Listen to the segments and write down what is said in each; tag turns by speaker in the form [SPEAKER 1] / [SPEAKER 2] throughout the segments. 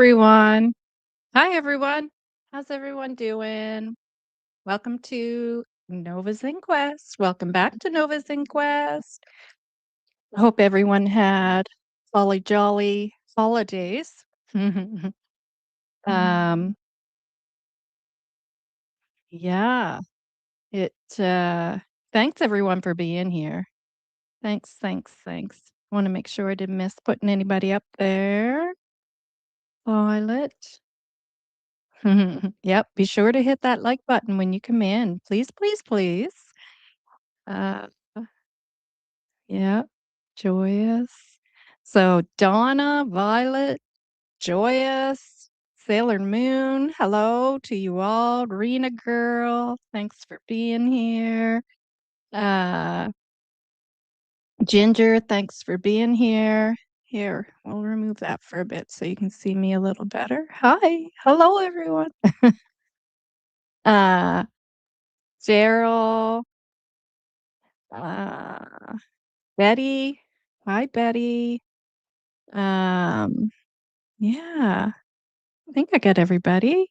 [SPEAKER 1] everyone. Hi, everyone. How's everyone doing? Welcome to Nova's Inquest. Welcome back to Nova's Inquest. I hope everyone had holly jolly holidays. um, yeah, it thanks everyone for being here. Thanks. Want to make sure I didn't miss putting anybody up there. Violet. Yep, be sure to hit that like button when you come in. Please. Uh, yeah, Joyous. So Donna, Violet, Joyous, Sailor Moon, hello to you all. Rena girl, thanks for being here. Uh, Ginger, thanks for being here. Here, we'll remove that for a bit so you can see me a little better. Hi, hello everyone. uh, Daryl, uh, Betty. Hi, Betty. Yeah, I think I got everybody.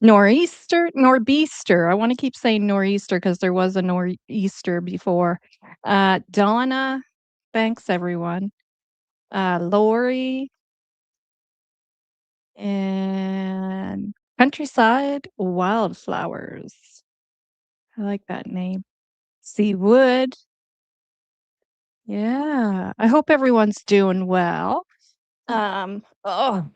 [SPEAKER 1] Nor'easter. I want to keep saying nor'easter because there was a nor'easter before. Donna, thanks everyone. Lori and Countryside Wildflowers. I like that name. Seawood. Yeah, I hope everyone's doing well. Oh,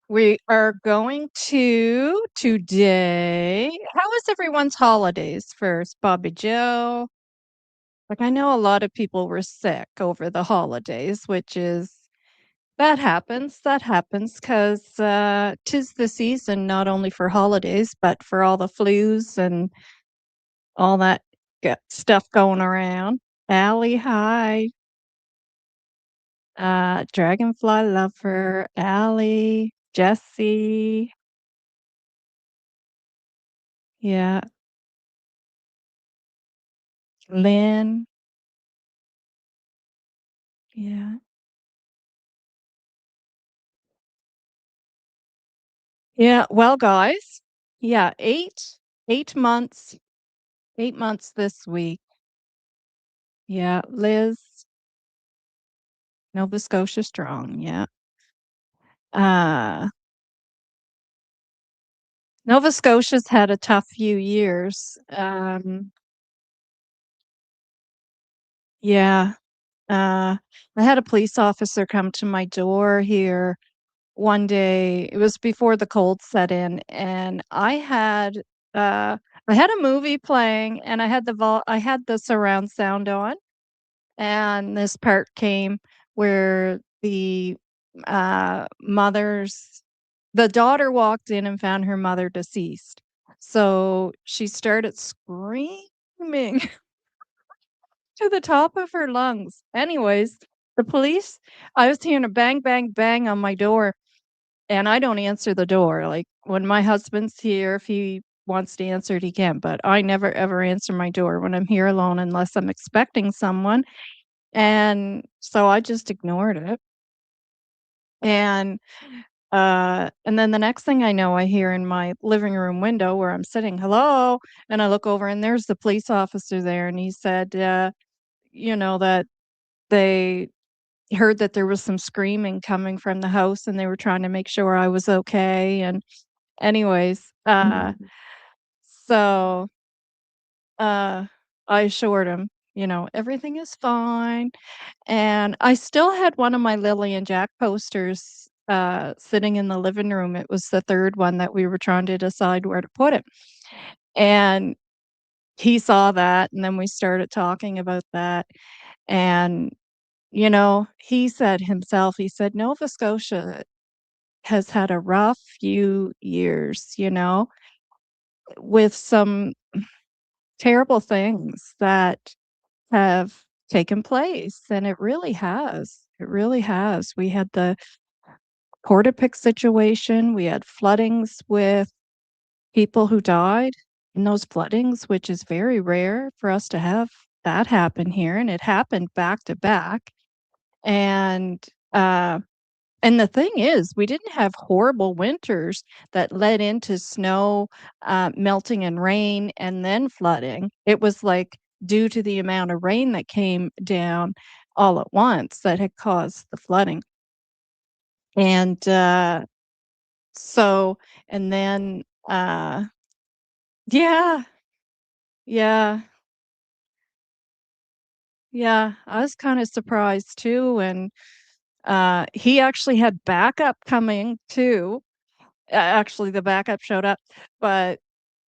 [SPEAKER 1] we are going to today. How was everyone's holidays first, Bobby Joe? Like, I know a lot of people were sick over the holidays, which is that happens. That happens because 'tis the season not only for holidays, but for all the flus and all that stuff going around. Allie, hi. Dragonfly Lover, Allie, Jesse. Yeah, Lynn. Yeah. Yeah, well, guys, yeah, 8 months 8 months this week. Yeah, Liz, Nova Scotia strong, yeah. Uh, Nova Scotia's had a tough few years. Yeah, I had a police officer come to my door here one day. It was before the cold set in, and uh I had a movie playing, and I had the surround sound on, and this part came where mother's the daughter walked in and found her mother deceased. So she started screaming to the top of her lungs. Anyways, the police, I was hearing a bang, bang, bang on my door, and I don't answer the door. Like when my husband's here, if he wants to answer it, he can. But I never ever answer my door when I'm here alone unless I'm expecting someone. And so I just ignored it. And then the next thing I know, I hear in my living room window where I'm sitting, hello. And I look over and there's the police officer there. And he said, that they heard that there was some screaming coming from the house and they were trying to make sure I was okay. And anyways, so uh, I assured him, everything is fine. And I still had one of my Lilly&Jack posters, sitting in the living room. It was the 3rd one that we were trying to decide where to put it. And he saw that, and then we started talking about that. And, he said himself, he said, "Nova Scotia has had a rough few years, with some terrible things that have taken place." And it really has. It really has. We had the Portapic situation, we had floodings with people who died in those floodings, which is very rare for us to have that happen here, and it happened back to back. And, And the thing is, we didn't have horrible winters that led into snow, melting and rain and then flooding. It was, like, due to the amount of rain that came down all at once that had caused the flooding. And, so and then, yeah, yeah, yeah, I was kinda surprised too, and, he actually had backup coming too. Actually, the backup showed up, but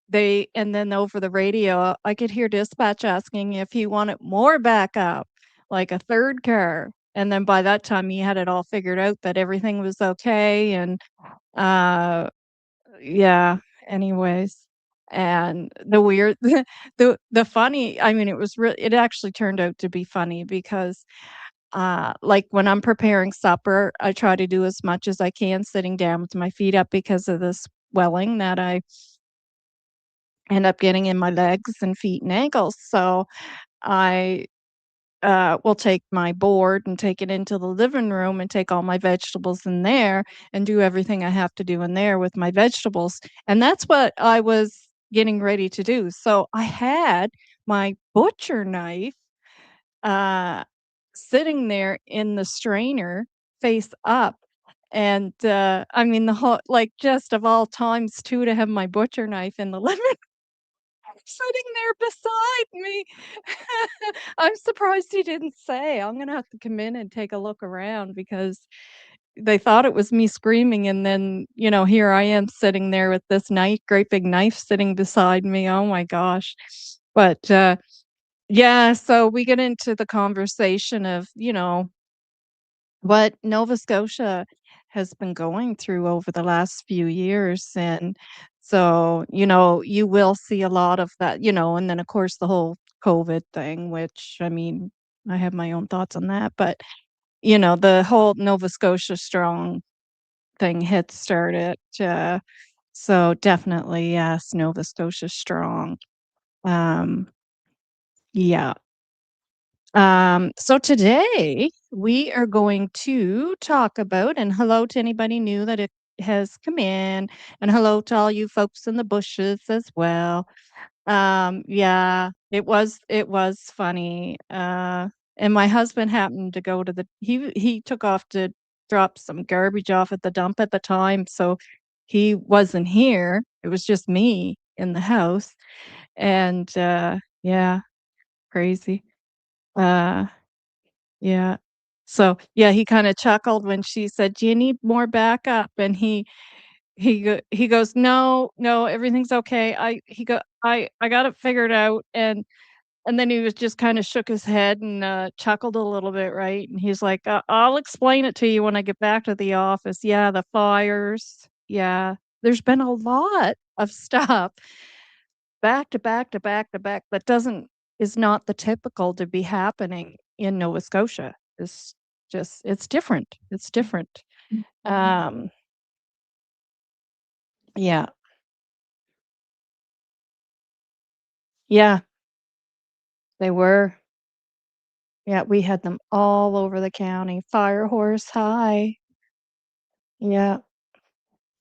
[SPEAKER 1] they and then over the radio, I could hear dispatch asking if he wanted more backup, like a 3rd car, and then by that time, he had it all figured out that everything was okay, and, uh yeah, anyways, and the weird the funny I mean, it actually turned out to be funny because, like, when I'm preparing supper, I try to do as much as I can sitting down with my feet up because of the swelling that I end up getting in my legs and feet and ankles, so I, will take my board and take it into the living room and take all my vegetables in there and do everything I have to do in there with my vegetables, and that's what I was getting ready to do, so I had my butcher knife, uh, sitting there in the strainer face up, and, I mean, the whole like, just of all times too to have my butcher knife in the living sitting there beside me. I'm surprised he didn't say, "I'm gonna have to come in and take a look around," because they thought it was me screaming, and then, here I am sitting there with this great big knife sitting beside me, oh my gosh. But, yeah, so we get into the conversation of, what Nova Scotia has been going through over the last few years. And so, you will see a lot of that, and then, of course, the whole COVID thing, which I mean, I have my own thoughts on that. But, the whole Nova Scotia Strong thing had started. So definitely, yes, Nova Scotia Strong. Um, yeah. So today we are going to talk about, and hello to anybody new that it has come in, and hello to all you folks in the bushes as well. Yeah, it was funny. And my husband happened to go to he took off to drop some garbage off at the dump at the time, so he wasn't here. It was just me in the house, and yeah, crazy. Uh yeah. So, yeah, he kinda chuckled when she said, "Do you need more backup?" And he goes, "No, no, everything's okay. I got it figured out." And then he was just kinda shook his head and, chuckled a little bit, right? And he's like, I'll explain it to you when I get back to the office. Yeah, the fires. Yeah. There's been a lot of stuff back to back to back to back that doesn't is not the typical to be happening in Nova Scotia. It's different. It's different. Um, yeah. Yeah, they were. Yeah, we had them all over the county. Fire horse high. Yeah.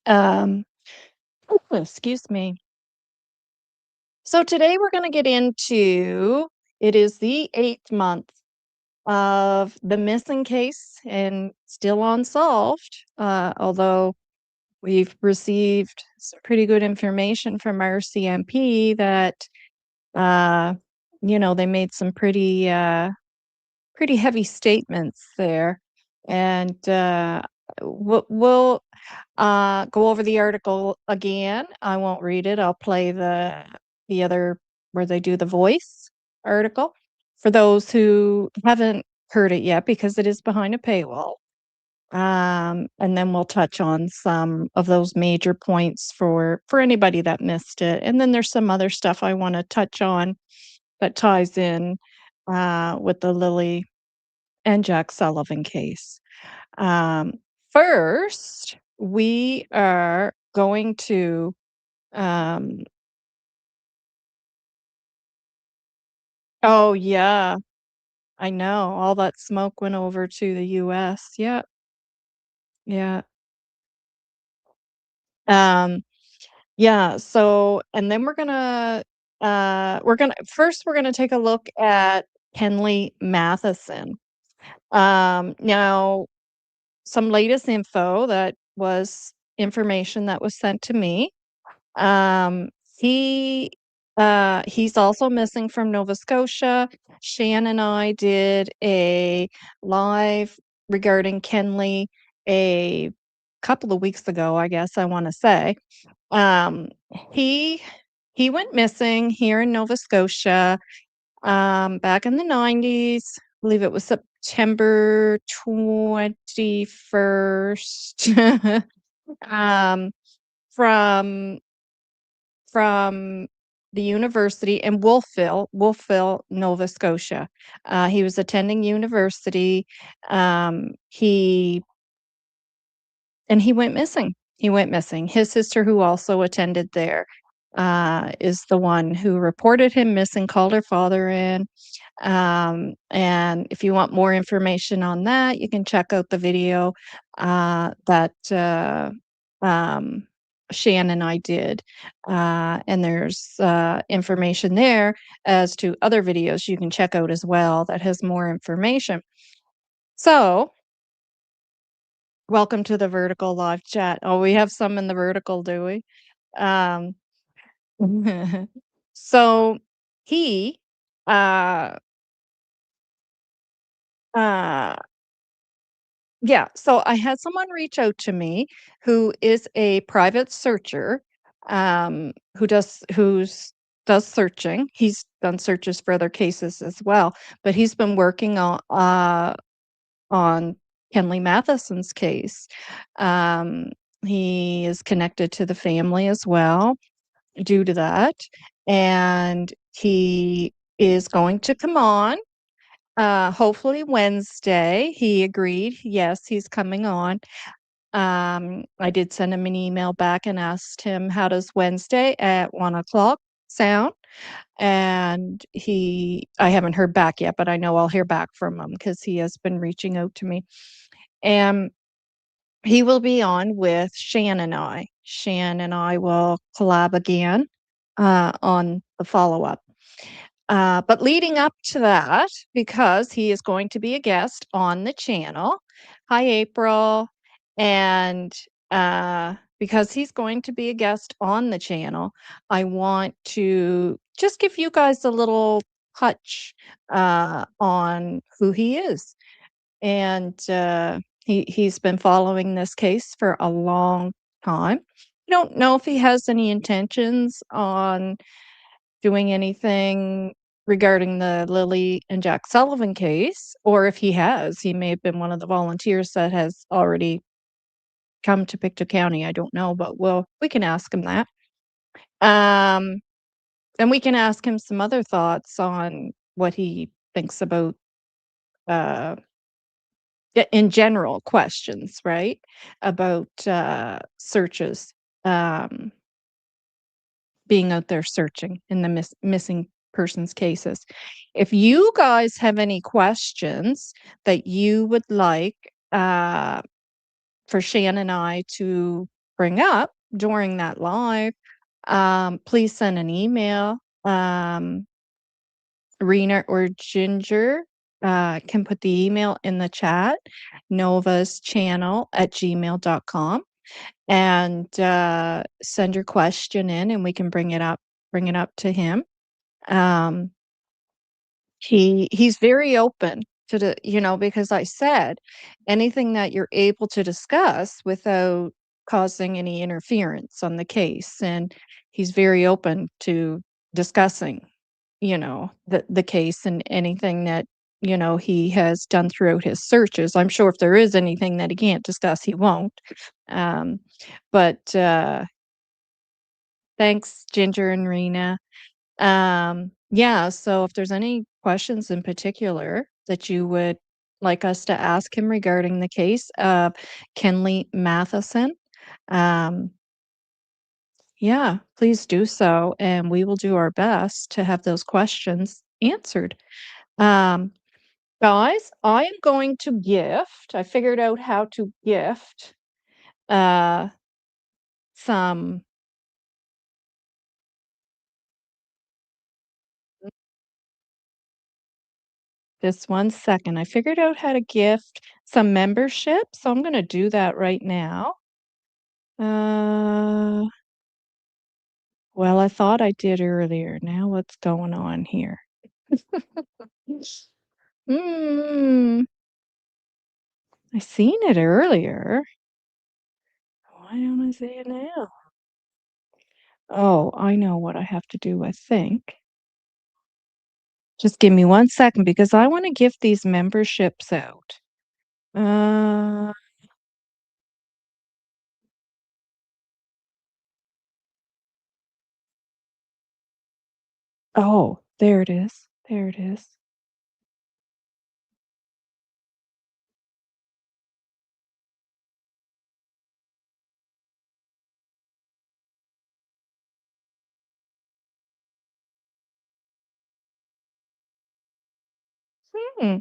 [SPEAKER 1] Um, excuse me. So today we're gonna get into it is the 8th month of the missing case and still unsolved, although we've received some pretty good information from our CMP that, uh, they made some pretty heavy statements there. And we'll go over the article again. I won't read it. I'll play the other where they do the voice article for those who haven't heard it yet because it is behind a paywall. And then we'll touch on some of those major points for anybody that missed it. And then there's some other stuff I want to touch on that ties in with the Lilly and Jack Sullivan case. Um, First, we are going to. Um, oh yeah, I know all that smoke went over to the U.S. Yeah, Yeah. Um, yeah, so and then we're gonna take a look at Kenley Matheson. Now some latest info that was information that was sent to me. Um, he he's also missing from Nova Scotia. Shan and I did a live regarding Kenley a couple of weeks ago, I guess I want to say. Um, he he went missing here in Nova Scotia back in the 90s. I believe it was September 21st. um, from from the university in Wolfville, Nova Scotia. He was attending university. He and he went missing. He went missing. His sister, who also attended there, is the one who reported him missing, called her father in. And if you want more information on that, you can check out the video that um, Shan and I did. And there's information there as to other videos you can check out as well that has more information. So, welcome to the vertical live chat. Oh, we have some in the vertical, do we? Um, so he, uh, uh, yeah, so I had someone reach out to me who is a private searcher, who's does searching. He's done searches for other cases as well, but he's been working on Kenley Matheson's case. Um, he is connected to the family as well due to that, and he is going to come on, hopefully Wednesday. He agreed. Yes, he's coming on. I did send him an email back and asked him, how does Wednesday at 1 o'clock sound? And I haven't heard back yet, but I know I'll hear back from him because he has been reaching out to me. And he will be on with Shan and I. Shan and I will collab again on the follow up. But leading up to that, because he is going to be a guest on the channel. Hi, April. And because he's going to be a guest on the channel, I want to just give you guys a little touch on who he is. And he's been following this case for a long time. I don't know if he has any intentions on doing anything regarding the Lilly and Jack Sullivan case, or if he has, he may have been one of the volunteers that has already come to Pictou County. I don't know, but we can ask him that. Um, and we can ask him some other thoughts on what he thinks about uh in general questions, right? About searches. Um being out there searching in the missing persons cases. If you guys have any questions that you would like for Shan and I to bring up during that live, please send an email. Rena or Ginger can put the email in the chat, Novah's channel at gmail.com, and send your question in and we can bring it up to him. Um, he's very open to because I said anything that you're able to discuss without causing any interference on the case, and he's very open to discussing the case and anything that he has done throughout his searches. I'm sure if there is anything that he can't discuss, he won't. um, but thanks, Ginger and Rena. Yeah, so if there's any questions in particular that you would like us to ask him regarding the case of Kenley Matheson, um, yeah, please do so, and we will do our best to have those questions answered. Um, Guys, I am going to gift. I figured out how to gift uh some just 1 second. I figured out how to gift some membership, so I'm gonna do that right now. Uh well, I thought I did earlier. Now what's going on here? Hmm. I seen it earlier. Why don't I see it now? Oh, I know what I have to do, I think. Just give me 1 second because I want to give these memberships out. Uh, oh, there it is. There it is. Hmm.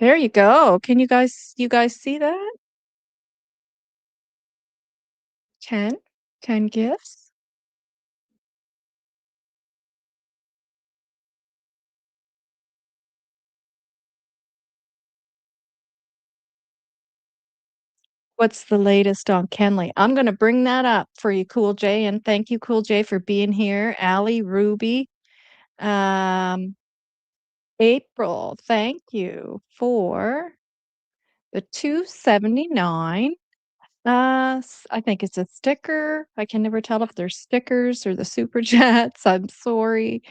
[SPEAKER 1] There you go. Can you guys see that? 10? 10 gifts? What's the latest on Kenley? I'm gonna bring that up for you, Cool J, and thank you, Cool J, for being here. Allie, Ruby, um, April, thank you for the 279. I think it's a sticker. I can never tell if they're stickers or the super chats. I'm sorry.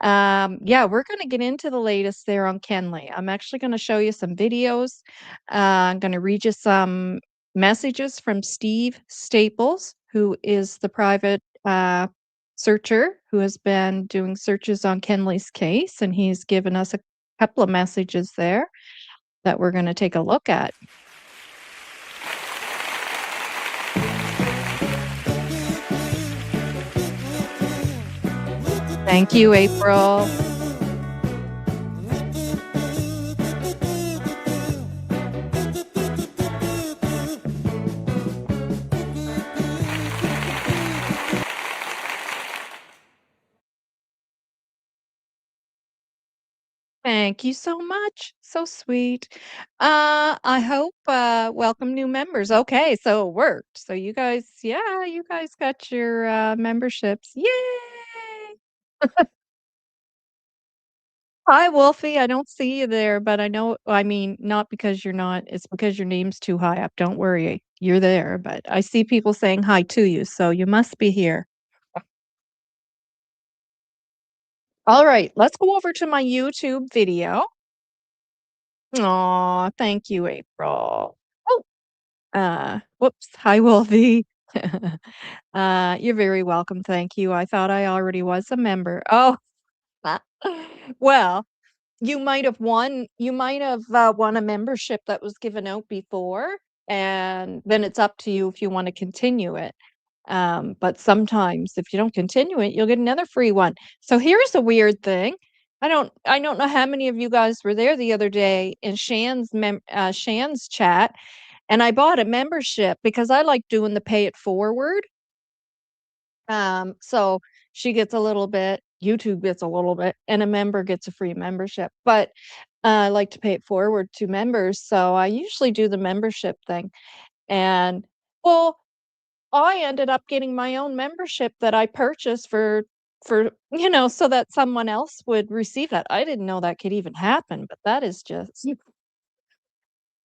[SPEAKER 1] Yeah, we're gonna get into the latest there on Kenley. I'm actually gonna show you some videos. I'm gonna read you some messages from Steve Staples, who is the private searcher who has been doing searches on Kenley's case, and he's given us a couple of messages there that we're gonna take a look at. Thank you, April. Thank you so much. So sweet. I hope, welcome new members. Okay, so it worked. So you guys, yeah, you guys got your memberships. Yay! Hi, Wolfie. I don't see you there, but I know, I mean, not because you're not, it's because your name's too high up. Don't worry. You're there, but I see people saying hi to you, so you must be here. All right, let's go over to my YouTube video. Aw, thank you, April. Oh, whoops. Hi, Wolfie. You're very welcome. Thank you. I thought I already was a member. Oh, well, you might have won a membership that was given out before, and then it's up to you if you want to continue it. But sometimes if you don't continue it, you'll get another free one. So here's a weird thing. I don't know how many of you guys were there the other day in Shan's chat, and I bought a membership because I like doing the pay it forward. So she gets a little bit, YouTube gets a little bit, and a member gets a free membership. But I like to pay it forward to members, so I usually do the membership thing. And well, I ended up getting my own membership that I purchased for so that someone else would receive that. I didn't know that could even happen, but that is just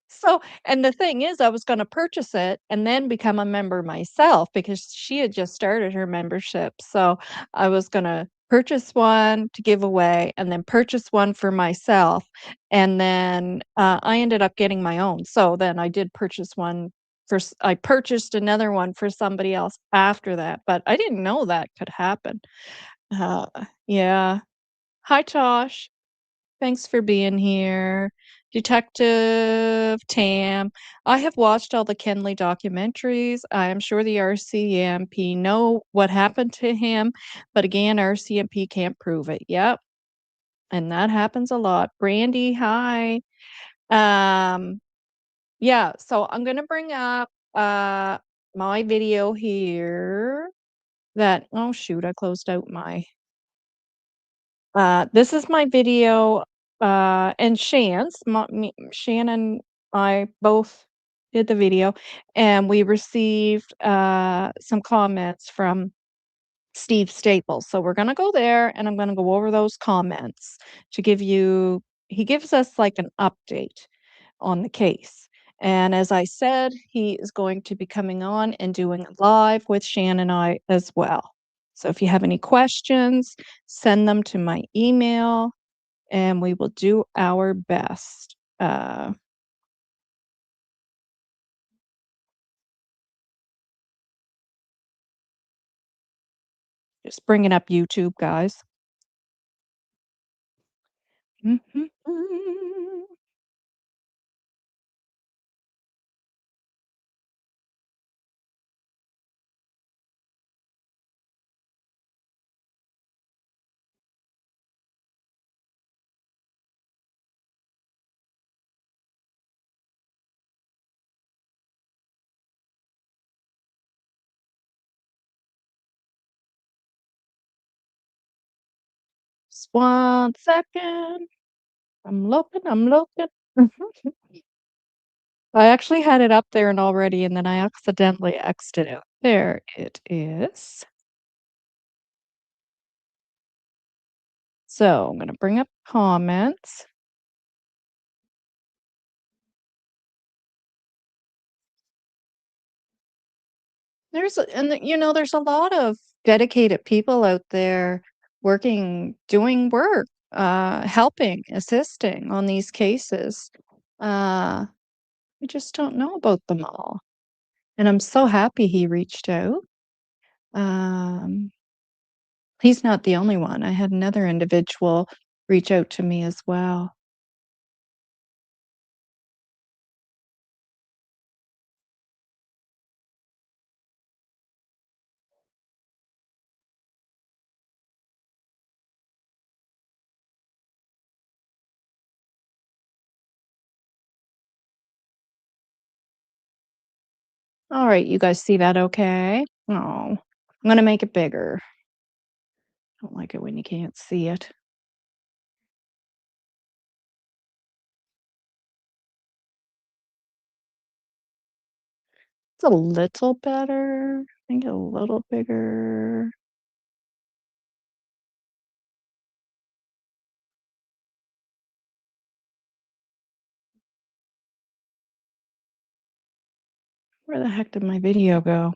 [SPEAKER 1] so, and the thing is, I was gonna purchase it and then become a member myself because she had just started her membership. So I was gonna purchase one to give away and then purchase one for myself. And then I ended up getting my own. So then I did purchase one I purchased another one for somebody else after that, but I didn't know that could happen. Uh, yeah. Hi, Tosh. Thanks for being here. Detective Tam, I have watched all the Kenley documentaries. I am sure the RCMP know what happened to him, but again, RCMP can't prove it. Yep, and that happens a lot. Brandy, hi. Um, yeah, so I'm gonna bring up my video here that oh shoot, I closed out my this is my video, and Shan and I both did the video, and we received, some comments from Steve Staples. So we're gonna go there, and I'm gonna go over those comments to give you he gives us, like, an update on the case. And as I said, he is going to be coming on and doing a live with Shan and I as well. So if you have any questions, send them to my email and we will do our best. Just bringing up YouTube, guys. Just 1 second. I'm looking, I'm looking. I actually had it up there and already, and then I accidentally X'd it out. There it is. So I'm gonna bring up comments. There's a lot of dedicated people out there doing work, helping, assisting on these cases. Uh, we just don't know about them all. And I'm so happy he reached out. Um, he's not the only one. I had another individual reach out to me as well. All right, you guys see that okay? Oh, I'm gonna make it bigger. Don't like it when you can't see it. It's a little better. Make it a little bigger. Where the heck did my video go?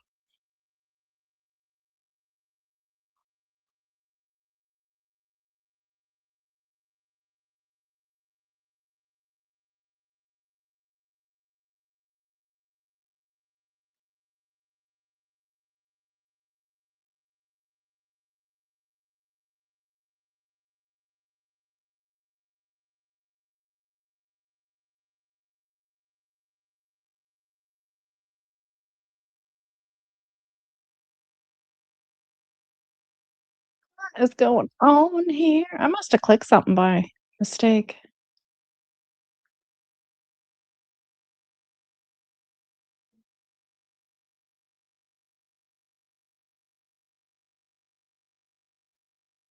[SPEAKER 1] What is going on here? I must have clicked something by mistake.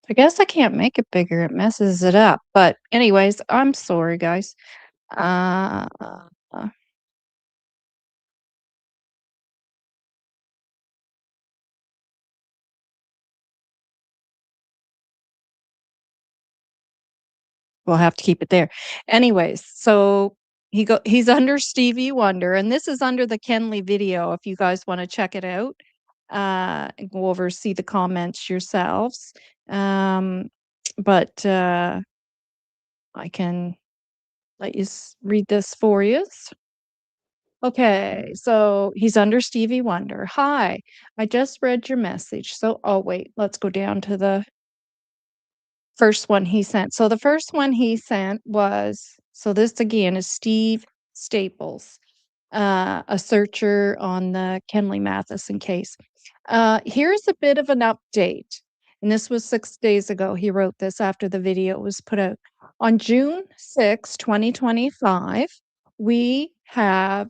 [SPEAKER 1] I guess I can't make it bigger. It messes it up. But anyways, I'm sorry, guys. Uh, uh, we'll have to keep it there. Anyways, so he's under Stevie Wonder, and this is under the Kenley video if you guys want to check it out. And go over, see the comments yourselves. Um, but I can let you read this for you. Okay, so he's under Stevie Wonder. Hi, I just read your message. So, oh, wait, let's go down to the first one he sent. So, the first one he sent was So this again is Steve Staples, a searcher on the Kenley Matheson case. Here's a bit of an update. And this was 6 days ago. He wrote this after the video was put out. On June 6, 2025, we had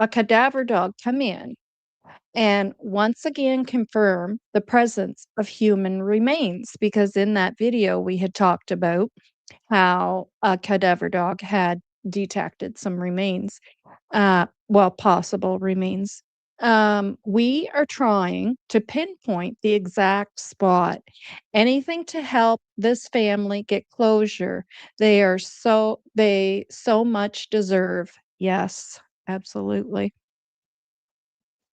[SPEAKER 1] a cadaver dog come in and once again confirm the presence of human remains, because in that video we had talked about how a cadaver dog had detected some remains, well, possible remains. We are trying to pinpoint the exact spot. Anything to help this family get closure. They so much deserve. Yes, absolutely.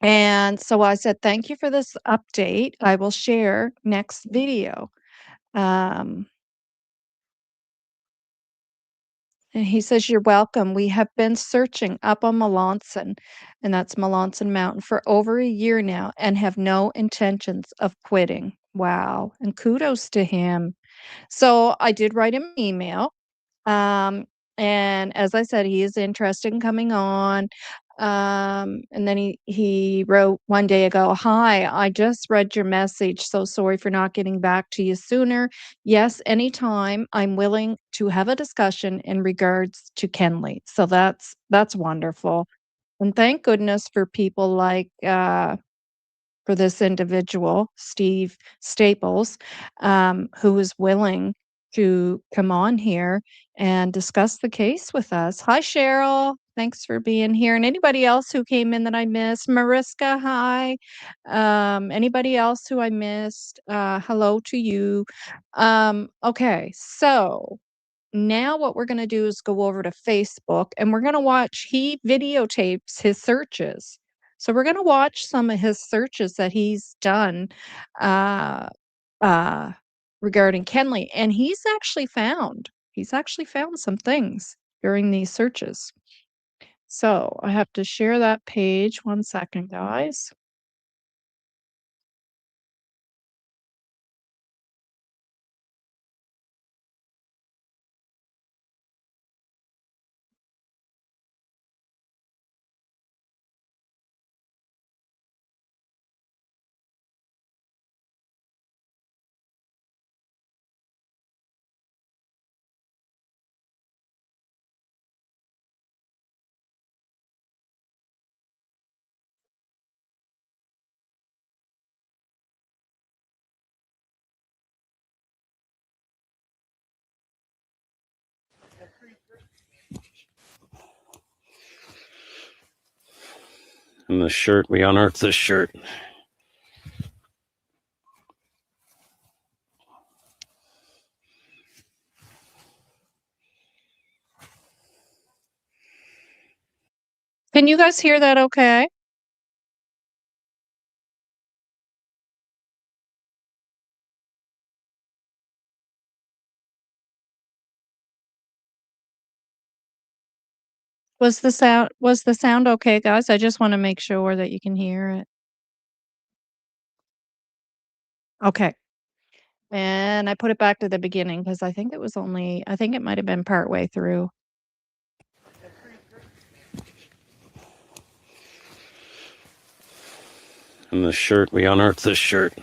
[SPEAKER 1] And so I said, "Thank you for this update. I will share next video." Um, and he says, "You're welcome. We have been searching up on Melanson, and that's Melanson Mountain, for over a year now and have no intentions of quitting." Wow. And kudos to him. So I did write him an email. Um, and as I said, he is interested in coming on. And then he wrote one day ago, "Hi, I just read your message. So sorry for not getting back to you sooner. Yes, anytime. I'm willing to have a discussion in regards to Kenley." So that's wonderful. And thank goodness for people like for this individual, Steve Staples, who is willing to come on here and discuss the case with us. Hi, Cheryl. Thanks for being here. And anybody else who came in that I missed? Mariska, hi. Anybody else who I missed? Hello to you. Okay, so now what we're gonna do is go over to Facebook, and we're gonna watch he videotapes his searches. So we're gonna watch some of his searches that he's done, uh, uh, regarding Kenley, and he's actually found some things during these searches. So I have to share that page. 1 second, guys.
[SPEAKER 2] And the shirt, we unearthed this shirt.
[SPEAKER 1] Can you guys hear that okay? Was the sound okay, guys? I just wanna make sure that you can hear it. Okay. And I put it back to the beginning because I think it might have been partway through.
[SPEAKER 2] And the shirt, we unearthed this shirt.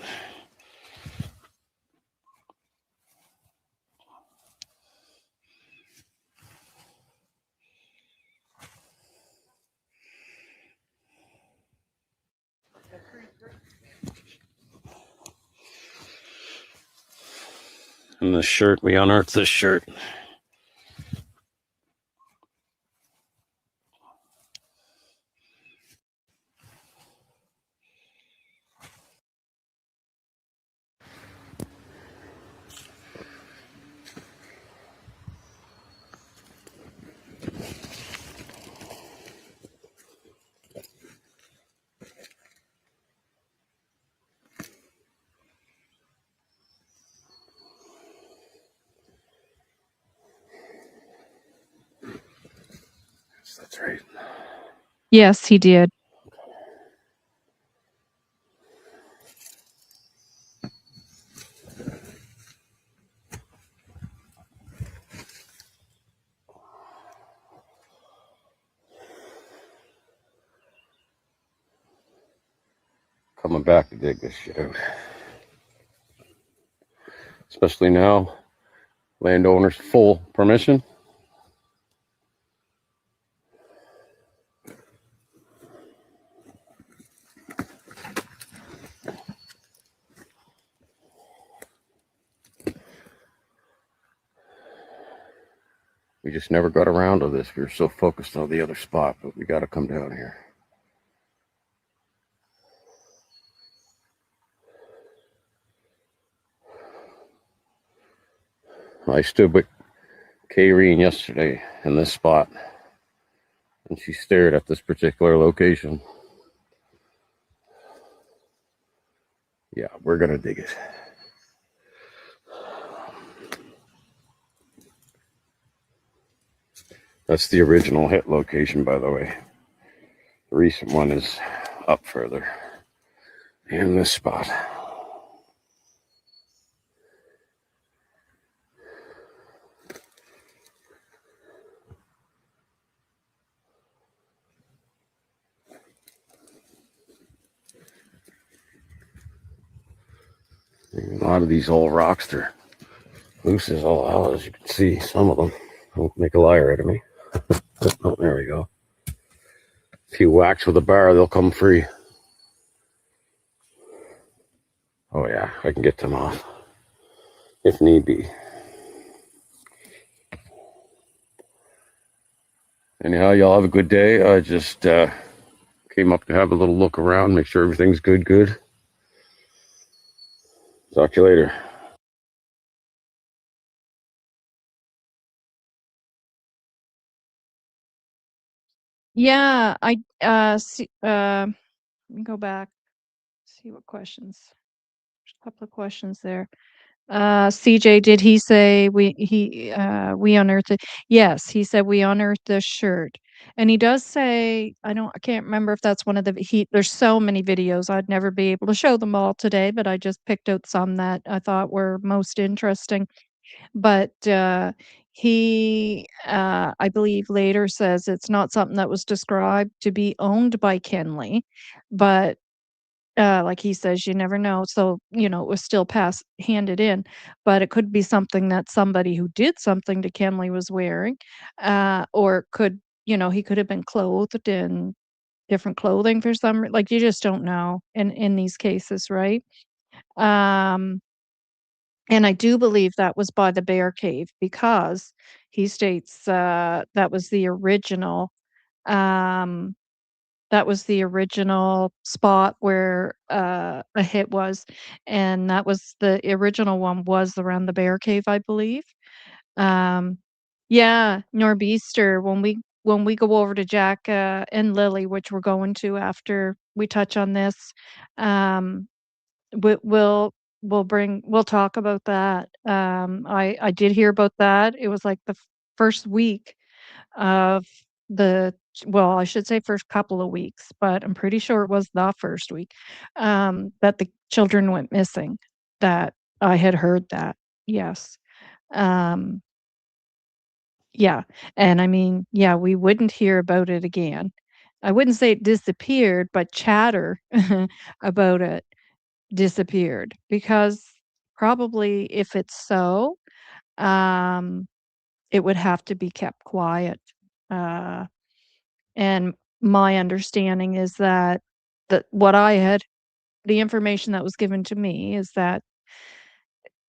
[SPEAKER 2] And the shirt, we unearthed this shirt. That's right.
[SPEAKER 1] Yes, he did.
[SPEAKER 2] coming back to dig this shit out. Especially now, landowners full permission. We just never got around to this. We were so focused on the other spot, but we got to come down here. I stood with Kayreen yesterday in this spot, and she stared at this particular location. Yeah, we're gonna dig it. That's the original hit location, by the way. The recent one is up further in this spot. A lot of these old rocks, they're loose as all hell, as you can see. Some of them don't make a liar out of me. Oh, there we go. If you wax with a bar, they'll come free. Oh yeah, I can get them off if need be. Anyhow, y'all have a good day. I just came up to have a little look around, make sure everything's good. Talk to you later.
[SPEAKER 1] Yeah, see, let me go back, see what questions. There's a couple of questions there. CJ, did he say we unearthed it? Yes, he said we unearthed the shirt. And he does say, I can't remember if that's one of there's so many videos, I'd never be able to show them all today, but I just picked out some that I thought were most interesting. But, I believe later says it's not something that was described to be owned by Kenley, but, like he says, you never know. So, it was still handed in, but it could be something that somebody who did something to Kenley was wearing, or he could have been clothed in different clothing for like, you just don't know in these cases, right? Um and I do believe that was by the bear cave because he states, that was the original, um that was the original spot where, a hit was, and that was the original one was around the bear cave, I believe. Um, yeah, Nor'easter, when we go over to Jack, and Lily, which we're going to after we touch on this, um we we'll talk about that. I did hear about that. It was like the first week of the well, I should say first couple of weeks, but I'm pretty sure it was the first week, that the children went missing, that I had heard that. Yes. Um, yeah, and I mean, yeah, we wouldn't hear about it again. I wouldn't say it disappeared, but chatter about it disappeared because probably if it's so, um, it would have to be kept quiet. Uh, and my understanding is that the information that was given to me is that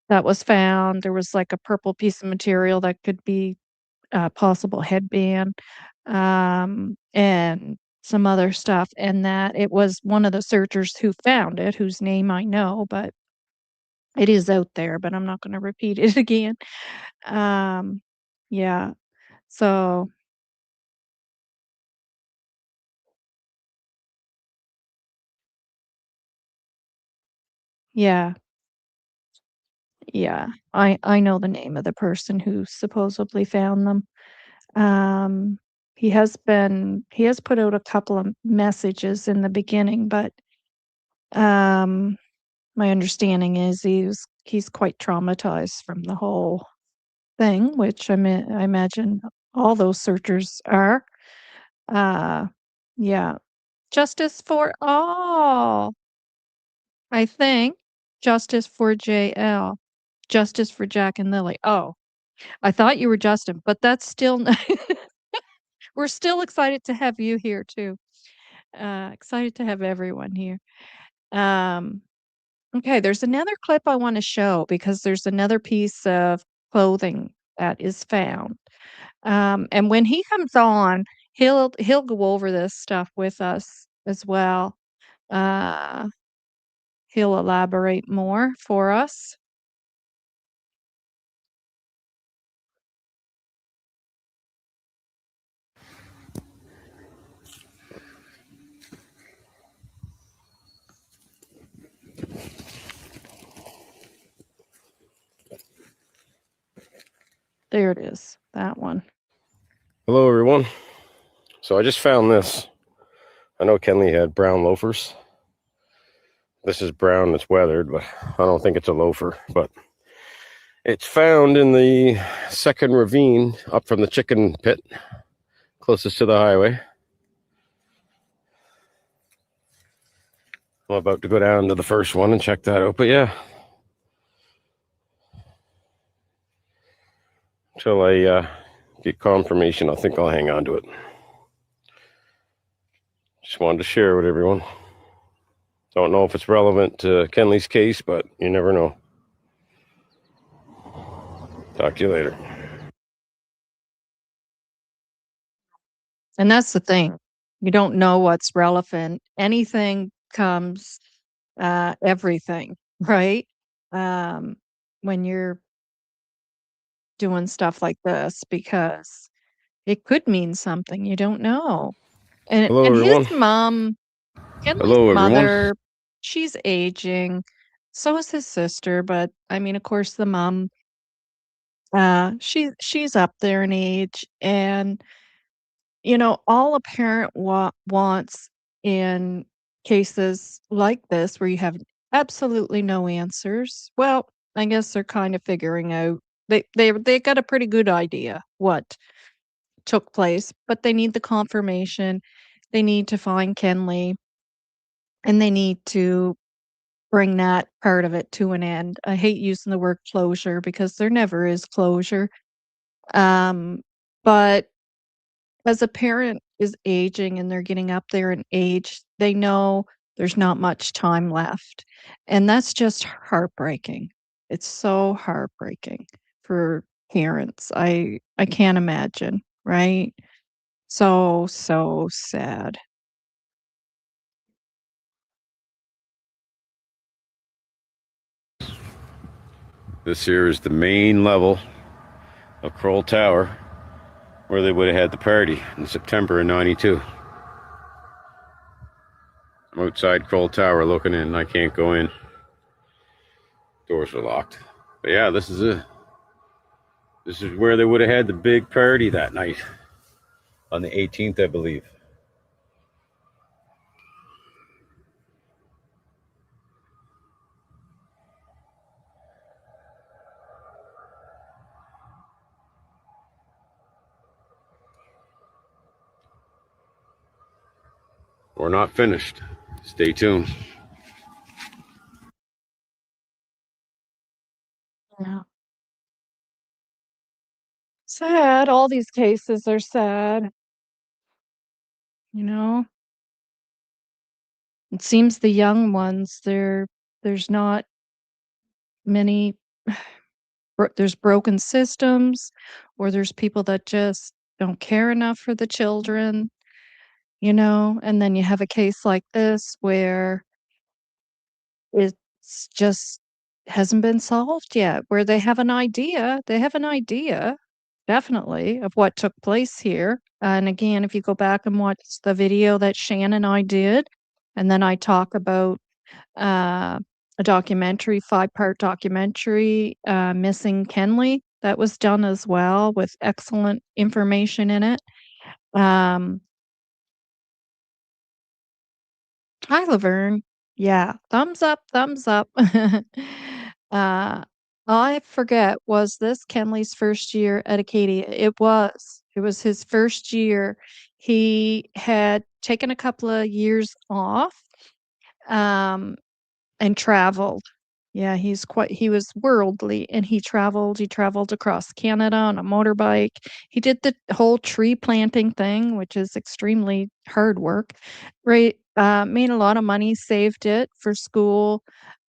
[SPEAKER 1] that was found. There was like a purple piece of material that could be a possible headband, and some other stuff, and that it was one of the searchers who found it, whose name I know, but it is out there, but I'm not gonna repeat it again. Um, yeah. So, yeah, yeah. I know the name of the person who supposedly found them. Um, he has put out a couple of messages in the beginning, but, um, my understanding is he's quite traumatized from the whole thing, which I imagine all those searchers are. Uh, yeah. Justice for all. I think justice for JL, justice for Jack and Lily. Oh, I thought you were Justin, but that's still we're still excited to have you here too. Excited to have everyone here. Um, okay, there's another clip I want to show because there's another piece of clothing that is found. And when he comes on, he'll go over this stuff with us as well. Uh, he'll elaborate more for us. There it is, that one.
[SPEAKER 2] Hello, everyone. So I just found this. I know Kenley had brown loafers. This is brown, it's weathered, but I don't think it's a loafer. But it's found in the second ravine up from the chicken pit, closest to the highway. I'm about to go down to the first one and check that out, but yeah. Until I get confirmation, I think I'll hang on to it. Just wanted to share with everyone. Don't know if it's relevant to Kenley's case, but you never know. Talk to you later.
[SPEAKER 1] And that's the thing. You don't know what's relevant. Anything comes, everything, right? When you're doing stuff like this, because it could mean something, you don't know.
[SPEAKER 2] Hello,
[SPEAKER 1] And his
[SPEAKER 2] everyone.
[SPEAKER 1] mom, Kenley's
[SPEAKER 2] Hello, everyone.
[SPEAKER 1] mother, she's aging. So is his sister, but I mean, of course, the mom, she's up there in age, and all a parent wants in cases like this where you have absolutely no answers. Well, I guess they're kind of figuring out they got a pretty good idea what took place, but they need the confirmation. They need to find Kenley, and they need to bring that part of it to an end. I hate using the word closure because there never is closure. But as a parent is aging and they're getting up there in age, they know there's not much time left. And that's just heartbreaking. It's so heartbreaking for parents. I can't imagine, right? So, so sad.
[SPEAKER 2] This here is the main level of Kroll Tower where they would have had the party in September of '92. I'm outside Kroll Tower looking in. I can't go in. Doors are locked. But yeah, this is it. This is where they would have had the big party that night. On the 18th, I believe. We're not finished. Stay tuned.
[SPEAKER 1] Yeah. Sad. All these cases are sad. You know, it seems the young ones, there's not many there's broken systems, or there's people that just don't care enough for the children, and then you have a case like this where it's just hasn't been solved yet, where they have an idea, definitely, of what took place here. And again, if you go back and watch the video that Shannon and I did, and then I talk about uh, a documentary, 5-part documentary, Missing Kenley, that was done as well with excellent information in it. Um, Hi, Laverne. Yeah, thumbs up, thumbs up. uh, I forget, was this Kenley's first year at Acadia? It was. It was his first year. He had taken a couple of years off. Um, and traveled. Yeah, he was worldly, and he traveled across Canada on a motorbike. He did the whole tree planting thing, which is extremely hard work. Right, made a lot of money, saved it for school,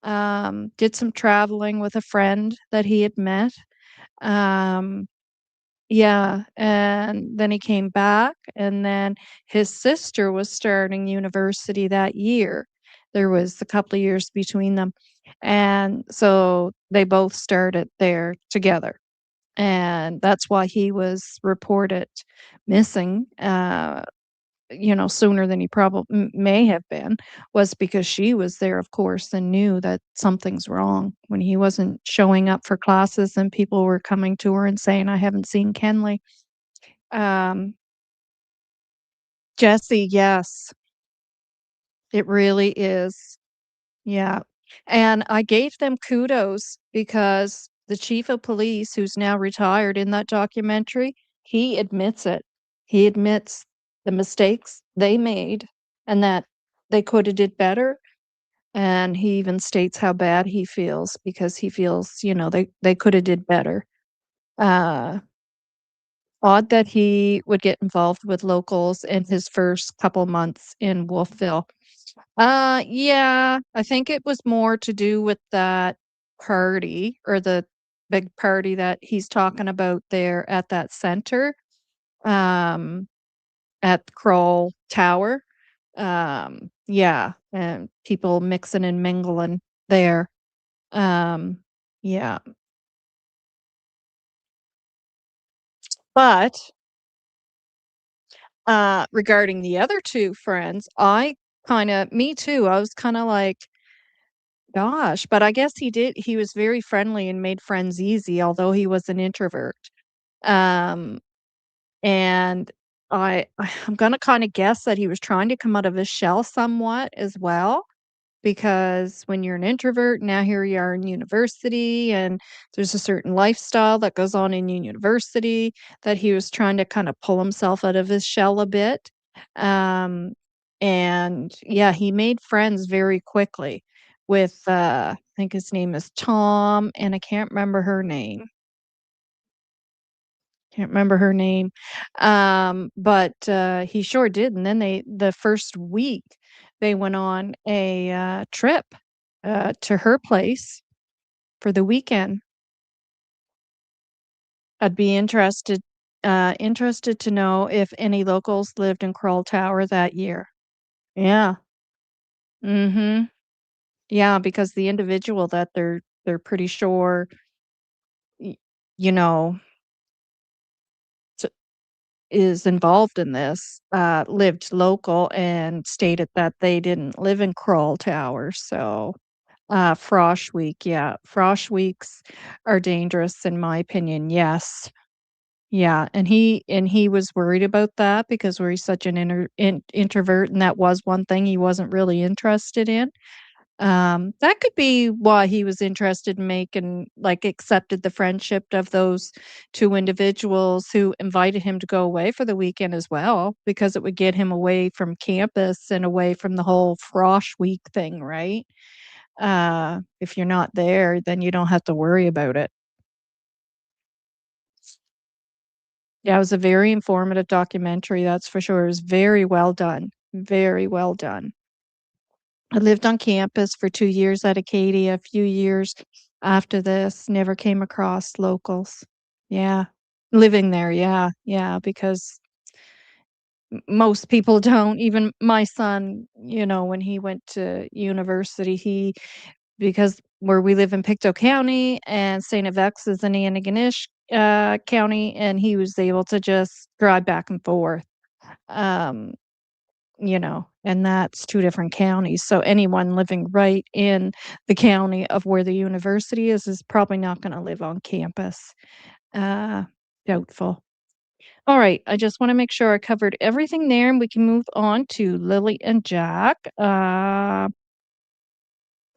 [SPEAKER 1] did some traveling with a friend that he had met. Um, yeah, and then he came back, and then his sister was starting university that year. There was a couple of years between them, and so they both started there together, and that's why he was reported missing, sooner than he probably may have been, was because she was there, of course, and knew that something's wrong when he wasn't showing up for classes and people were coming to her and saying, "I haven't seen Kenley." Um, Jesse, yes, it really is. Yeah. And I gave them kudos because the chief of police, who's now retired in that documentary, he admits it. He admits the mistakes they made and that they could have did better. And he even states how bad he feels because he feels, they could have did better. Uh, Odd that he would get involved with locals in his first couple months in Wolfville. Yeah, I think it was more to do with that party or the big party that he's talking about there at that center, um, at Kroll Tower. Yeah, and people mixing and mingling there. Um, yeah, but regarding the other two friends, me too. I was kind of like, gosh, but I guess he was very friendly and made friends easy, although he was an introvert. Um, and I'm gonna kinda guess that he was trying to come out of his shell somewhat as well, because when you're an introvert, now here you are in university, and there's a certain lifestyle that goes on in university that he was trying to kinda pull himself out of his shell a bit. Um, and yeah, he made friends very quickly with, I think his name is Tom, and I can't remember her name. Can't remember her name. But, he sure did, and then the first week, they went on a, trip, to her place for the weekend. I'd be interested to know if any locals lived in Kroll Tower that year. Yeah. Mhm. Yeah, because the individual that they're pretty sure, y you know, is involved in this, lived local and stated that they didn't live in Kroll Tower, so, frosh week, yeah, frosh weeks are dangerous in my opinion, yes. Yeah, and he was worried about that because where he's such an introvert, and that was one thing he wasn't really interested in. That could be why he was interested in making accepted the friendship of those 2 individuals who invited him to go away for the weekend as well, because it would get him away from campus and away from the whole frosh week thing, right? If you're not there, then you don't have to worry about it. Yeah, it was a very informative documentary, that's for sure. It was very well done, very well done. I lived on campus for 2 years at Acadia, a few years after this, never came across locals. Yeah. Living there, yeah, yeah, because most people don't. Even my son, when he went to university, because where we live in Pictou County and St. FX is in Antigonish, County, and he was able to just drive back and forth. Um and that's 2 different counties, so anyone living right in the county of where the university is probably not gonna live on campus. Uh, Doubtful. Alright, I just wanna make sure I covered everything there, and we can move on to Lily and Jack.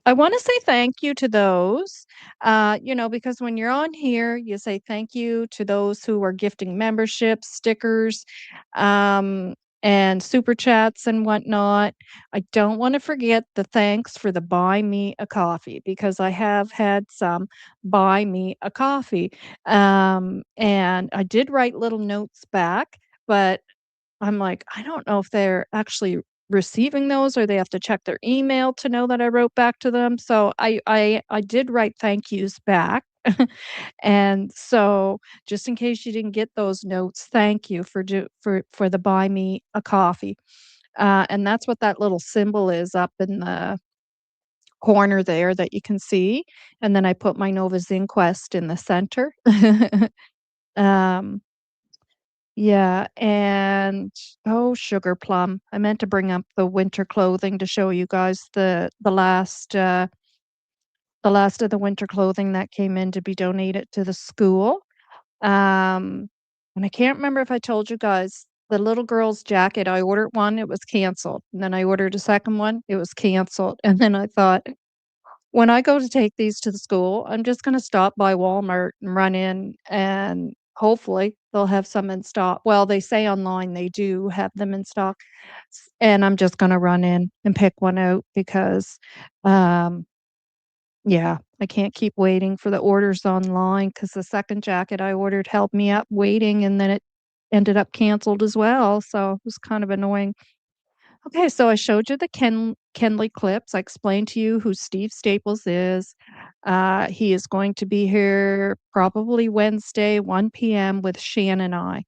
[SPEAKER 1] I wanna say thank you to those, because when you're on here, you say thank you to those who are gifting memberships, stickers, um, and super chats and whatnot. I don't wanna forget the thanks for the buy me a coffee because I have had some buy me a coffee. And I did write little notes back, but I'm like, I don't know if they're actually receiving those or they have to check their email to know that I wrote back to them. So I did write thank yous back. And so just in case you didn't get those notes, thank you for the buy me a coffee. And that's what that little symbol is up in the corner there that you can see. And then I put my Nova's Inquest in the center. um Yeah, and oh, sugar plum. I meant to bring up the winter clothing to show you guys the last of the winter clothing that came in to be donated to the school. And I can't remember if I told you guys the little girl's jacket. I ordered one, it was canceled. And then I ordered a second one, it was canceled. And then I thought, when I go to take these to the school, I'm just gonna stop by Walmart and run in, and hopefully they'll have some in stock. Well, they say online they do have them in stock, and I'm just gonna run in and pick one out because, um, yeah, I can't keep waiting for the orders online because the second jacket I ordered held me up waiting, and then it ended up canceled as well, so it was kind of annoying. Okay, so I showed you the Kenley clips. I explained to you who Steve Staples is. He is going to be here probably Wednesday, 1 p.m. with Shan and I.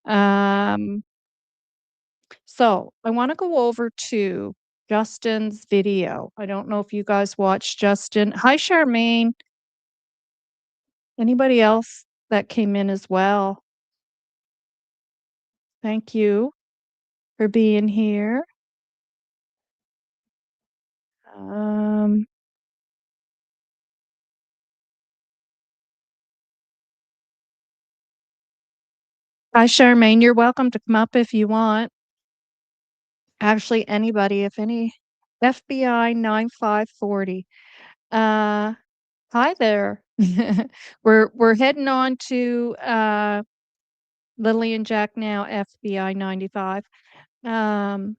[SPEAKER 1] Um, so I want to go over to Justin's video. I don't know if you guys watched Justin. Hi, Charmaine. Anybody else that came in as well? Thank you for being here. Um, Hi, Charmaine. You're welcome to come up if you want. Actually, anybody, if any FBI 9540. Uh, Hi there. We're heading on to, Lily and Jack now, FBI 95. Um,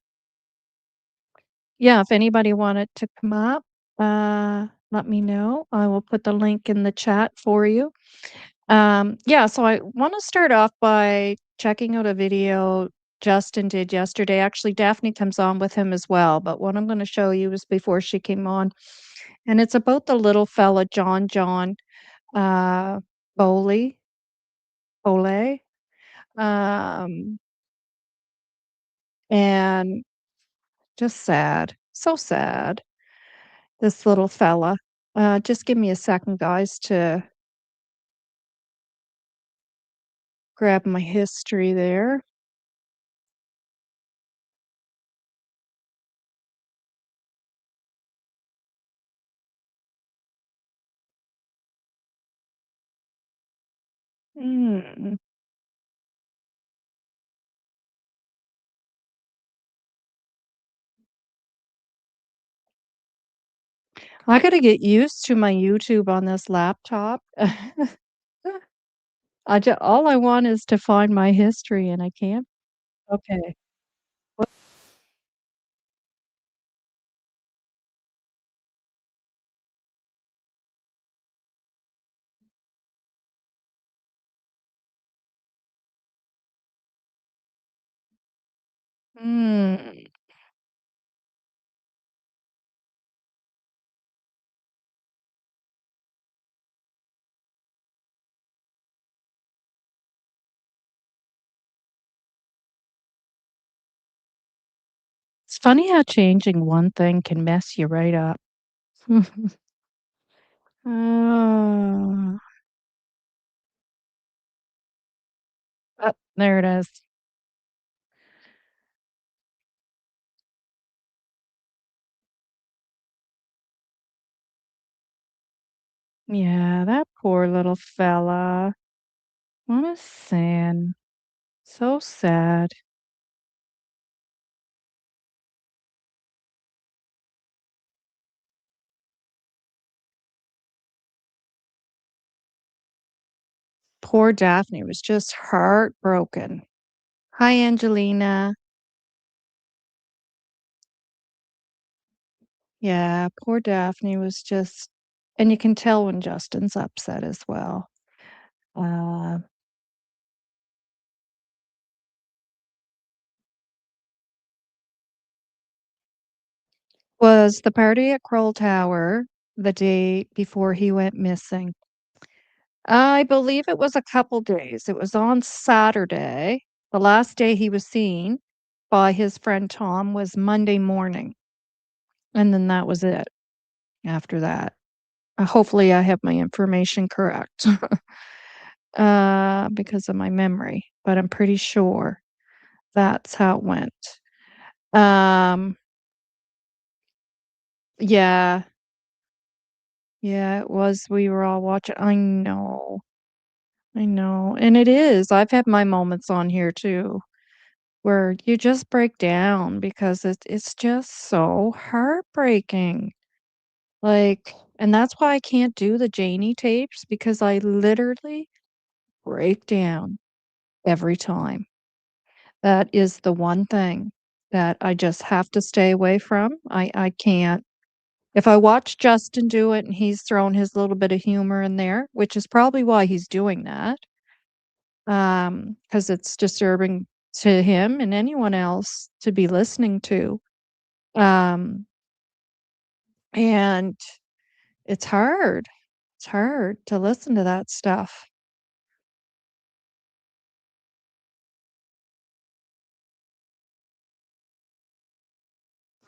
[SPEAKER 1] yeah, if anybody wanted to come up, let me know. I will put the link in the chat for you. Yeah, so I wanna start off by checking out a video Justin did yesterday. Actually, Daphne comes on with him as well, but what I'm gonna show you is before she came on, and it's about the little fella, John, uh, Bowley Bole, um, and just sad, so sad, this little fella. Just give me a second, guys, to grab my history there. Mm. I gotta get used to my YouTube on this laptop. All I want is to find my history, and I can't. Okay. Mm. It's funny how changing one thing can mess you right up. Oh. Oh, there it is. Yeah, that poor little fella. What a sin. So sad. Poor Daphne was just heartbroken. Hi, Angelina. Yeah, poor Daphne was just and you can tell when Justin's upset as well. Uh, was the party at Kroll Tower the day before he went missing? I believe it was a couple days. It was on Saturday. The last day he was seen by his friend Tom was Monday morning, and then that was it after that. Hopefully, I have my information correct, because of my memory, but I'm pretty sure that's how it went. Um, yeah, yeah, it was. We were all watching. I know, and it is. I've had my moments on here too. Where you just break down because it's just so heartbreaking. Like, and that's why I can't do the Janie tapes because I literally break down every time. That is the one thing that I just have to stay away from. I can't. If I watch Justin do it and he's thrown his little bit of humor in there, which is probably why he's doing that, because it's disturbing to him and anyone else to be listening to. Um, and it's hard. It's hard to listen to that stuff.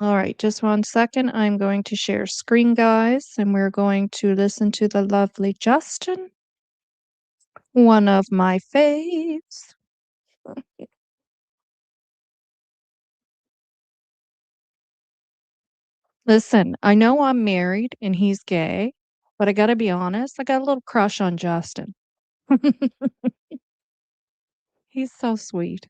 [SPEAKER 1] All right, just one second. I'm going to share screen, guys, and we're going to listen to the lovely Justin, one of my faves. Listen, I know I'm married and he's gay, but I gotta be honest, I got a little crush on Justin. He's so sweet.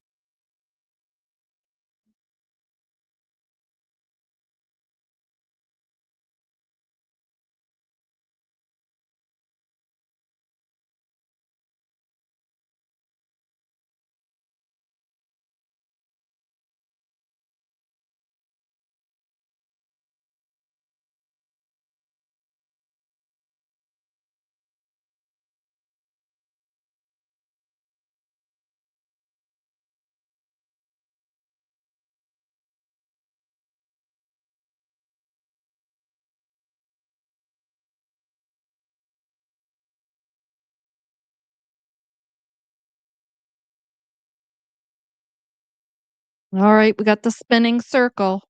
[SPEAKER 1] All right, we got the spinning circle.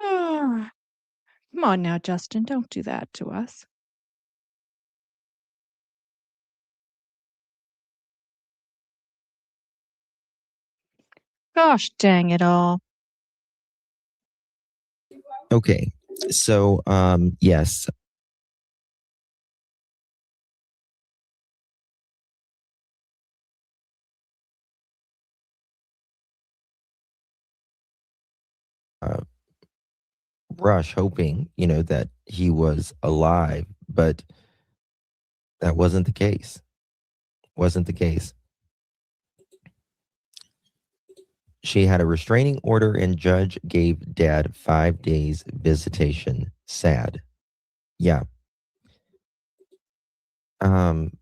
[SPEAKER 1] Ah, come on now, Justin, don't do that to us. Gosh dang it all.
[SPEAKER 3] Okay. So, yes. Uh, Rush hoping, that he was alive, but that wasn't the case. Wasn't the case. She had a restraining order and judge gave dad 5 days visitation. Sad. Yeah. Um,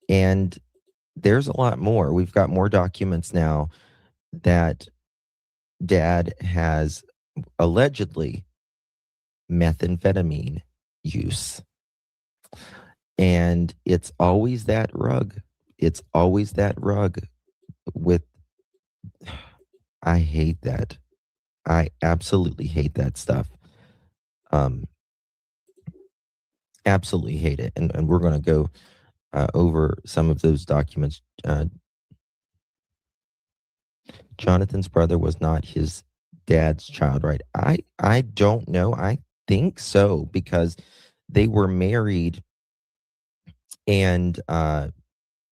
[SPEAKER 3] and there's a lot more. We've got more documents now that dad has allegedly methamphetamine use. And it's always that rug. It's always that rug with, I hate that. I absolutely hate that stuff. Um, Absolutely hate it. And we're going to go over some of those documents. Jonathan's brother was not his dad's child, right? I don't know. I think so because they were married and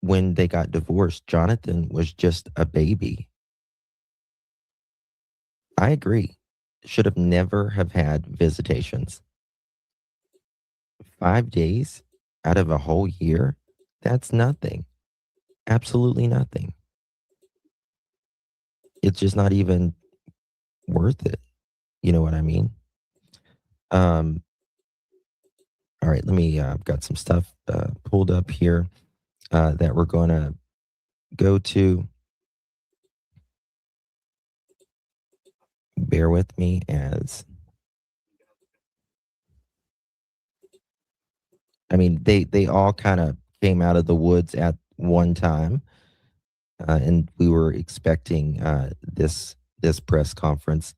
[SPEAKER 3] when they got divorced, Jonathan was just a baby. I agree. Should have never have had visitations. 5 days out of a whole year? That's nothing. Absolutely nothing. It's just not even worth it. You know what I mean? All right, let me, I've got some stuff pulled up here that we're going to go to. Bear with me as, I mean, they all kind of came out of the woods at one time, and we were expecting this press conference.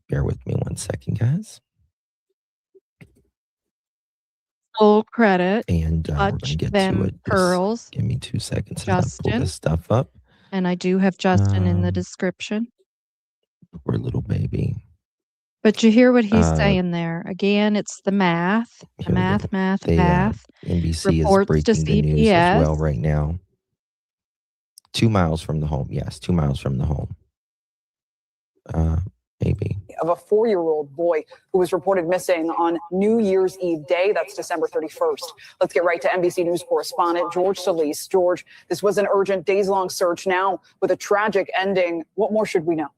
[SPEAKER 3] Bear with me one second, guys.
[SPEAKER 1] Full credit,
[SPEAKER 3] And we're going to
[SPEAKER 1] Clutch
[SPEAKER 3] get to
[SPEAKER 1] Them
[SPEAKER 3] it. Just
[SPEAKER 1] Pearls,
[SPEAKER 3] give me 2 seconds as I pull
[SPEAKER 1] Justin,
[SPEAKER 3] this stuff up.
[SPEAKER 1] and I do have Justin in the description.
[SPEAKER 3] Poor little baby.
[SPEAKER 1] But you hear what he's saying there. Again, it's the math,
[SPEAKER 3] Here we go.
[SPEAKER 1] math.
[SPEAKER 3] NBC is
[SPEAKER 1] Reports to
[SPEAKER 3] breaking the news as well
[SPEAKER 1] CPS.
[SPEAKER 3] right now. 2 miles from the home. Yes, 2 miles from the home. Maybe.
[SPEAKER 4] Of a 4-year-old boy who was reported missing on New Year's Eve day. That's December 31st. Let's get right to NBC News correspondent George Solis. George, this was an urgent days-long search now with a tragic ending. What more should we know?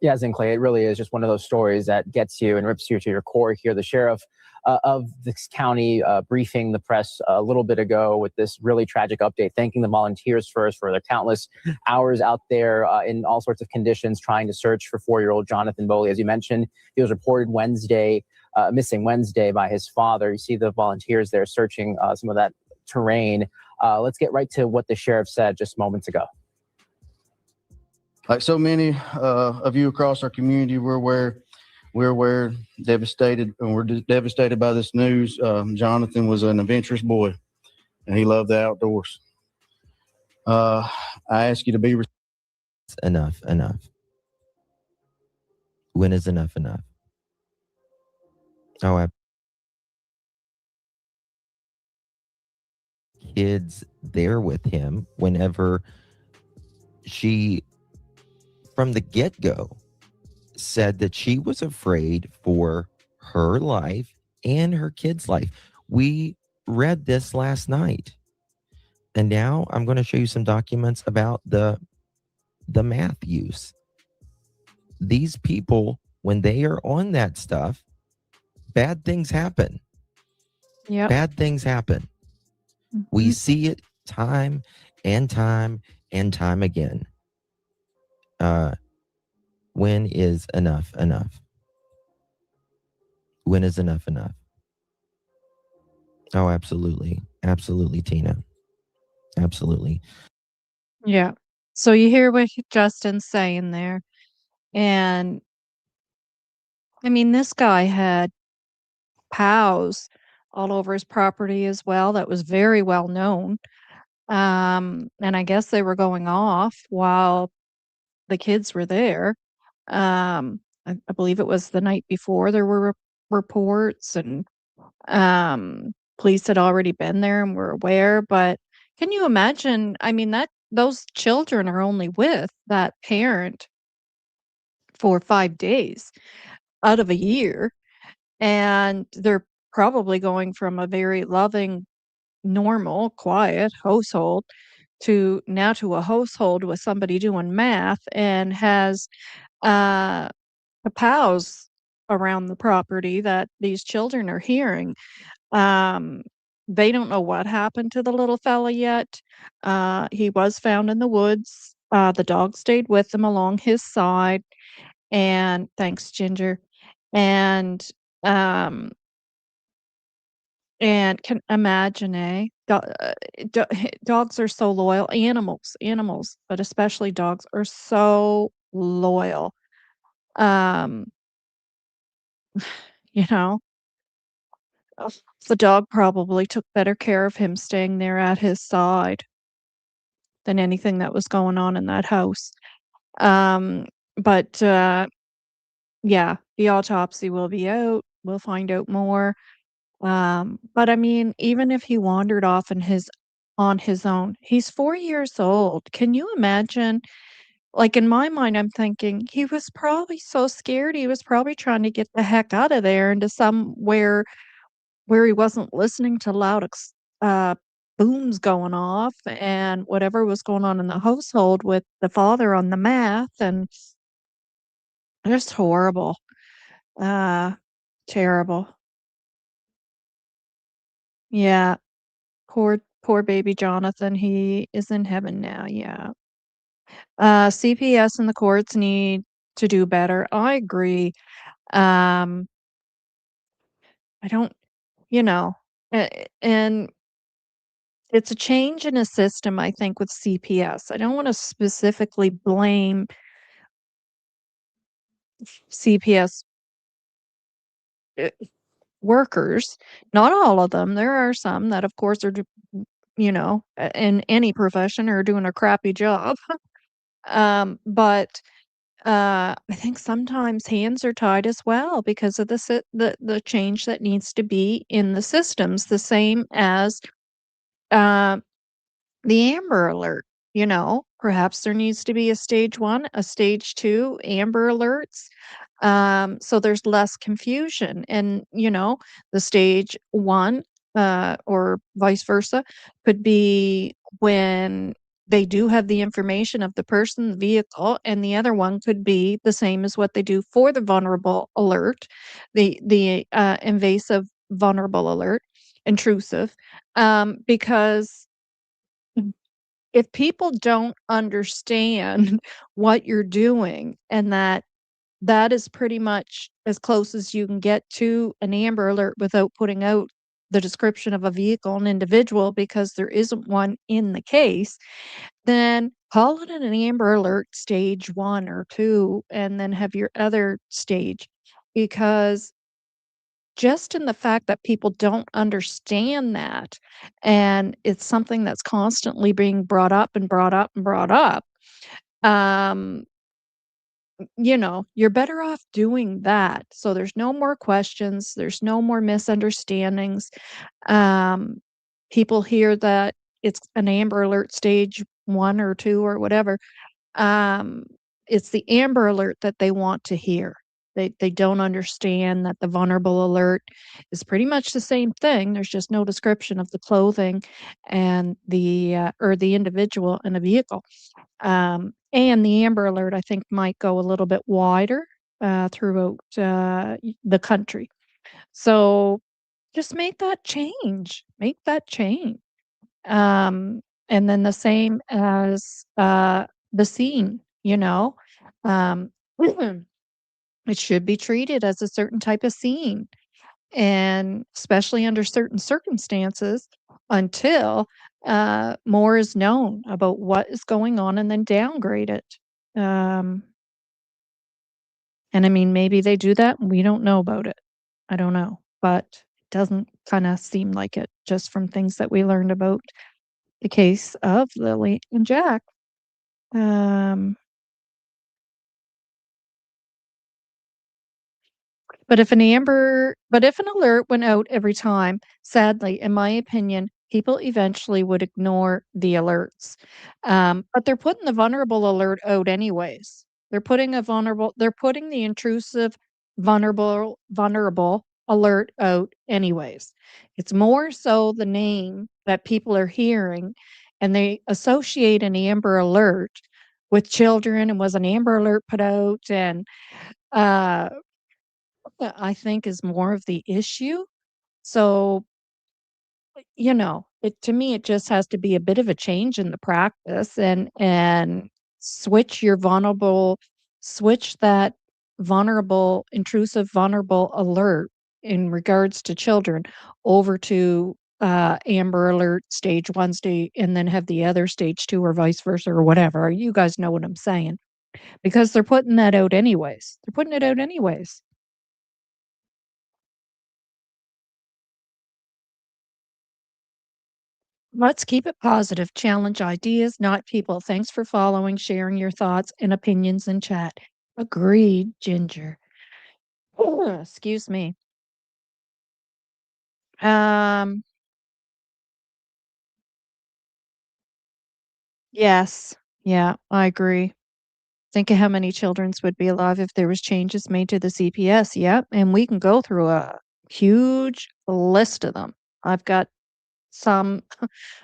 [SPEAKER 5] Yeah, Zinkley, it really is just one of those stories that gets you and rips you to your core here. The sheriff of this county briefing the press a little bit ago with this really tragic update, thanking the volunteers first for their countless hours out there in all sorts of conditions trying to search for 4-year-old Jonathan Boley. As you mentioned, he was reported missing Wednesday by his father. You see the volunteers there searching some of that terrain. Let's get right to what the sheriff said just moments ago.
[SPEAKER 6] Like so many of you across our community, we're devastated, and we're devastated by this news. Jonathan was an adventurous boy, and he loved the outdoors. I ask you to be
[SPEAKER 3] Enough. When is enough? Oh, kids there with him whenever she, from the get-go, said that she was afraid for her life and her kid's life. We read this last night. And now I'm going to show you some documents about the math use. These people, when they are on that stuff, bad things happen.
[SPEAKER 1] Yep.
[SPEAKER 3] Bad things happen.
[SPEAKER 1] Mm-hmm.
[SPEAKER 3] We see it time and time again. When is enough? When is enough? Oh, absolutely, Tina. Absolutely.
[SPEAKER 1] Yeah. So you hear what Justin's saying there. And I mean, this guy had POWs all over his property as well. That was very well known. And I guess they were going off while the kids were there. I believe it was the night before there were reports, and police had already been there and were aware. But can you imagine? I mean, that those children are only with that parent for 5 days out of a year, and they're probably going from a very loving, normal, quiet household to now to a household with somebody doing math and has uh POWs around the property that these children are hearing. Um, they don't know what happened to the little fella yet. He was found in the woods. The dog stayed with him along his side, and thanks, Ginger. And um, and can imagine, dogs are so loyal. Animals, but especially dogs are so loyal. Um, you know, the dog probably took better care of him staying there at his side than anything that was going on in that house. Um, but yeah, the autopsy will be out. We'll find out more. But I mean, even if he wandered off on his own, he's 4 years old. Can you imagine? Like, in my mind, I'm thinking he was probably so scared. He was probably trying to get the heck out of there into somewhere where he wasn't listening to loud uh, booms going off and whatever was going on in the household with the father on the math. And Just horrible. Uh, Terrible. Yeah. Poor baby Jonathan. He is in heaven now. Yeah. CPS and the courts need to do better. I agree. Um, I don't, you know, and it's a change in a system, I think, with CPS. I don't want to specifically blame CPS uh, workers. Not all of them. There are some that, of course, are, in any profession are doing a crappy job. But I think sometimes hands are tied as well because of the change that needs to be in the systems, the same as uh, the Amber Alert. Perhaps there needs to be a stage 1, a stage 2 Amber Alerts, so there's less confusion. And the stage 1, or vice versa, could be when they do have the information of the person, the vehicle, and the other one could be the same as what they do for the vulnerable alert, the invasive vulnerable alert, intrusive, because if people don't understand what you're doing and that is pretty much as close as you can get to an Amber Alert without putting out the description of a vehicle and individual because there isn't one in the case, then call it an Amber Alert stage 1 or 2 and then have your other stage. Because just in the fact that people don't understand that, and it's something that's constantly being brought up and brought up and brought up, um, you're better off doing that. So there's no more questions, there's no more misunderstandings. Um, People hear that it's an Amber Alert stage 1 or 2 or whatever. Um, it's the Amber Alert that they want to hear. They don't understand that the vulnerable alert is pretty much the same thing. There's just no description of the clothing and or the individual in a vehicle. And the Amber Alert, I think, might go a little bit wider throughout the country. So just make that change. Make that change. And then the same as the scene, um, it should be treated as a certain type of scene, and especially under certain circumstances until more is known about what is going on and then downgrade it. Um, and I mean, maybe they do that and we don't know about it. I don't know, but it doesn't kind of seem like it just from things that we learned about the case of Lily and Jack. Um, but if an alert went out every time, sadly, in my opinion, people eventually would ignore the alerts. But they're putting the vulnerable alert out anyways. They're putting the intrusive vulnerable alert out anyways. It's more so the name that people are hearing and they associate an Amber Alert with children and was an Amber Alert put out and uh that I think is more of the issue. So, it to me, it just has to be a bit of a change in the practice and switch your vulnerable switch that vulnerable, intrusive, vulnerable alert in regards to children over to Amber Alert stage 1 stage and then have the other stage 2 or vice versa or whatever. You guys know what I'm saying. Because they're putting that out anyways. They're putting it out anyways. Let's keep it positive. Challenge ideas, not people. Thanks for following, sharing your thoughts and opinions in chat. Agreed, Ginger. Excuse me. Um, yes. Yeah, I agree. Think of how many children's would be alive if there was changes made to the CPS. Yep, and we can go through a huge list of them. I've got some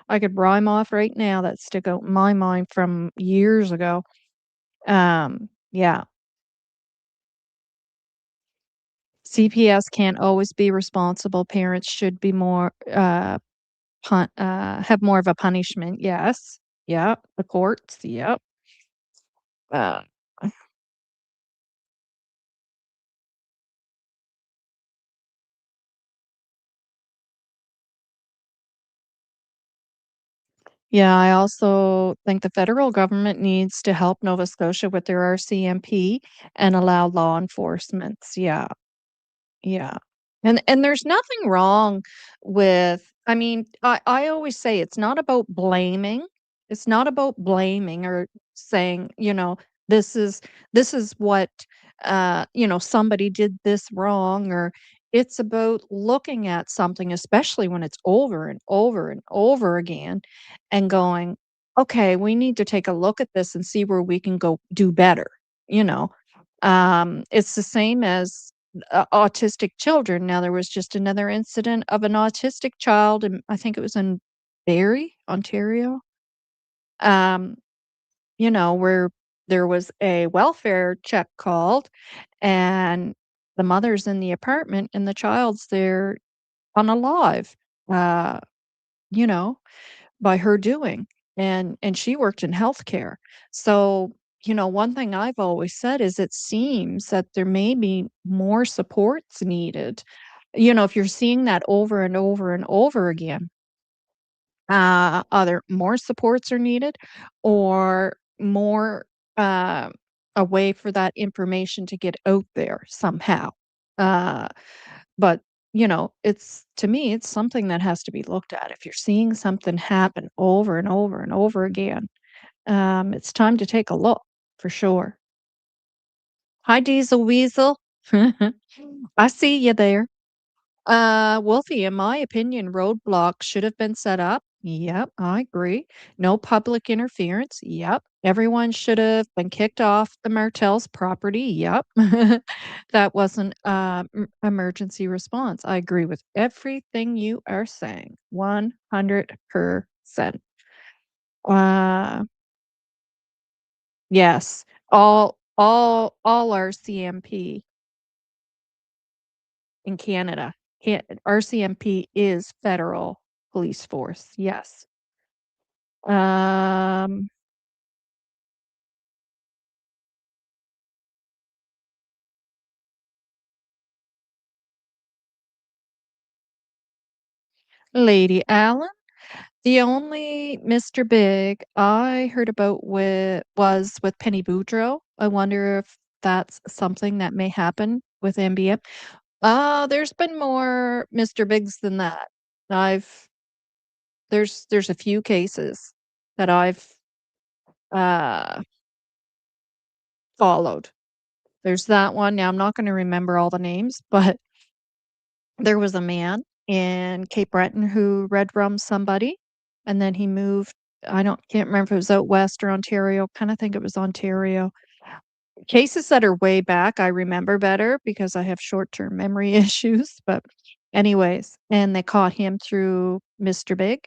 [SPEAKER 1] I could rhyme off right now that stick out in my mind from years ago. Yeah. CPS can't always be responsible. Parents should be more, have more of a punishment. Yes. Yep. The courts. Yep. Uh, yeah, I also think the federal government needs to help Nova Scotia with their RCMP and allow law enforcement. Yeah. Yeah. And there's nothing wrong with, I mean, I always say it's not about blaming. It's not about blaming or saying, this is this is what somebody did this wrong, or it's about looking at something, especially when it's over and over and over again, and going, okay, we need to take a look at this and see where we can go do better, you know. It's the same as autistic children. Now, there was just another incident of an autistic child, and I think it was in Barrie, Ontario, um, where there was a welfare check called, and the mother's in the apartment, and the child's there unalive, uh, you know, by her doing, and she worked in healthcare. So, one thing I've always said is it seems that there may be more supports needed. If you're seeing that over and over and over again, either more supports are needed, or more, uh, a way for that information to get out there somehow. Uh, but, it's, to me, it's something that has to be looked at. If you're seeing something happen over and over and over again, it's time to take a look for sure. Hi, Diesel Weasel. I see you there. Wolfie, in my opinion, roadblocks should have been set up. Yep, I agree. No public interference. Yep. Everyone should have been kicked off the Martell's property. Yep. That wasn't emergency response. I agree with everything you are saying. 100%. Uh, yes. All our CMP in Canada. RCMP is federal police force. Yes. Um, Lady Allen, the only Mr. Big I heard about was with Penny Boudreau. I wonder if that's something that may happen with NBM. There's been more Mr. Bigs than that. I've there's a few cases that I've uh followed. There's that one. Now I'm not going to remember all the names, but there was a man in Cape Breton who red rummed somebody, and then he moved. Can't remember if it was out west or Ontario. Kind of think it was Ontario. Cases that are way back, I remember better because I have short-term memory issues. But anyways, and they caught him through Mr. Big.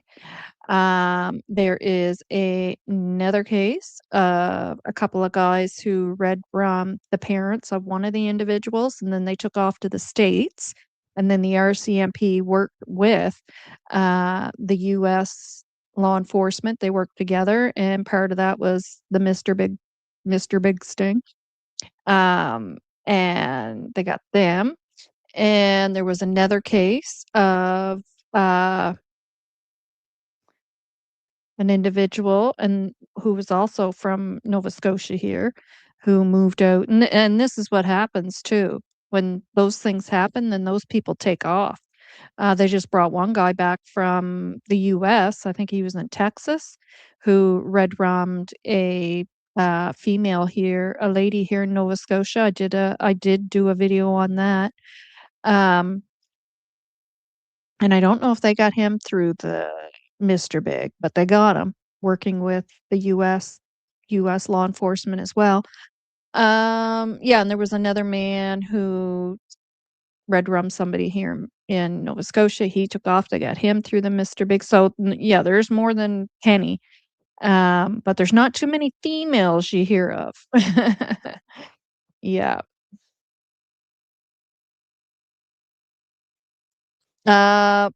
[SPEAKER 1] There is another case of a couple of guys who read from the parents of one of the individuals, and then they took off to the States. And then the RCMP worked with the U.S. law enforcement. They worked together, and part of that was the Mr. Big sting. And they got them. And there was another case of an individual and who was also from Nova Scotia here, who moved out, and this is what happens too. When those things happen, then those people take off. They just brought one guy back from the US, I think he was in Texas, who red-rummed a, female here, a lady here in Nova Scotia. I did do a video on that. Um and I don't know if they got him through the Mr. Big, but they got him working with the US law enforcement as well. Yeah, and there was another man who red rum somebody here in Nova Scotia. He took off. They got him through the Mr. Big. So yeah, there's more than Penny. But there's not too many females you hear of. Yeah. Uh,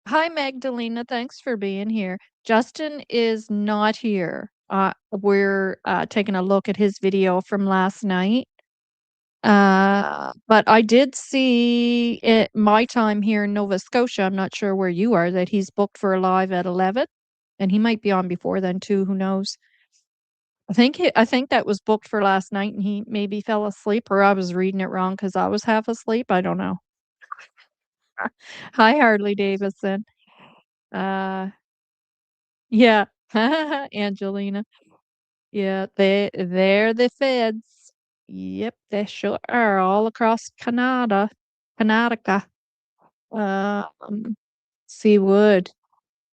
[SPEAKER 1] Hi, Magdalena. Thanks for being here. Justin is not here. We're taking a look at his video from last night. But I did see it my time here in Nova Scotia. I'm not sure where you are, that he's booked for a live at 11, and he might be on before then too. Who knows? I think that was booked for last night, and he maybe fell asleep, or I was reading it wrong because I was half asleep. I don't know. Hi, Harley Davidson. Uh, yeah, Angelina. Yeah, they're the feds. Yep, they sure are all across Canada. See Wood.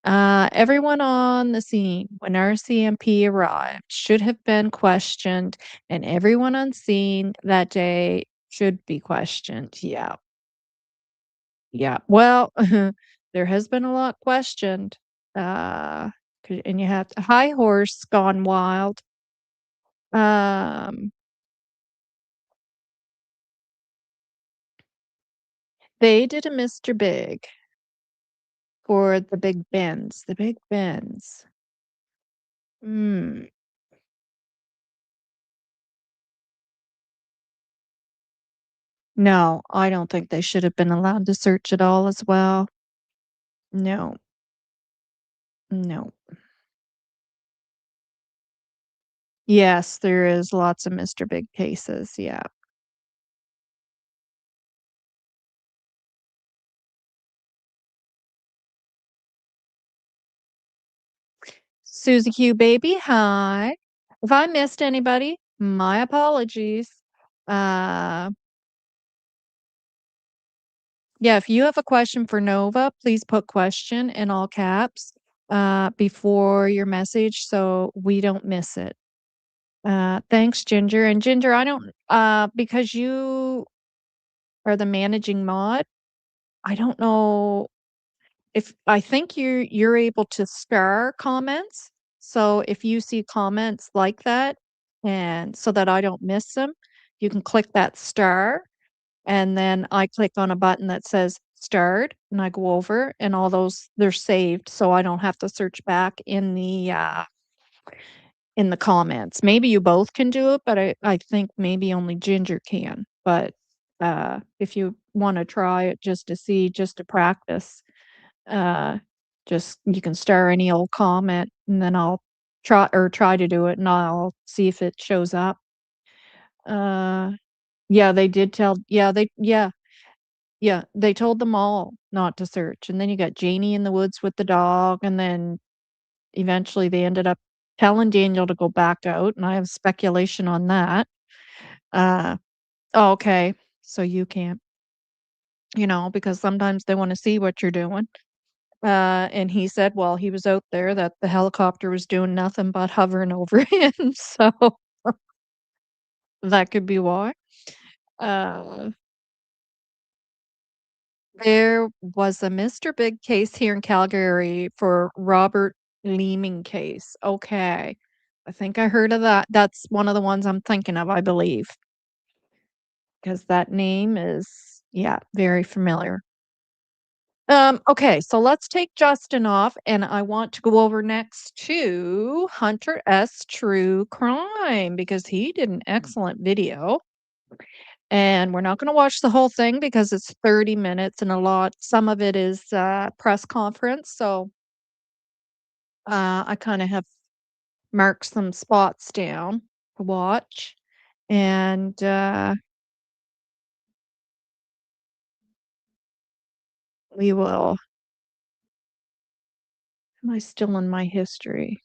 [SPEAKER 1] Everyone on the scene when RCMP arrived should have been questioned, and everyone on scene that day should be questioned. Yeah. Yeah. Well, there has been a lot questioned. Uh, and you have High Horse Gone Wild. Um, they did a Mr. Big for the Big Bens. The Big Bens. Hmm. No, I don't think they should have been allowed to search at all as well. No, no. Yes, there is lots of Mr. Big cases. Yeah. Susie Q baby, hi. If I missed anybody, my apologies. Uh yeah, if you have a question for Nova, please put question in all caps before your message so we don't miss it. Thanks, Ginger. And Ginger, I don't because you are the managing mod, I don't know if I think you're able to star comments. So if you see comments like that, and so that I don't miss them, you can click that star, and then I click on a button that says starred, and I go over, and all those they're saved, so I don't have to search back in the comments. Maybe you both can do it, but I think maybe only Ginger can. But if you want to try it just to see, just to practice, uh, just you can star any old comment, and then I'll try to do it, and I'll see if it shows up. Uh, yeah, they did tell. Yeah, they told them all not to search, and then you got Janie in the woods with the dog, and then eventually they ended up telling Daniel to go back out, and I have speculation on that. Uh, oh, okay, so you can't, because sometimes they wanna see what you're doing. And he said while he was out there that the helicopter was doing nothing but hovering over him, so that could be why. Uh, there was a Mr. Big case here in Calgary for Robert Leeming case. Okay. I think I heard of that. That's one of the ones I'm thinking of, I believe, because that name is, yeah, very familiar. Okay, so let's take Justin off, and I want to go over next to Hunter S. True Crime because he did an excellent video. And we're not going to watch the whole thing because it's 30 minutes and some of it is press conference. So I kind of have marked some spots down to watch. And we will. Am I still in my history?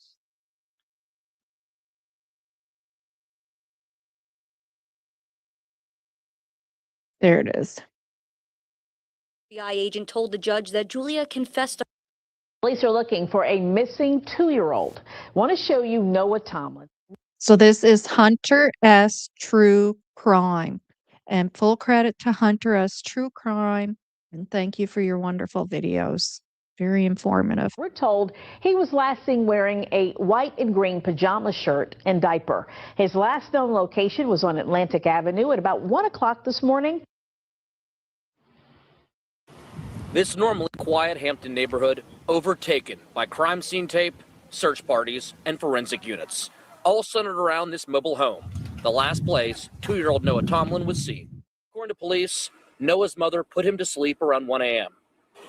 [SPEAKER 1] There it is.
[SPEAKER 7] FBI agent told the judge that Julia confessed.
[SPEAKER 8] Police are looking for a missing 2-year-old. Want to show you Noah Tomlin.
[SPEAKER 1] So this is Hunter S. True Crime. And full credit to Hunter S. True Crime. And thank you for your wonderful videos. Very informative.
[SPEAKER 8] We're told he was last seen wearing a white and green pajama shirt and diaper. His last known location was on Atlantic Avenue at about 1 o'clock this morning.
[SPEAKER 9] This normally quiet Hampton neighborhood overtaken by crime scene tape, search parties, and forensic units, all centered around this mobile home, the last place 2-year-old Noah Tomlin was seen. According to police, Noah's mother put him to sleep around 1 a.m.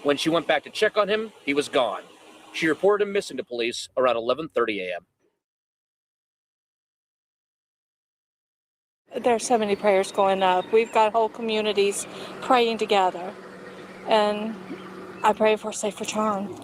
[SPEAKER 9] When she went back to check on him, he was gone. She reported him missing to police around 11:30 a.m.
[SPEAKER 10] There's so many prayers going up. We've got whole communities praying together, and I pray for a safe return.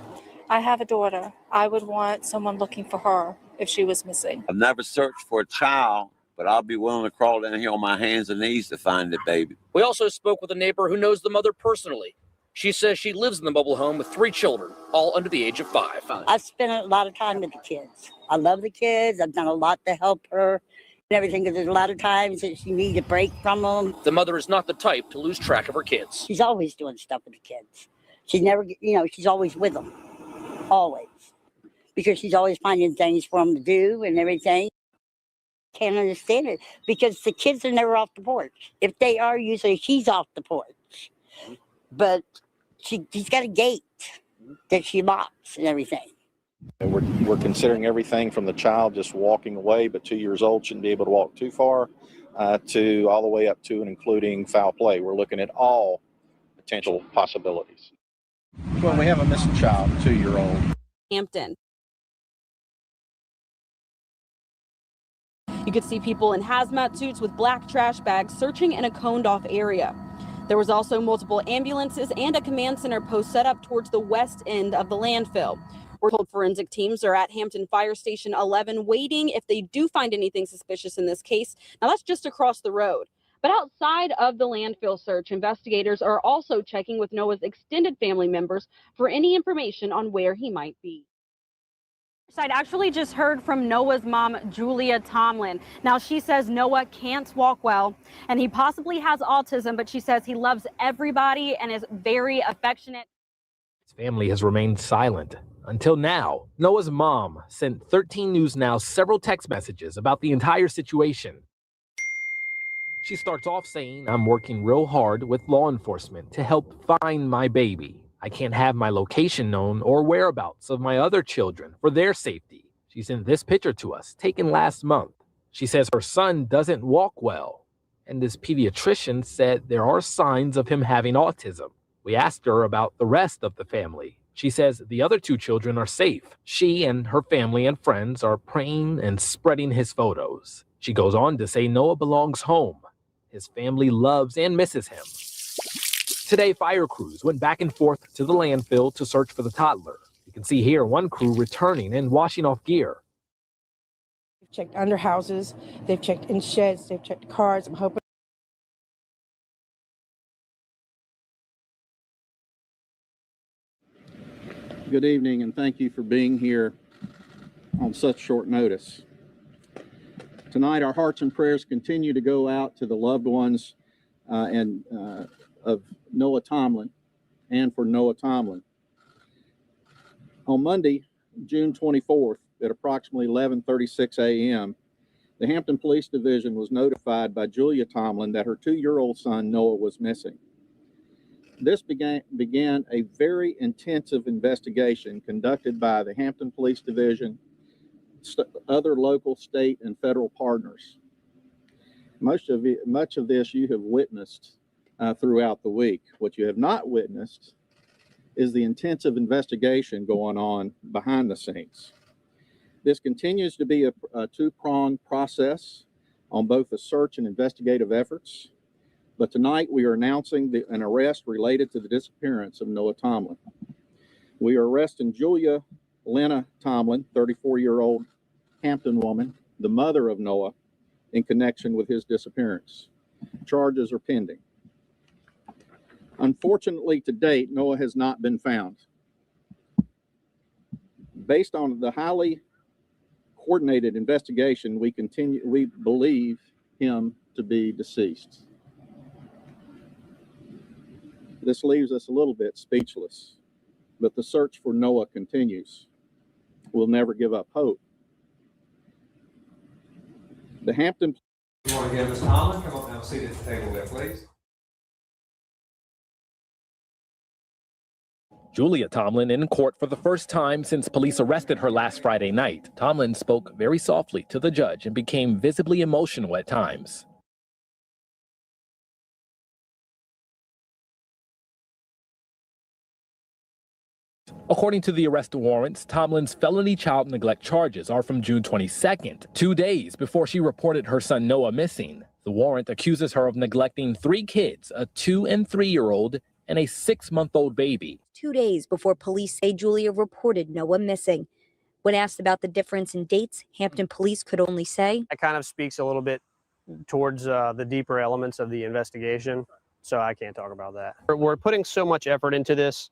[SPEAKER 10] I have a daughter. I would want someone looking for her if she was missing.
[SPEAKER 11] I've never searched for a child, but I'll be willing to crawl down here on my hands and knees to find the baby.
[SPEAKER 9] We also spoke with a neighbor who knows the mother personally. She says she lives in the mobile home with 3 children, all under the age of 5.
[SPEAKER 12] I've spent a lot of time with the kids. I love the kids. I've done a lot to help her and everything, because there's a lot of times that she needs a break from them.
[SPEAKER 9] The mother is not the type to lose track of her kids.
[SPEAKER 12] She's always doing stuff with the kids. She's never, she's always with them. Always. Because she's always finding things for them to do and everything. Can't understand it, because the kids are never off the porch. If they are, usually she's off the porch. But she's got a gate that she locks and everything.
[SPEAKER 13] And we're considering everything from the child just walking away, but 2 years old shouldn't be able to walk too far, to all the way up to and including foul play. We're looking at all potential possibilities. Well, we have a missing child, 2-year-old.
[SPEAKER 14] Hampton. You could see people in hazmat suits with black trash bags searching in a coned-off area. There was also multiple ambulances and a command center post set up towards the west end of the landfill. We're told forensic teams are at Hampton Fire Station 11 waiting if they do find anything suspicious in this case. Now, that's just across the road. But outside of the landfill search, investigators are also checking with Noah's extended family members for any information on where he might be. I actually just heard from Noah's mom, Julia Tomlin. Now, she says Noah can't walk well and he possibly has autism, but she says he loves everybody and is very affectionate.
[SPEAKER 15] His family has remained silent until now. Noah's mom sent 13 News Now several text messages about the entire situation. She starts off saying, "I'm working real hard with law enforcement to help find my baby. I can't have my location known or whereabouts of my other children for their safety." She sent this picture to us, taken last month. She says her son doesn't walk well, and this pediatrician said there are signs of him having autism. We asked her about the rest of the family. She says the other 2 children are safe. She and her family and friends are praying and spreading his photos. She goes on to say Noah belongs home. His family loves and misses him. Today, fire crews went back and forth to the landfill to search for the toddler. You can see here one crew returning and washing off gear.
[SPEAKER 16] They've checked under houses, they've checked in sheds, they've checked cars. I'm hoping.
[SPEAKER 6] Good evening, and thank you for being here on such short notice. Tonight, our hearts and prayers continue to go out to the loved ones of Noah Tomlin and for Noah Tomlin. On Monday, June 24th, at approximately 11:36 a.m., the Hampton Police Division was notified by Julia Tomlin that her 2-year-old son, Noah, was missing. This began a very intensive investigation conducted by the Hampton Police Division, other local, state, and federal partners. Much of this you have witnessed throughout the week. What you have not witnessed is the intensive investigation going on behind the scenes. This continues to be a two-pronged process on both the search and investigative efforts. But tonight we are announcing an arrest related to the disappearance of Noah Tomlin. We are arresting Julia Lena Tomlin, 34-year-old Hampton woman, the mother of Noah, in connection with his disappearance. Charges are pending. Unfortunately, to date, Noah has not been found. Based on the highly coordinated investigation, we believe him to be deceased. This leaves us a little bit speechless, but the search for Noah continues. We'll never give up hope. The Hampton.
[SPEAKER 17] You want to give Ms. Tomlin? Come up and have a seat at the table there, please.
[SPEAKER 15] Julia Tomlin in court for the first time since police arrested her last Friday night. Tomlin spoke very softly to the judge and became visibly emotional at times. According to the arrest warrants, Tomlin's felony child neglect charges are from June 22nd, 2 days before she reported her son Noah missing. The warrant accuses her of neglecting 3 kids, a 2- and 3-year-old and a 6-month-old baby.
[SPEAKER 7] 2 days before police say Julia reported Noah missing. When asked about the difference in dates, Hampton police could only say,
[SPEAKER 18] That kind of speaks a little bit towards the deeper elements of the investigation, so I can't talk about that. We're putting so much effort into this,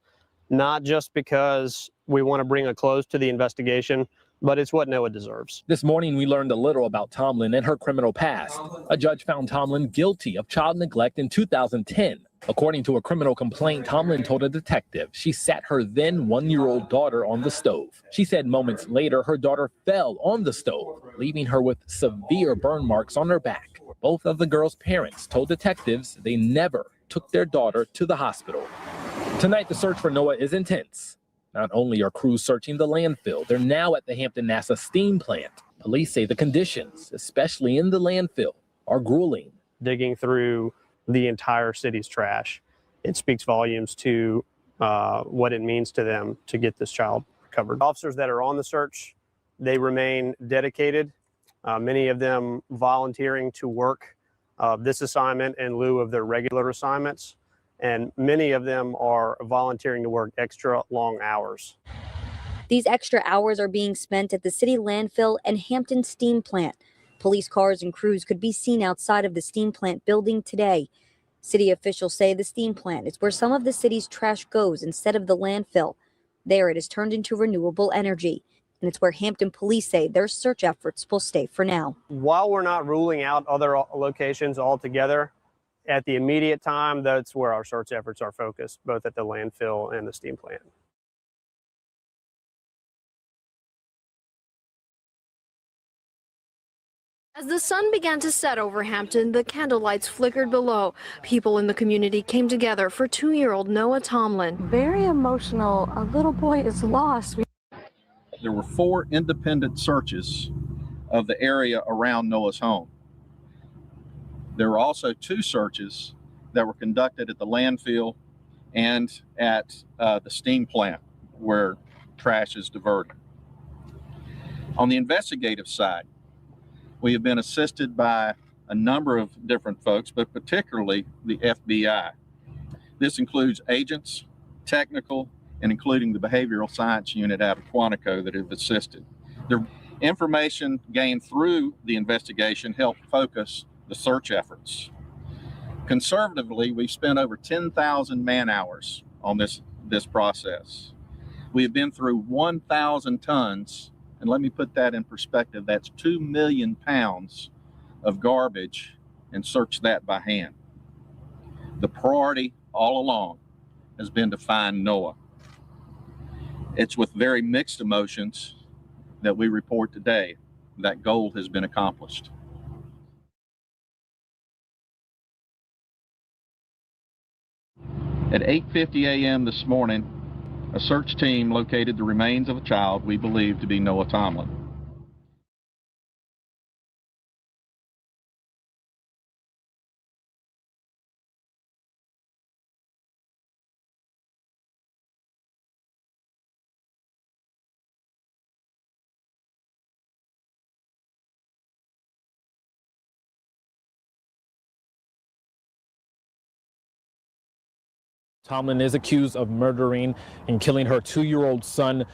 [SPEAKER 18] not just because we want to bring a close to the investigation, but it's what Noah deserves.
[SPEAKER 15] This morning, we learned a little about Tomlin and her criminal past. A judge found Tomlin guilty of child neglect in 2010. According to a criminal complaint, Tomlin told a detective she sat her then 1-year-old daughter on the stove. She said moments later her daughter fell on the stove, leaving her with severe burn marks on her back. Both of the girl's parents told detectives they never took their daughter to the hospital. Tonight, the search for Noah is intense. Not only are crews searching the landfill, they're now at the Hampton NASA steam plant. Police say the conditions, especially in the landfill, are grueling.
[SPEAKER 18] Digging through the entire city's trash, it speaks volumes to what it means to them to get this child recovered. Officers that are on the search, they remain dedicated, many of them volunteering to work this assignment in lieu of their regular assignments. And many of them are volunteering to work extra long hours.
[SPEAKER 7] these extra hours are being spent at the city landfill and Hampton steam plant. Police cars and crews could be seen outside of the steam plant building today. City officials say the steam plant is where some of the city's trash goes instead of the landfill. There it is turned into renewable energy, and it's where Hampton police say their search efforts will stay for now.
[SPEAKER 18] While we're not ruling out other locations altogether, at the immediate time, that's where our search efforts are focused, both at the landfill and the steam plant.
[SPEAKER 19] As the sun began to set over Hampton, the candlelights flickered below. People in the community came together for 2-year-old Noah Tomlin.
[SPEAKER 10] Very emotional. A little boy is lost.
[SPEAKER 6] There were 4 independent searches of the area around Noah's home. There were also 2 searches that were conducted at the landfill and at the steam plant where trash is diverted. On the investigative side, we have been assisted by a number of different folks, but particularly the FBI. This includes agents, technical, and including the behavioral science unit out of Quantico that have assisted. The information gained through the investigation helped focus the search efforts. Conservatively, we've spent over 10,000 man-hours on this process. We have been through 1,000 tons, and let me put that in perspective, that's 2 million pounds of garbage, and search that by hand. The priority all along has been to find Noah. It's with very mixed emotions that we report today that goal has been accomplished. At 8:50 a.m. this morning, a search team located the remains of a child we believe to be Noah Tomlin.
[SPEAKER 15] Tomlin is accused of murdering and killing her 2-year-old son.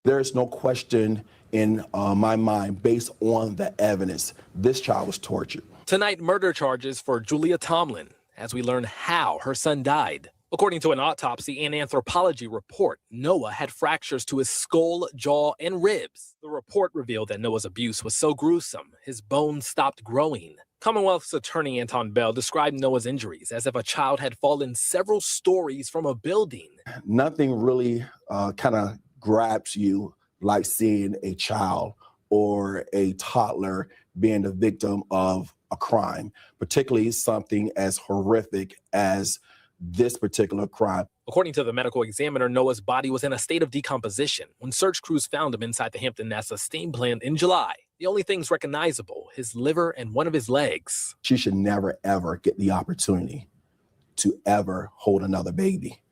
[SPEAKER 20] There's no question in my mind, based on the evidence, this child was tortured.
[SPEAKER 15] Tonight, murder charges for Julia Tomlin, as we learn how her son died. According to an autopsy and anthropology report, Noah had fractures to his skull, jaw, and ribs. The report revealed that Noah's abuse was so gruesome, his bones stopped growing. Commonwealth's attorney Anton Bell described Noah's injuries as if a child had fallen several stories from a building.
[SPEAKER 20] Nothing really kind of grabs you like seeing a child or a toddler being the victim of a crime, particularly something as horrific as this particular crime.
[SPEAKER 15] According to the medical examiner, Noah's body was in a state of decomposition when search crews found him inside the Hampton NASA steam plant in July. The only things recognizable, his liver and one of his legs.
[SPEAKER 20] She should never, ever get the opportunity to ever hold another baby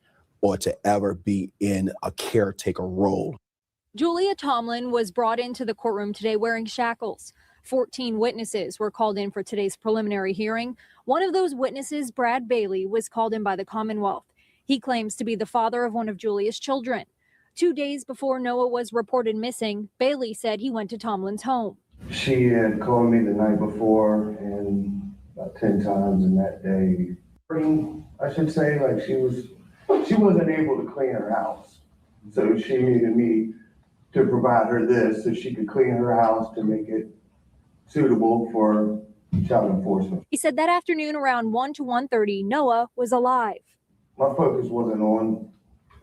[SPEAKER 20] or to ever be in a caretaker role.
[SPEAKER 21] Julia Tomlin was brought into the courtroom today wearing shackles. 14 witnesses were called in for today's preliminary hearing. One of those witnesses, Brad Bailey, was called in by the Commonwealth. He claims to be the father of one of Julia's children. 2 days before Noah was reported missing, Bailey said he went to Tomlin's home.
[SPEAKER 22] She had called me the night before and about 10 times in that day. I should say, like, she wasn't able to clean her house. So she needed me to provide her this so she could clean her house to make it suitable for child enforcement.
[SPEAKER 21] He said that afternoon around 1 to 1:30, Noah was alive.
[SPEAKER 22] My focus wasn't on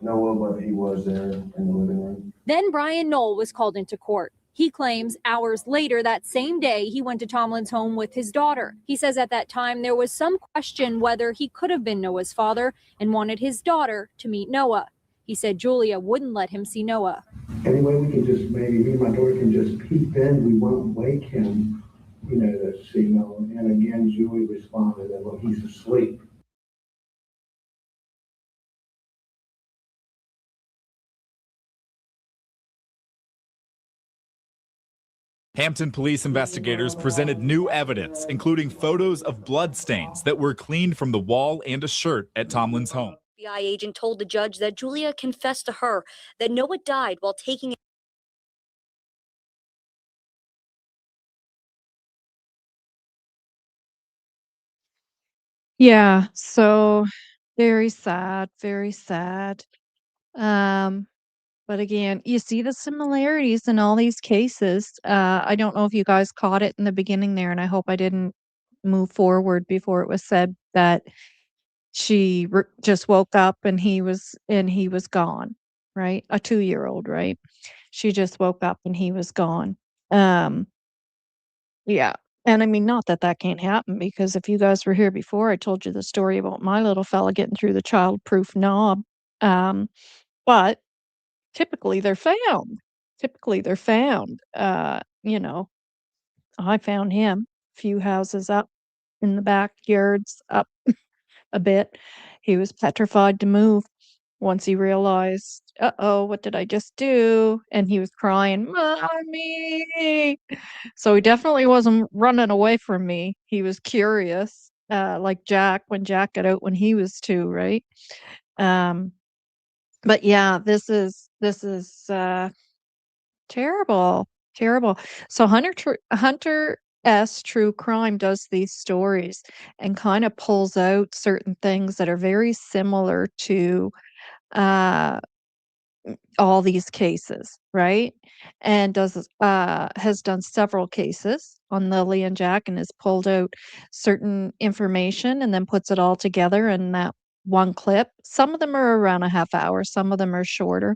[SPEAKER 22] Noah, but he was there in the living room.
[SPEAKER 21] Then Brian Knoll was called into court. He claims hours later that same day he went to Tomlin's home with his daughter. He says at that time there was some question whether he could have been Noah's father and wanted his daughter to meet Noah. He said Julia wouldn't let him see Noah.
[SPEAKER 22] Anyway, we can just maybe me and my daughter can just peep in. We won't wake him, to see Noah. And again, Julie responded that, well, he's asleep.
[SPEAKER 23] Hampton police investigators presented new evidence, including photos of bloodstains that were cleaned from the wall and a shirt at Tomlin's home.
[SPEAKER 7] The FBI agent told the judge that Julia confessed to her that Noah died while taking
[SPEAKER 1] Yeah, so very sad, very sad. But again, you see the similarities in all these cases. I don't know if you guys caught it in the beginning there, and I hope I didn't move forward before it was said that she just woke up and he was gone, right? A 2-year-old, right? She just woke up and he was gone. Yeah. And I mean, not that that can't happen, because if you guys were here before, I told you the story about my little fella getting through the child-proof knob. But typically they're found. Typically they're found. I found him a few houses up in the backyards up a bit. He was petrified to move once he realized, uh-oh, what did I just do? And he was crying, Mommy. So he definitely wasn't running away from me. He was curious, like Jack, when Jack got out when he was 2, right? But yeah, this is terrible, terrible. So Hunter S. True Crime does these stories and kind of pulls out certain things that are very similar to all these cases, right? And has done several cases on Lilly&Jack and has pulled out certain information and then puts it all together in that one clip. Some of them are around a half hour, some of them are shorter.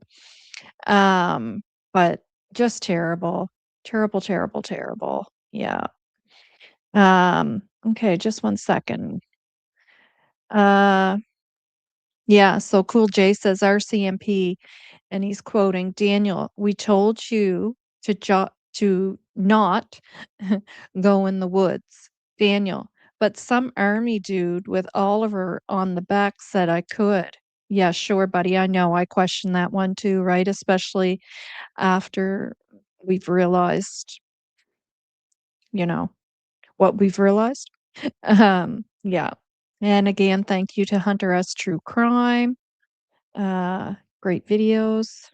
[SPEAKER 1] But just terrible. Terrible, terrible, terrible. Yeah. Okay, just one second. Yeah, so Cool J says RCMP, and he's quoting Daniel, we told you to not go in the woods. Daniel, but some army dude with Oliver on the back said I could. Yeah, sure, buddy. I know. I question that one too, right? Especially after we've realized, what we've realized. Yeah. And again, thank you to Hunter S. True Crime. Great videos.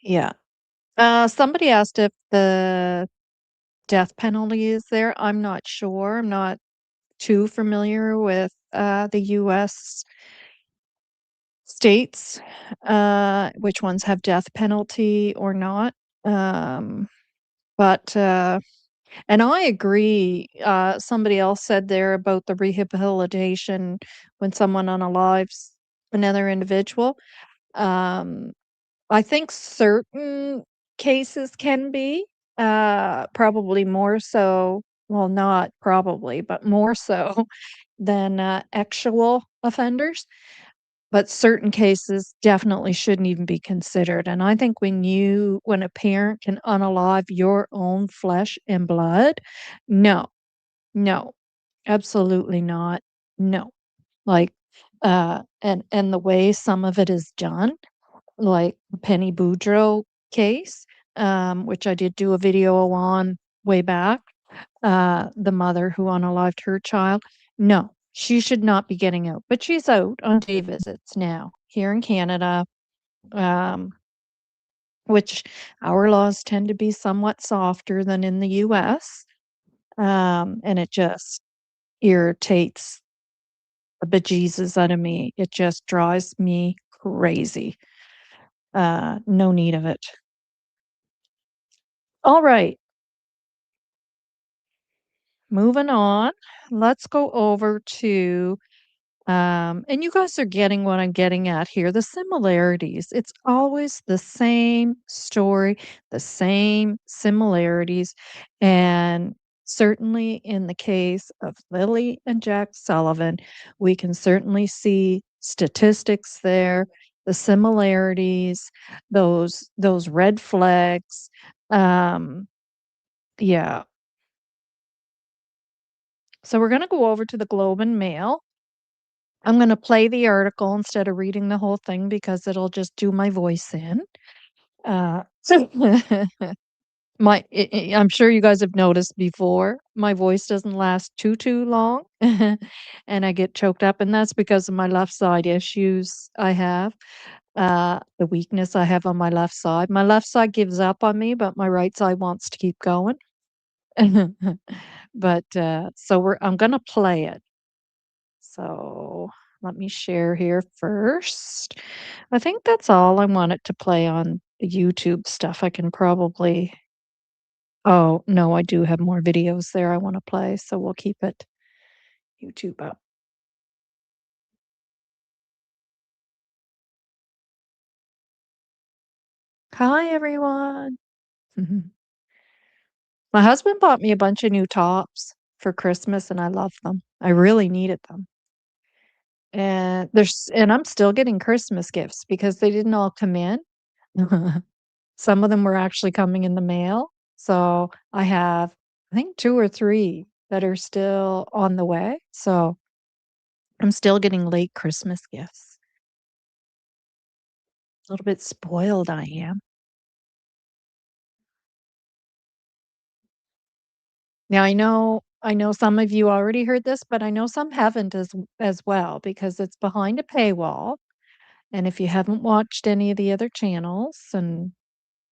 [SPEAKER 1] Yeah. Somebody asked if the death penalty is there. I'm not sure. I'm not too familiar with the U.S. states, which ones have death penalty or not. But and I agree. Somebody else said there about the rehabilitation when someone unalives another individual. I think certain cases can be, probably more so well, not probably, but more so than actual offenders. But certain cases definitely shouldn't even be considered. And I think when a parent can unalive your own flesh and blood, no, no, absolutely not. No. Like, and the way some of it is done, like the Penny Boudreau case, which I did do a video on way back, the mother who unalived her child. No, she should not be getting out, but she's out on day visits now here in Canada, um, which our laws tend to be somewhat softer than in the US. And it just irritates the bejesus out of me. It just drives me crazy. No need of it. All right. Moving on. Let's go over to and you guys are getting what I'm getting at here, the similarities. It's always the same story, the same similarities. And certainly in the case of Lilly and Jack Sullivan, we can certainly see statistics there, the similarities, those red flags. Yeah. So we're going to go over to the Globe and Mail. I'm going to play the article instead of reading the whole thing because it'll just do my voice in. So I'm sure you guys have noticed before, my voice doesn't last too long and I get choked up, and that's because of my left side issues I have. The weakness I have on my left side. My left side gives up on me, but my right side wants to keep going. But so I'm going to play it. So let me share here first. I think that's all I wanted to play on the YouTube stuff. I can probably. Oh, no, I do have more videos there I want to play, so we'll keep it YouTube up. Hi, everyone. My husband bought me a bunch of new tops for Christmas, and I love them. I really needed them. And I'm still getting Christmas gifts because they didn't all come in. Some of them were actually coming in the mail. So I have, I think, 2 or 3 that are still on the way. So I'm still getting late Christmas gifts. A little bit spoiled I am. Now I know some of you already heard this, but I know some haven't as well because it's behind a paywall. And if you haven't watched any of the other channels, and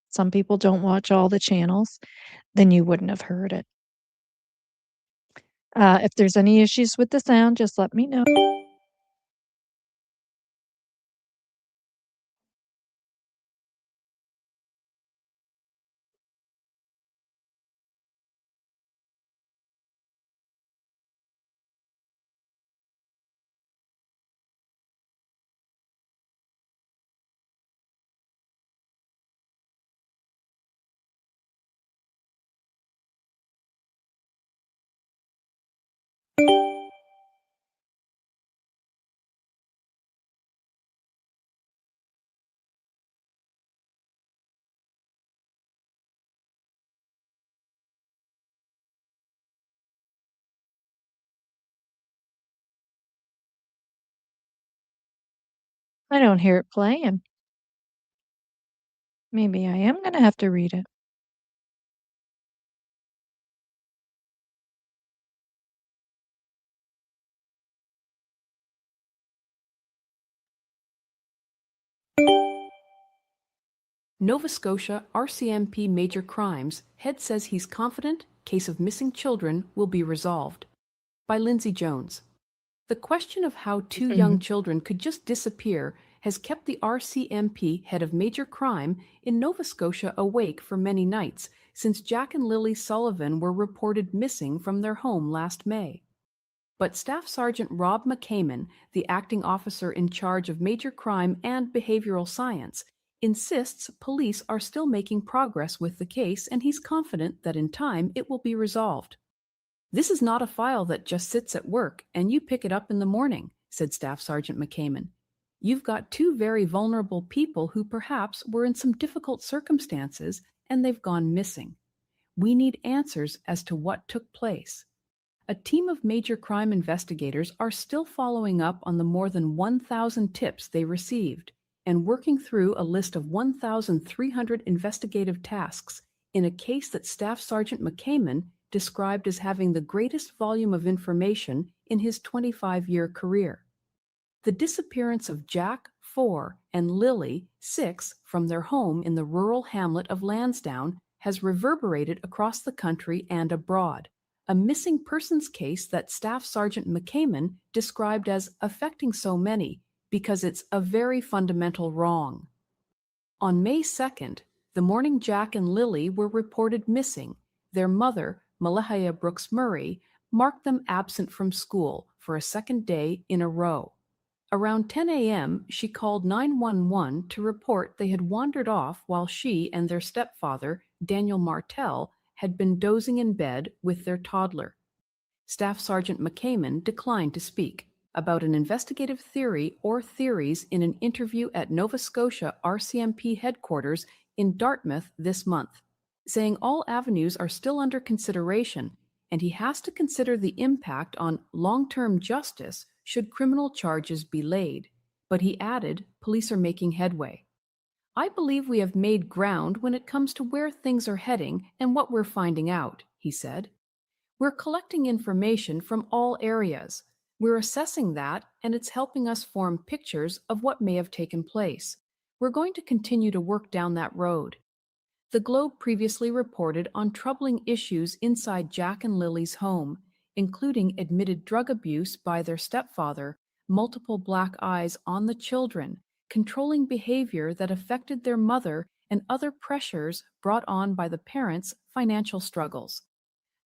[SPEAKER 1] some people don't watch all the channels, then you wouldn't have heard it. If there's any issues with the sound, just let me know. I don't hear it playing. Maybe I am gonna have to read it.
[SPEAKER 2] Nova Scotia RCMP major crimes. Head says he's confident case of missing children will be resolved. By Lindsay Jones. The question of how 2 young children could just disappear has kept the RCMP head of major crime in Nova Scotia awake for many nights since Jack and Lilly Sullivan were reported missing from their home last May. But Staff Sergeant Rob McCammon, the acting officer in charge of major crime and behavioral science, insists police are still making progress with the case, and he's confident that in time it will be resolved. "This is not a file that just sits at work and you pick it up in the morning," said Staff Sergeant McCammon. "You've got two very vulnerable people who perhaps were in some difficult circumstances and they've gone missing. We need answers as to what took place." A team of major crime investigators are still following up on the more than 1,000 tips they received and working through a list of 1,300 investigative tasks in a case that Staff Sergeant McCammon described as having the greatest volume of information in his 25-year career. The disappearance of Jack, 4, and Lily, 6, from their home in the rural hamlet of Lansdowne has reverberated across the country and abroad, a missing persons case that Staff Sergeant McCammon described as affecting so many because it's a very fundamental wrong. On May 2nd, the morning Jack and Lily were reported missing. Their mother, Malahia Brooks Murray, marked them absent from school for a second day in a row. Around 10 a.m., she called 911 to report they had wandered off while she and their stepfather, Daniel Martell, had been dozing in bed with their toddler. Staff Sergeant McCammon declined to speak about an investigative theory or theories in an interview at Nova Scotia RCMP headquarters in Dartmouth this month, saying all avenues are still under consideration and he has to consider the impact on long-term justice should criminal charges be laid. But he added, police are making headway. "I believe we have made ground when it comes to where things are heading and what we're finding out," he said. "We're collecting information from all areas. We're assessing that, and it's helping us form pictures of what may have taken place. We're going to continue to work down that road." The Globe previously reported on troubling issues inside Jack and Lily's home, including admitted drug abuse by their stepfather, multiple black eyes on the children, controlling behavior that affected their mother, and other pressures brought on by the parents' financial struggles.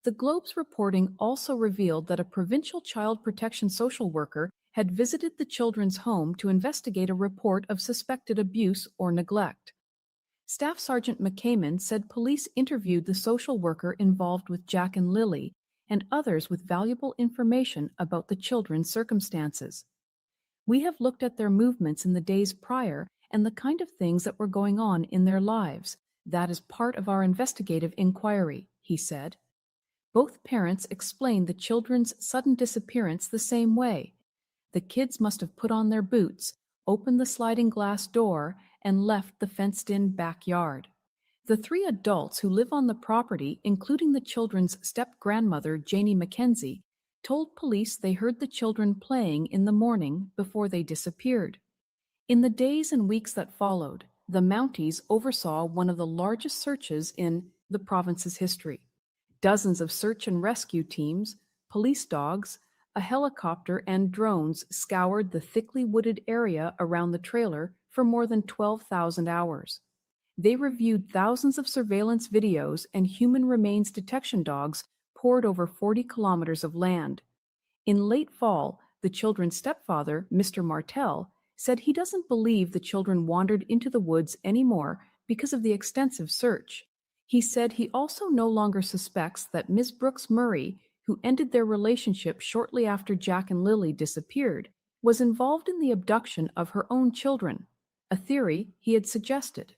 [SPEAKER 2] The Globe's reporting also revealed that a provincial child protection social worker had visited the children's home to investigate a report of suspected abuse or neglect. Staff Sergeant McCammon said police interviewed the social worker involved with Jack and Lily and others with valuable information about the children's circumstances. "We have looked at their movements in the days prior and the kind of things that were going on in their lives. That is part of our investigative inquiry," he said. Both parents explained the children's sudden disappearance the same way. The kids must have put on their boots, opened the sliding glass door, and left the fenced-in backyard. The three adults who live on the property, including the children's step-grandmother, Janie McKenzie, told police they heard the children playing in the morning before they disappeared. In the days and weeks that followed, the Mounties oversaw one of the largest searches in the province's history. Dozens of search and rescue teams, police dogs, a helicopter, and drones scoured the thickly wooded area around the trailer for more than 12,000 hours. They reviewed thousands of surveillance videos and human remains detection dogs poured over 40 kilometers of land. In late fall, the children's stepfather, Mr. Martell, said he doesn't believe the children wandered into the woods anymore because of the extensive search. He said he also no longer suspects that Ms. Brooks Murray, who ended their relationship shortly after Jack and Lily disappeared, was involved in the abduction of her own children, a theory he had suggested.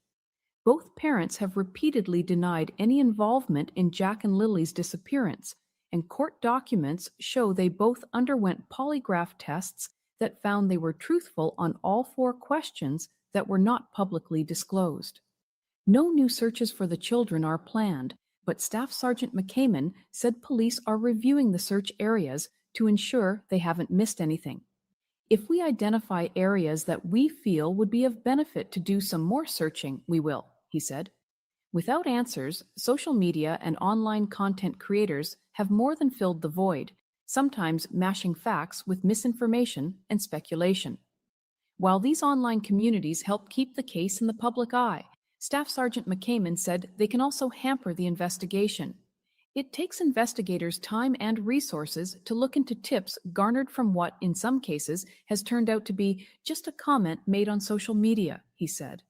[SPEAKER 2] Both parents have repeatedly denied any involvement in Jack and Lily's disappearance, and court documents show they both underwent polygraph tests that found they were truthful on all 4 questions that were not publicly disclosed. No new searches for the children are planned, but Staff Sergeant McCammon said police are reviewing the search areas to ensure they haven't missed anything. "If we identify areas that we feel would be of benefit to do some more searching, we will," he said. Without answers, social media and online content creators have more than filled the void, sometimes mashing facts with misinformation and speculation. While these online communities help keep the case in the public eye, Staff Sergeant McCammon said they can also hamper the investigation. It takes investigators time and resources to look into tips garnered from what, in some cases, has turned out to be just a comment made on social media, he said.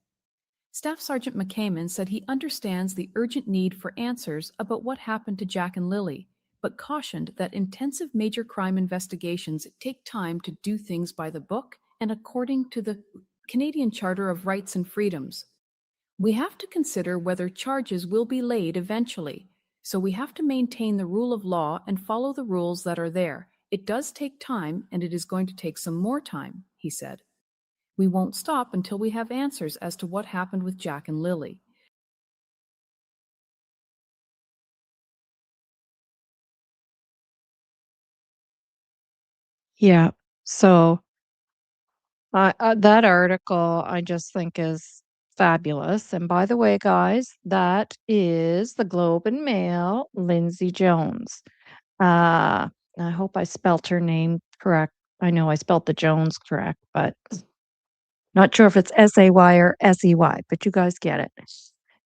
[SPEAKER 2] Staff Sergeant McCammon said he understands the urgent need for answers about what happened to Jack and Lily, but cautioned that intensive major crime investigations take time to do things by the book and according to the Canadian Charter of Rights and Freedoms. We have to consider whether charges will be laid eventually, so we have to maintain the rule of law and follow the rules that are there. It does take time, and it is going to take some more time, he said. We won't stop until we have answers as to what happened with Jack and Lily.
[SPEAKER 1] Yeah. So that article I just think is fabulous. And by the way, guys, that is the Globe and Mail, Lindsay Jones. I hope I spelt her name correct. I know I spelt the Jones correct, but not sure if it's S-A-Y or S-E-Y, but you guys get it.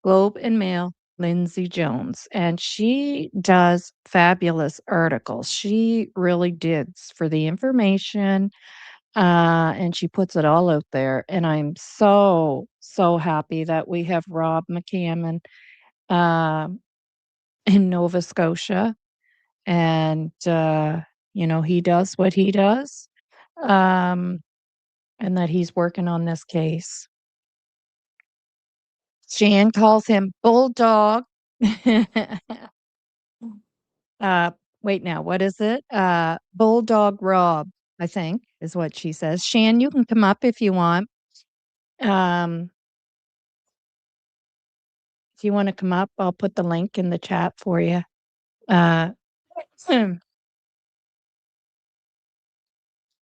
[SPEAKER 1] Globe and Mail, Lindsay Jones. And she does fabulous articles. She really digs for the information, and she puts it all out there. And I'm so, so happy that we have Rob McCammon in Nova Scotia. And, he does what he does, and that he's working on this case. Jan calls him Bulldog. Wait now, what is it? Bulldog Rob, I think, is what she says. Shan, you can come up if you want. If you want to come up, I'll put the link in the chat for you.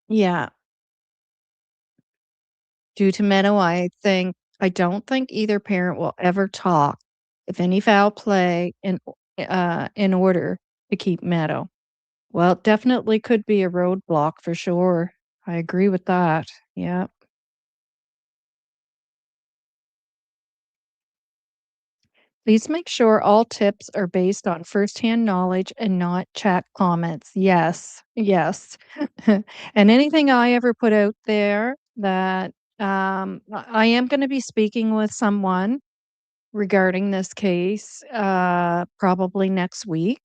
[SPEAKER 1] Yeah. Due to Meadow, I don't think either parent will ever talk if any foul play in order to keep Meadow. Well, it definitely could be a roadblock for sure. I agree with that. Yeah. Please make sure all tips are based on firsthand knowledge and not chat comments. Yes, yes. And anything I ever put out there that I am going to be speaking with someone regarding this case probably next week.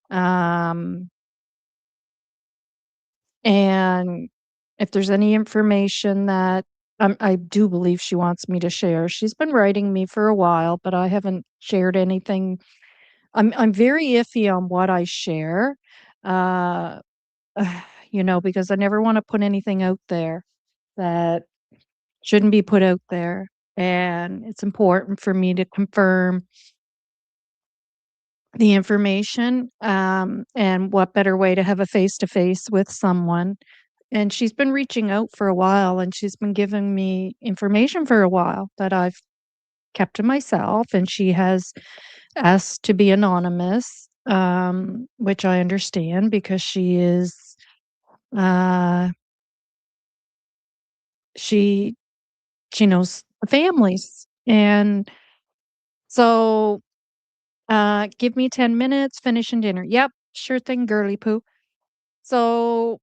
[SPEAKER 1] And if there's any information that I do believe she wants me to share, she's been writing me for a while, but I haven't shared anything. I'm very iffy on what I share, uh, because I never want to put anything out there that shouldn't be put out there. And it's important for me to confirm the information, and what better way to have a face-to-face with someone. And she's been reaching out for a while, and she's been giving me information for a while that I've kept to myself, and she has asked to be anonymous, which I understand because she is, she knows the families. And so, give me 10 minutes, finishing dinner. Yep, sure thing, girly poo. So,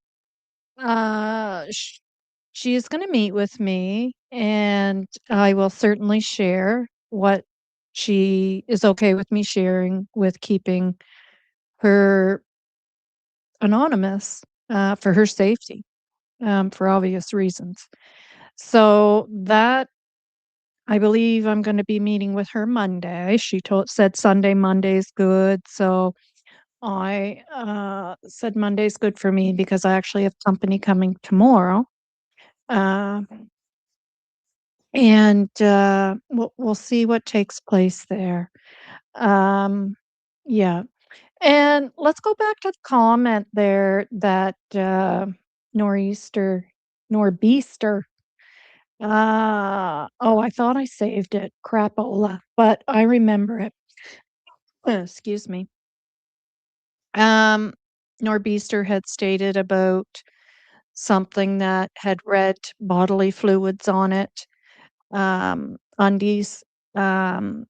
[SPEAKER 1] she is gonna meet with me, and I will certainly share what she is okay with me sharing with keeping her anonymous, for her safety, for obvious reasons. So that I believe I'm gonna be meeting with her Monday. She said Sunday, Monday's good, so I, said Monday's good for me because I actually have company coming tomorrow. Um, and, we'll see what takes place there. Yeah. And let's go back to the comment there that, Norbeaster. Oh, I thought I saved it, crapola, but I remember it. Excuse me. Norbeaster had stated about something that had red bodily fluids on it, undies. And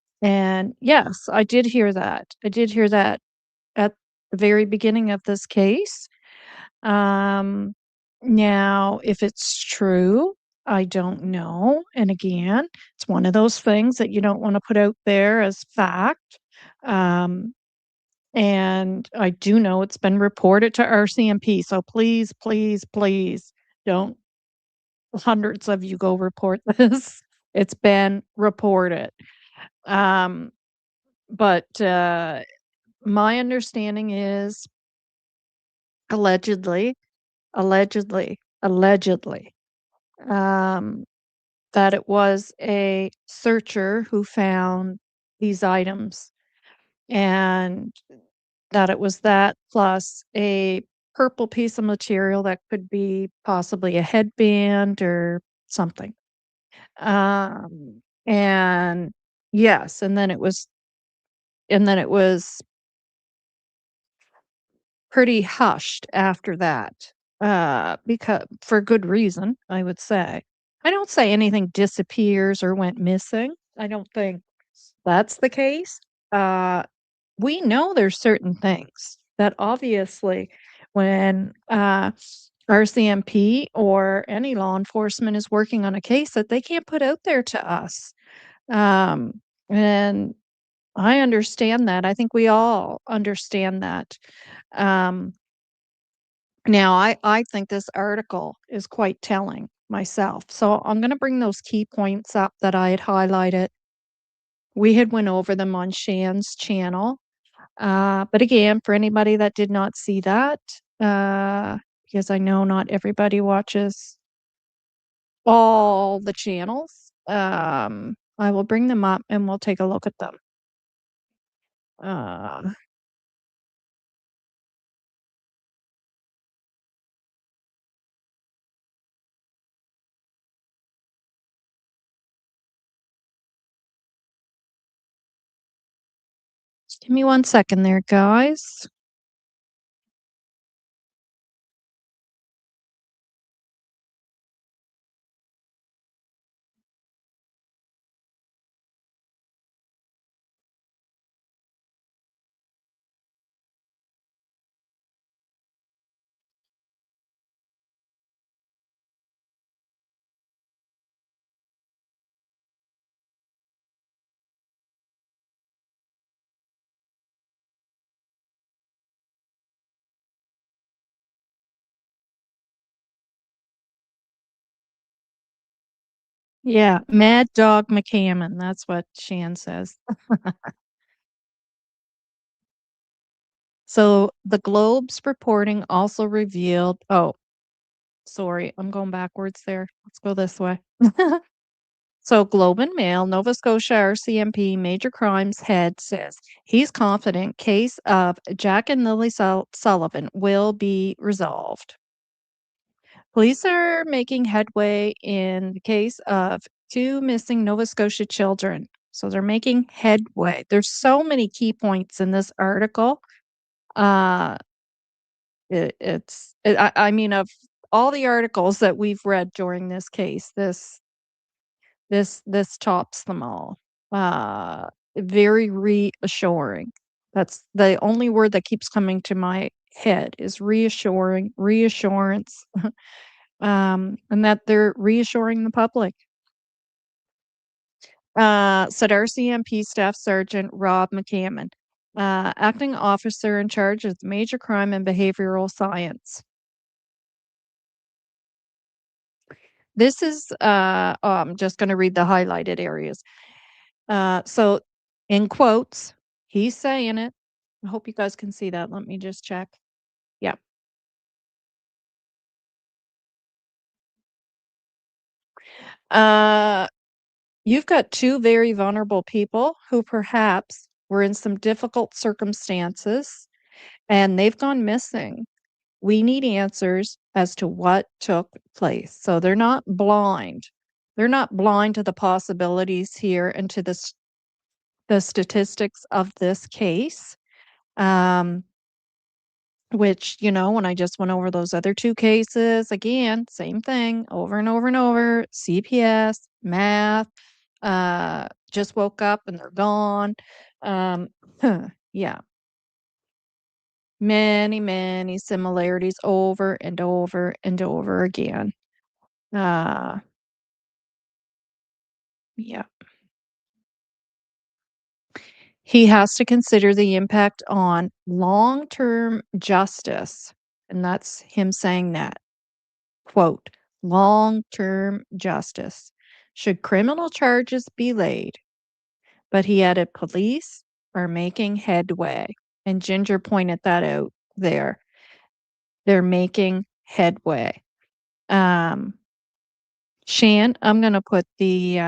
[SPEAKER 1] yes, I did hear that. I did hear that at the very beginning of this case. Now, if it's true, I don't know. And again, it's one of those things that you don't want to put out there as fact. And I do know it's been reported to RCMP, so please, please, please don't hundreds of you go report this. It's been reported. But my understanding is allegedly, allegedly, that it was a searcher who found these items, and that it was that plus a purple piece of material that could be possibly a headband or something. And yes, and then it was pretty hushed after that, because for good reason, I would say. I don't say anything disappears or went missing. I don't think that's the case. We know there's certain things that obviously when RCMP or any law enforcement is working on a case that they can't put out there to us. And I understand that. I think we all understand that. Um, Now, I think this article is quite telling myself. So I'm going to bring those key points up that I had highlighted. We had went over them on Shan's channel. But again, for anybody that did not see that, because I know not everybody watches all the channels, I will bring them up and we'll take a look at them. Uh, just give me 1 second there, guys. Yeah, Mad Dog McCammon, that's what Shan says. So, the Globe's reporting also revealed sorry, I'm going backwards there. Let's go this way. So, Globe and Mail, Nova Scotia RCMP Major Crimes head says he's confident case of Jack and Lily Sullivan will be resolved. Police are making headway in the case of 2 missing Nova Scotia children. So they're making headway. There's so many key points in this article. Uh, I mean, of all the articles that we've read during this case, this tops them all. Very reassuring. That's the only word that keeps coming to my head is reassuring, reassurance. And that they're reassuring the public. Said RCMP Staff Sergeant Rob McCammon, acting officer in charge of major crime and behavioral science. This is, I'm just going to read the highlighted areas. So, in quotes, he's saying it. I hope you guys can see that. Let me just check. Yeah. You've got 2 very vulnerable people who perhaps were in some difficult circumstances and they've gone missing. We need answers as to what took place. So they're not blind. They're not blind to the possibilities here and to the statistics of this case. Which, when I just went over those other 2 cases, again, same thing over and over and over, CPS, math, just woke up and they're gone. Yeah. Many, many similarities over and over and over again. Yeah. He has to consider the impact on long-term justice, and that's him saying that, quote, "long-term justice. Should criminal charges be laid?" But he added, "Police are making headway." And Ginger pointed that out there. They're making headway. Shan, I'm gonna put the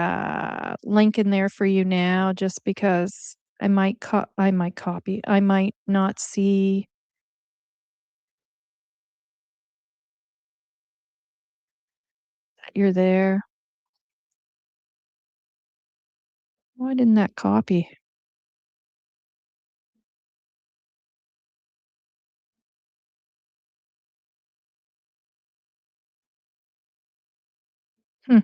[SPEAKER 1] link in there for you now, just because I might copy. I might not see. That you're there. Why didn't that copy? Hmm.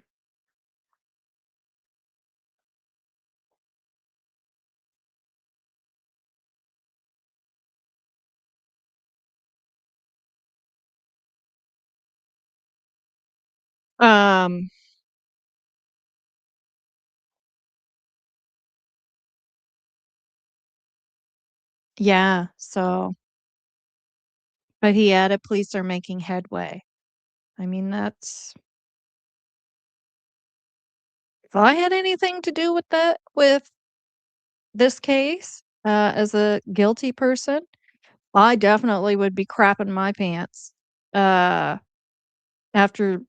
[SPEAKER 1] Um. Yeah. So, but he added, "Police are making headway." I mean, that's. If I had anything to do with that, with this case, as a guilty person, I definitely would be crapping my pants, uh, after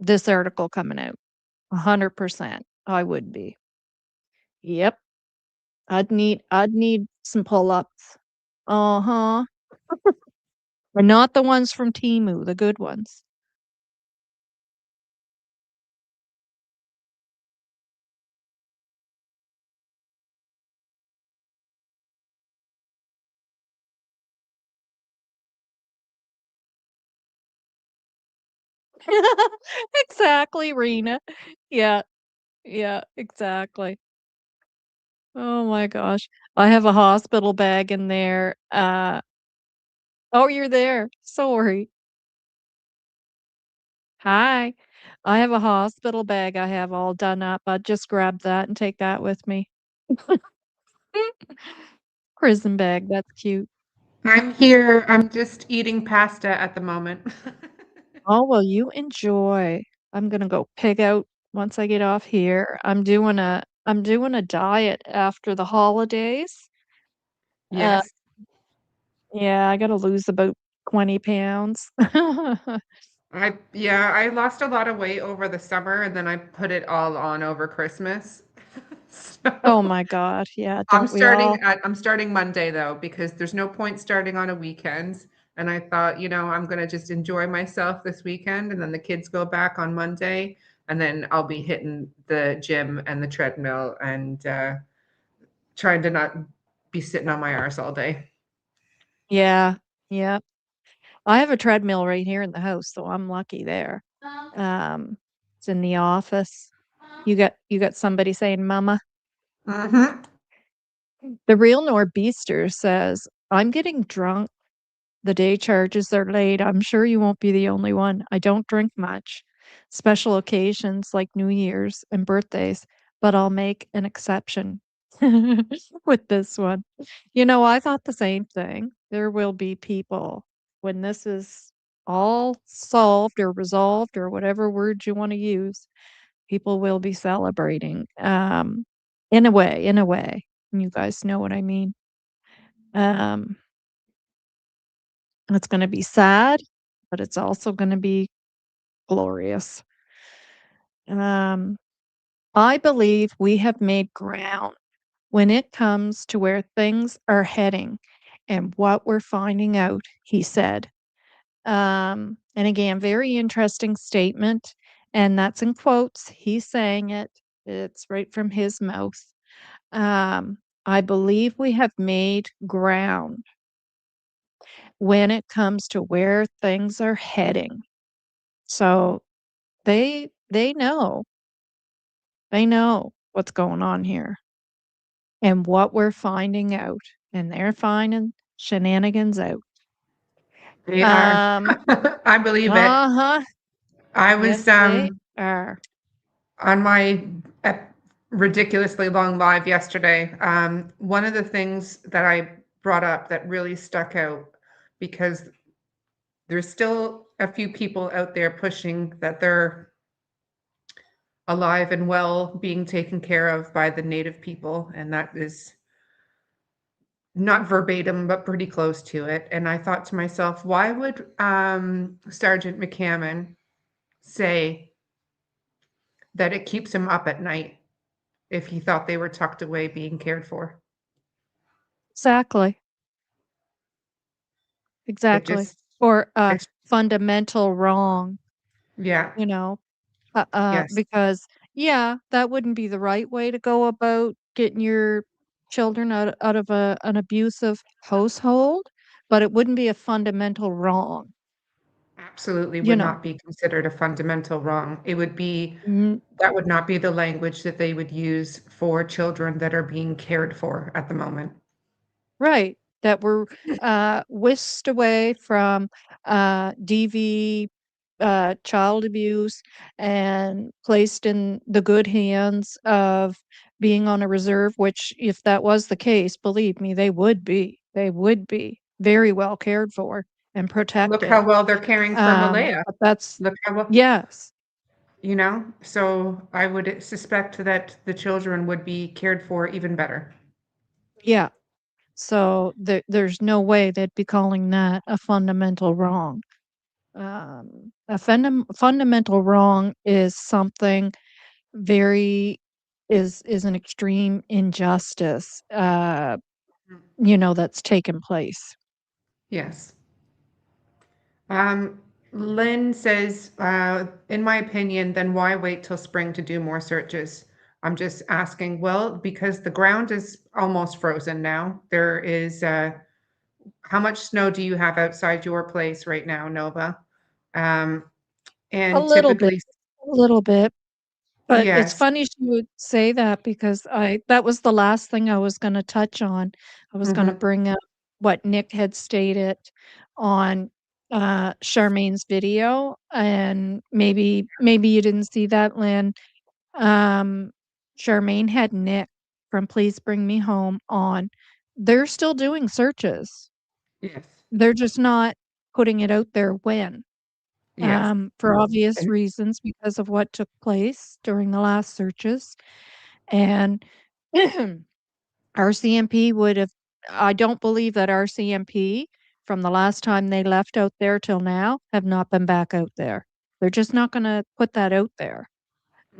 [SPEAKER 1] this article coming out. 100%, I would be. Yep. I'd need some pull-ups. Uh-huh. And not the ones from Temu, the good ones. Exactly, Rena. Yeah, yeah, exactly. Oh my gosh. I have a hospital bag in there. Oh, you're there. Sorry. Hi. I have a hospital bag I have all done up. I just grab that and take that with me. Prison bag, that's cute.
[SPEAKER 3] I'm here. I'm just eating pasta at the moment.
[SPEAKER 1] Oh, well, you enjoy. I'm gonna go pig out once I get off here. I'm doing a diet after the holidays. Uh,
[SPEAKER 3] Yes.
[SPEAKER 1] yeah, I gotta lose about 20 pounds.
[SPEAKER 3] I lost a lot of weight over the summer and then I put it all on over Christmas.
[SPEAKER 1] Oh
[SPEAKER 3] So
[SPEAKER 1] my god, yeah,
[SPEAKER 3] I'm
[SPEAKER 1] don't we all?
[SPEAKER 3] starting Monday though, because there's no point starting on a weekend. And I thought, I'm gonna just enjoy myself this weekend and then the kids go back on Monday and then I'll be hitting the gym and the treadmill and trying to not be sitting on my arse all day.
[SPEAKER 1] Yeah, yeah. I have a treadmill right here in the house, so I'm lucky there. Um, it's in the office. You got somebody saying mama?
[SPEAKER 3] Mm-hmm.
[SPEAKER 1] The real Norbeaster says, "I'm getting drunk the day charges are laid. I'm sure you won't be the only one. I don't drink much. Special occasions like New Year's and birthdays, but I'll make an exception with this one." I thought the same thing. There will be people when this is all solved or resolved or whatever words you want to use, people will be celebrating. In a way. You guys know what I mean. Um, it's going to be sad, but it's also going to be glorious. Um, I believe we have made ground when it comes to where things are heading and what we're finding out, he said. And again, very interesting statement. And that's in quotes. He's saying it, it's right from his mouth. I believe we have made ground when it comes to where things are heading. So they know. They know what's going on here and what we're finding out, and they're finding shenanigans out.
[SPEAKER 3] They are. I believe it.
[SPEAKER 1] Uh-huh.
[SPEAKER 3] I
[SPEAKER 1] Yes,
[SPEAKER 3] was
[SPEAKER 1] they are.
[SPEAKER 3] on my ridiculously long live yesterday. One of the things that I brought up that really stuck out, because there's still a few people out there pushing that they're alive and well, being taken care of by the native people, and that is not verbatim, but pretty close to it. And I thought to myself, why would Sergeant McCammon say that it keeps him up at night if he thought they were tucked away being cared for?
[SPEAKER 1] Exactly.
[SPEAKER 3] It
[SPEAKER 1] Exactly.
[SPEAKER 3] just,
[SPEAKER 1] Or a
[SPEAKER 3] it's,
[SPEAKER 1] fundamental wrong,
[SPEAKER 3] yeah,
[SPEAKER 1] you know,
[SPEAKER 3] yes,
[SPEAKER 1] because yeah, that wouldn't be the right way to go about getting your children out of an abusive household, but it wouldn't be a fundamental wrong,
[SPEAKER 3] absolutely
[SPEAKER 1] you
[SPEAKER 3] would
[SPEAKER 1] know.
[SPEAKER 3] not be considered a fundamental wrong. It would be,
[SPEAKER 1] Mm,
[SPEAKER 3] that would not be the language that they would use for children that are being cared for at the moment.
[SPEAKER 1] right. That were whisked away from DV, child abuse, and placed in the good hands of being on a reserve, which, if that was the case, believe me, they would be. They would be very well cared for and
[SPEAKER 3] Look how
[SPEAKER 1] protected.
[SPEAKER 3] well they're caring for Malaya.
[SPEAKER 1] But that's,
[SPEAKER 3] Look how well,
[SPEAKER 1] yes,
[SPEAKER 3] so I would suspect that the children would be cared for even better.
[SPEAKER 1] yeah. So there's no way they'd be calling that a fundamental wrong. A fundamental wrong is something very is an extreme injustice, that's taken place.
[SPEAKER 3] Yes. Lynn says, in my opinion, then why wait till spring to do more searches? I'm just asking, well, because the ground is almost frozen now. There is, how much snow do you have outside your place right now, Nova? Um,
[SPEAKER 1] A
[SPEAKER 3] and
[SPEAKER 1] little bit,
[SPEAKER 3] typically,
[SPEAKER 1] a little bit. But it's
[SPEAKER 3] yes.
[SPEAKER 1] funny she would say that because that was the last thing I was gonna touch on. I was gonna
[SPEAKER 3] Mhm.
[SPEAKER 1] bring up what Nick had stated on, Charmaine's video, and maybe you didn't see that, Lynn. Um, Charmaine had Nick from Please Bring Me Home on. They're still doing searches.
[SPEAKER 3] Yes.
[SPEAKER 1] They're just not putting it out there when.
[SPEAKER 3] Yes.
[SPEAKER 1] For obvious
[SPEAKER 3] And
[SPEAKER 1] reasons because of what took place during the last searches. And RCMP would have, I don't believe that RCMP from the last time they left out there till now have not been back out there. They're just not going to put that out there.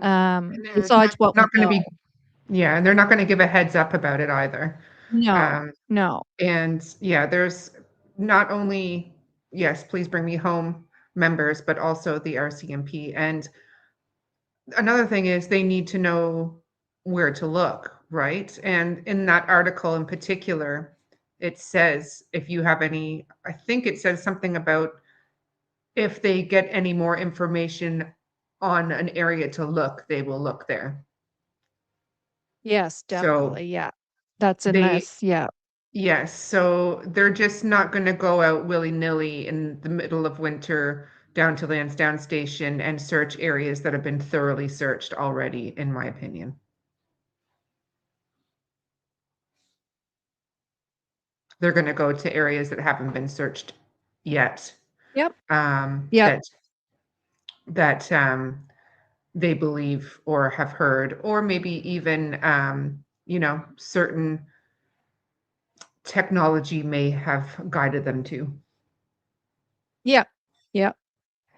[SPEAKER 3] and they're
[SPEAKER 1] Besides what we
[SPEAKER 3] not going to
[SPEAKER 1] know.
[SPEAKER 3] be, yeah, and they're not going to give a heads up about it either.
[SPEAKER 1] No,
[SPEAKER 3] Um,
[SPEAKER 1] no.
[SPEAKER 3] and yeah, there's not only, yes, Please Bring Me Home members, but also the RCMP. And another thing is they need to know where to look, right? And in that article in particular, it says if you have any, I think it says something about if they get any more information on an area to look, they will look there.
[SPEAKER 1] Yes,
[SPEAKER 3] So
[SPEAKER 1] definitely. Yeah. That's in
[SPEAKER 3] they,
[SPEAKER 1] this. Yeah.
[SPEAKER 3] yes, so they're just not going to go out willy-nilly in the middle of winter down to Lansdowne Station and search areas that have been thoroughly searched already, in my opinion. They're going to go to areas that haven't been searched yet.
[SPEAKER 1] Yep.
[SPEAKER 3] Um,
[SPEAKER 1] Yep.
[SPEAKER 3] that they believe or have heard, or maybe even certain technology may have guided them to.
[SPEAKER 1] Yep. Yep.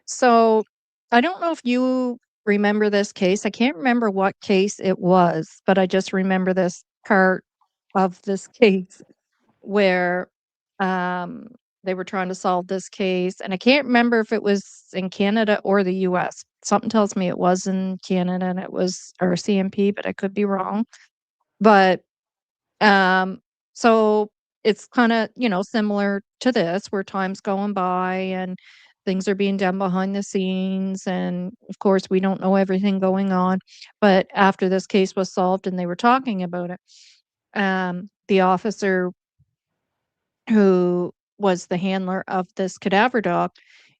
[SPEAKER 1] So I don't know if you remember this case. I can't remember what case it was, but I just remember this part of this case where um, they were trying to solve this case. And I can't remember if it was in Canada or the US. Something tells me it was in Canada and it was RCMP, but I could be wrong. But so it's kind of, similar to this where time's going by and things are being done behind the scenes. And of course, we don't know everything going on. But after this case was solved and they were talking about it, the officer who was the handler of this cadaver dog,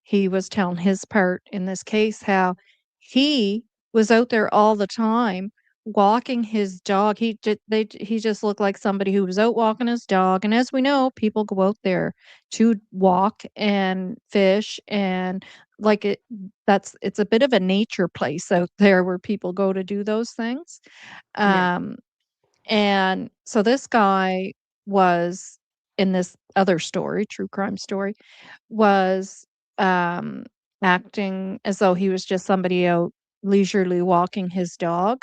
[SPEAKER 1] he was telling his part in this case, how he was out there all the time walking his dog. He just looked like somebody who was out walking his dog, and as we know, people go out there to walk and fish and, like, it's a bit of a nature place out there where people go to do those things.
[SPEAKER 3] Yeah.
[SPEAKER 1] Um, and so this guy was in this other story, true crime story, was, um, acting as though he was just somebody out leisurely walking his dog,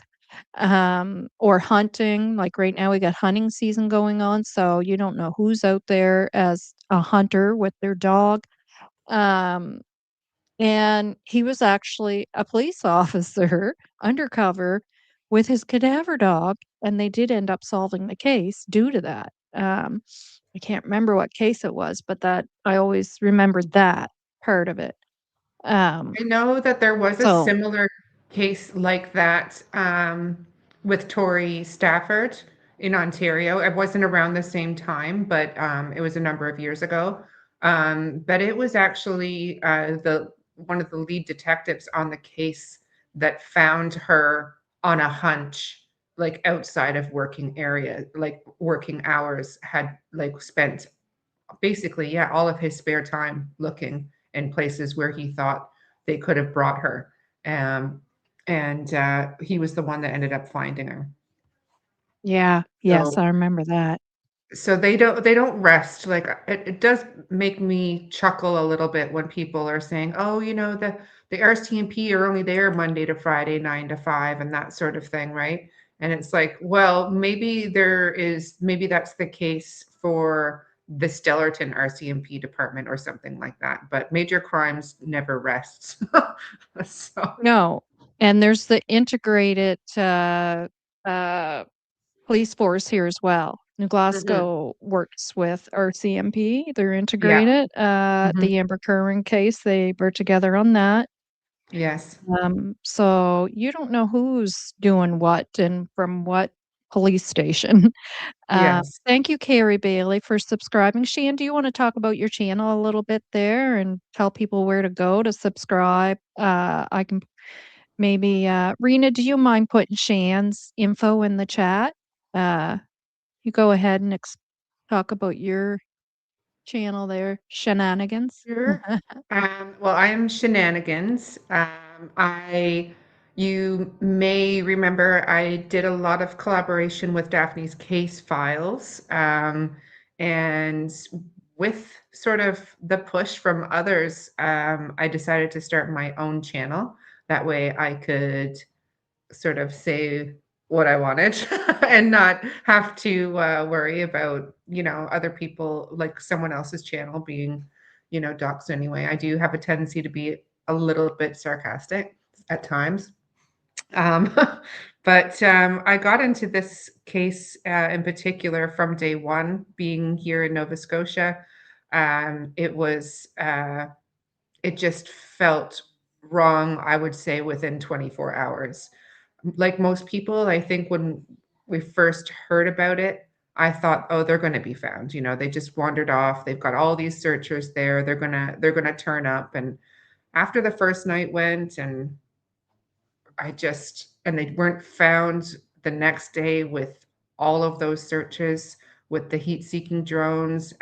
[SPEAKER 1] or hunting. Like, right now, we got hunting season going on, so you don't know who's out there as a hunter with their dog. Um, and he was actually a police officer undercover with his cadaver dog, and they did end up solving the case due to that. I can't remember what case it was, but that I always remembered that part of it.
[SPEAKER 3] I know that there was a
[SPEAKER 1] So
[SPEAKER 3] similar case like that with Tori Stafford in Ontario. It wasn't around the same time, but it was a number of years ago. But it was actually the one of the lead detectives on the case that found her on a hunch, like outside of working area, like working hours, had like spent basically, yeah, all of his spare time looking in places where he thought they could have brought her. And he was the one that ended up finding her.
[SPEAKER 1] yeah, yes,
[SPEAKER 3] So
[SPEAKER 1] I remember that.
[SPEAKER 3] so they don't rest. Like it does make me chuckle a little bit when people are saying, oh, you know, the RCMP are only there Monday to Friday, 9 to 5, and that sort of thing, right? And it's like, well, maybe that's the case for the Stellarton RCMP department or something like that. But major crimes never rests. So
[SPEAKER 1] No, and there's the integrated, police force here as well. New
[SPEAKER 3] mhm.
[SPEAKER 1] Glasgow works with RCMP, they're
[SPEAKER 3] Yeah.
[SPEAKER 1] integrated.
[SPEAKER 3] Mhm.
[SPEAKER 1] The Amber Curran case, they were together on that.
[SPEAKER 3] Yes.
[SPEAKER 1] So you don't know who's doing what and from what police station.
[SPEAKER 3] Yes.
[SPEAKER 1] Thank you, Carrie Bailey, for subscribing. Shan, do you want to talk about your channel a little bit there and tell people where to go to subscribe? I can maybe, Rena, do you mind putting Shan's info in the chat? Uh, you go ahead and talk about your channel there, Shenanigans.
[SPEAKER 3] Sure. Well, I am Shenanigans. You may remember I did a lot of collaboration with Daphne's Case Files, and with sort of the push from others, I decided to start my own channel. That way I could sort of say what I wanted and not have to worry about, other people, like someone else's channel being, doxxed anyway. I do have a tendency to be a little bit sarcastic at times. Um, but I got into this case in particular from day one, being here in Nova Scotia. It just felt wrong, I would say, within 24 hours. Like most people, I think when we first heard about it, I thought, oh, they're going to be found. They just wandered off. They've got all these searchers there. They're gonna turn up. And after the first night went, and they weren't found the next day with all of those searches, with the heat-seeking drones,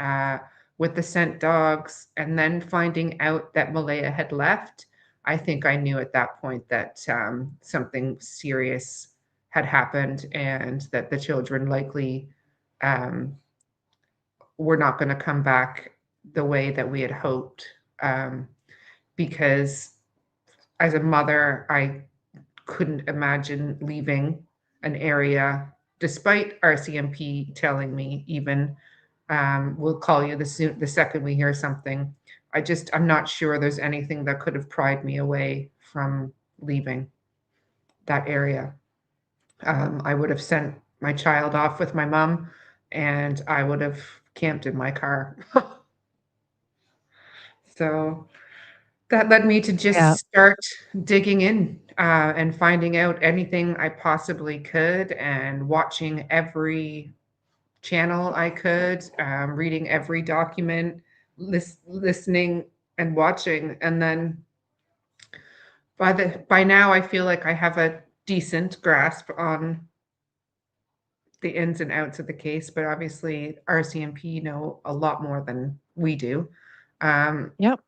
[SPEAKER 3] with the scent dogs, and then finding out that Malaya had left. I think I knew at that point that something serious had happened, and that the children likely were not going to come back the way that we had hoped. Because as a mother, I couldn't imagine leaving an area, despite RCMP telling me even, we'll call you the second we hear something. I'm not sure there's anything that could have pried me away from leaving that area. I would have sent my child off with my mom, and I would have camped in my car. So that led me to
[SPEAKER 1] Yeah.
[SPEAKER 3] just start digging in and finding out anything I possibly could, and watching every channel I could, reading every document, listening and watching. And then by now I feel like I have a decent grasp on the ins and outs of the case, but obviously RCMP know a lot more than we do.
[SPEAKER 1] Yep.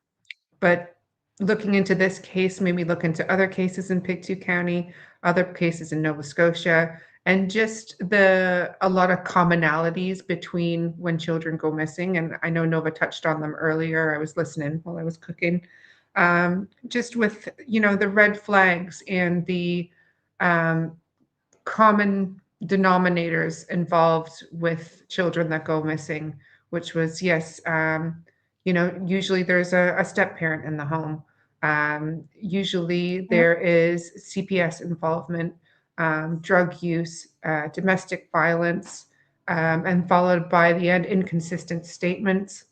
[SPEAKER 3] But looking into this case, maybe look into other cases in Pictou County, other cases in Nova Scotia, and just a lot of commonalities between when children go missing. And I know Nova touched on them earlier. I was listening while I was cooking. Just with, the red flags and the common denominators involved with children that go missing, which was, yes, usually there's a step parent in the home. Usually there is CPS involvement, drug use, domestic violence, and followed by the end inconsistent statements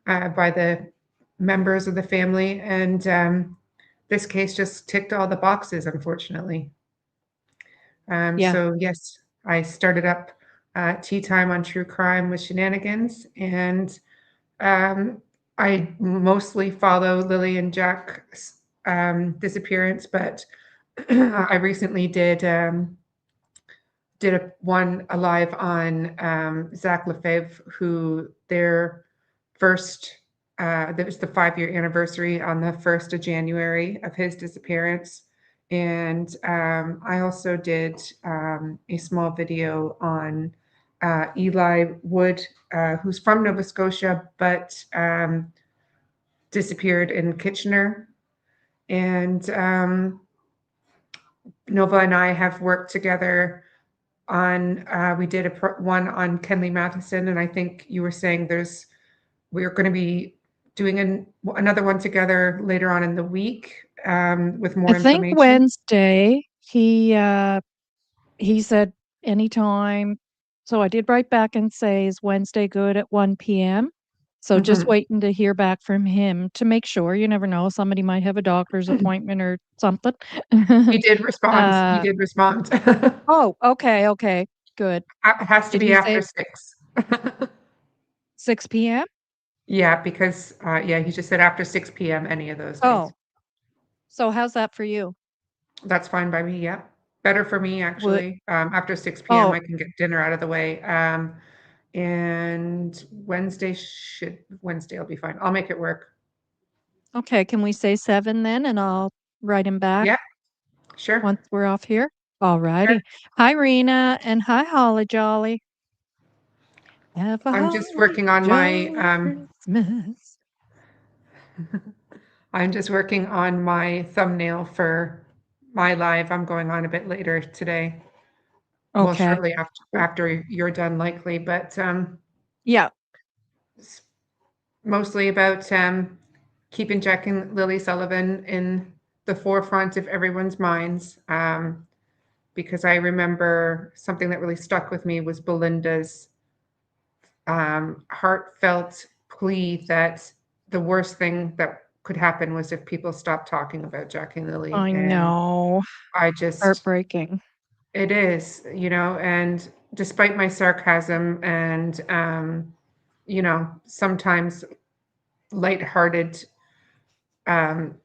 [SPEAKER 3] by the members of the family. And this case just ticked all the boxes, unfortunately.
[SPEAKER 1] Yeah.
[SPEAKER 3] So yes, I started up Tea Time on True Crime with Shenanigans, and I mostly follow Lilly&Jack's disappearance, but I recently did one live on Zach Lefebvre, who their first that was the 5-year anniversary on the 1st of January of his disappearance. And I also did a small video on Eli Wood, who's from Nova Scotia, but disappeared in Kitchener. And Nova and I have worked together on, we did one on Kenley Matheson, and I think you were saying we're going to be doing another one together later on in the week with more
[SPEAKER 1] I think
[SPEAKER 3] information.
[SPEAKER 1] Wednesday, he said anytime. So I did write back and say, is Wednesday good at 1 p.m.? So just
[SPEAKER 3] Mhm.
[SPEAKER 1] waiting to hear back from him to make sure. You never know. Somebody might have a doctor's appointment or something.
[SPEAKER 3] He did respond. He did respond.
[SPEAKER 1] Oh, okay. Good.
[SPEAKER 3] It has to
[SPEAKER 1] Did
[SPEAKER 3] be
[SPEAKER 1] he
[SPEAKER 3] after
[SPEAKER 1] say
[SPEAKER 3] 6.
[SPEAKER 1] 6 p.m.?
[SPEAKER 3] Yeah, because he just said after 6 p.m. any of those days.
[SPEAKER 1] Oh, so how's that for you?
[SPEAKER 3] That's fine by me. Yeah, better for me
[SPEAKER 1] Would
[SPEAKER 3] actually. After 6 p.m.
[SPEAKER 1] Oh,
[SPEAKER 3] I can get dinner out of the way. And Wednesday will be fine. I'll make it work.
[SPEAKER 1] okay. Can we say 7 then, and I'll write him back
[SPEAKER 3] Yeah, sure.
[SPEAKER 1] once we're off here? All righty. Hi, Rena, and hi, Holly Jolly. Have a
[SPEAKER 3] I'm just
[SPEAKER 1] holly
[SPEAKER 3] working on my
[SPEAKER 1] jolly Christmas.
[SPEAKER 3] I'm just working on my thumbnail for my live. I'm going on a bit later today. Well,
[SPEAKER 1] Okay.
[SPEAKER 3] shortly after you're done, likely, but
[SPEAKER 1] Yeah.
[SPEAKER 3] it's mostly about keeping Jack and Lily Sullivan in the forefront of everyone's minds. Because I remember something that really stuck with me was Belinda's heartfelt plea that the worst thing that could happen was if people stopped talking about Jack and Lily.
[SPEAKER 1] I
[SPEAKER 3] And
[SPEAKER 1] know.
[SPEAKER 3] I just,
[SPEAKER 1] Heartbreaking.
[SPEAKER 3] it is, and despite my sarcasm and, sometimes lighthearted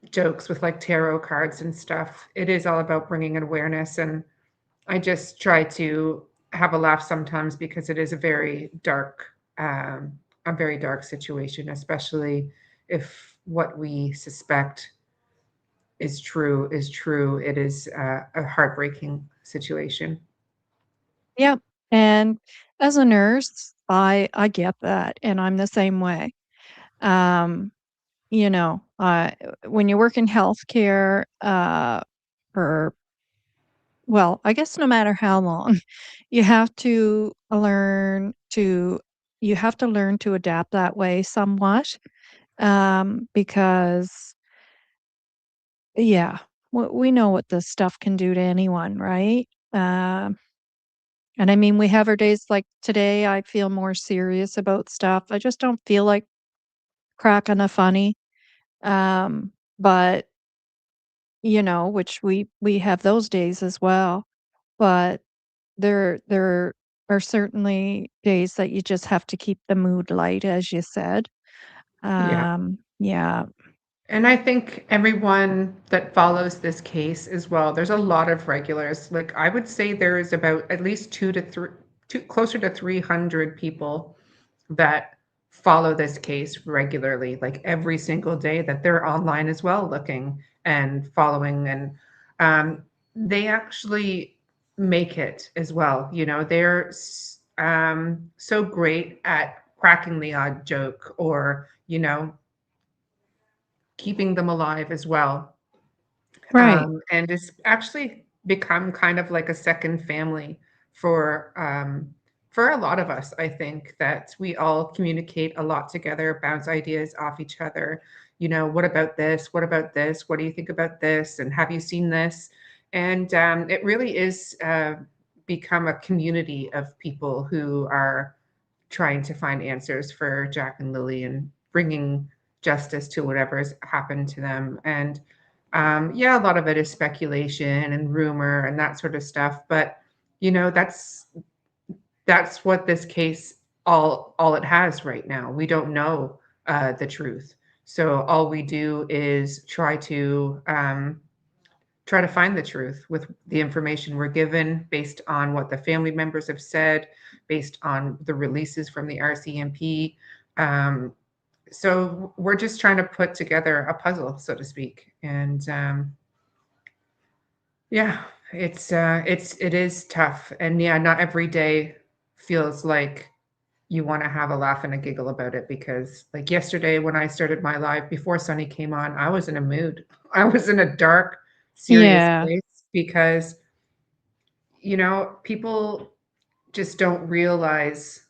[SPEAKER 3] jokes with like tarot cards and stuff, it is all about bringing an awareness. And I just try to have a laugh sometimes because it is a very dark situation, especially if what we suspect is true. It is a heartbreaking situation.
[SPEAKER 1] Yeah. And as a nurse, I get that, and I'm the same way. You know, when you work in healthcare, for well, I guess no matter how long, you have to learn to adapt that way somewhat, because yeah, we know what this stuff can do to anyone, right? And I mean, we have our days like today. I feel more serious about stuff. I just don't feel like cracking a funny. But which we have those days as well. But there are certainly days that you just have to keep the mood light, as you said.
[SPEAKER 3] Yeah.
[SPEAKER 1] Yeah.
[SPEAKER 3] And I think everyone that follows this case as well, there's a lot of regulars. Like I would say there is about at least closer to 300 people that follow this case regularly, like every single day that they're online as well, looking and following. And they actually make it as well. You know, they're so great at cracking the odd joke or, you know, keeping them alive as well.
[SPEAKER 1] Right.
[SPEAKER 3] And it's actually become kind of like a second family for a lot of us. I think that we all communicate a lot together, bounce ideas off each other. You know, what about this? What about this? What do you think about this? And have you seen this? And it really is become a community of people who are trying to find answers for Jack and Lily and bringing justice to whatever's happened to them. And yeah, a lot of it is speculation and rumor and that sort of stuff. But you know, that's what this case all it has right now. We don't know the truth, so all we do is try to find the truth with the information we're given based on what the family members have said, based on the releases from the RCMP. So we're just trying to put together a puzzle, so to speak. And yeah, it is tough. And yeah, not every day feels like you want to have a laugh and a giggle about it, because like yesterday when I started my live before Sunny came on, I was in a mood. I was in a dark, serious
[SPEAKER 1] Yeah.
[SPEAKER 3] place because, you know, people just don't realize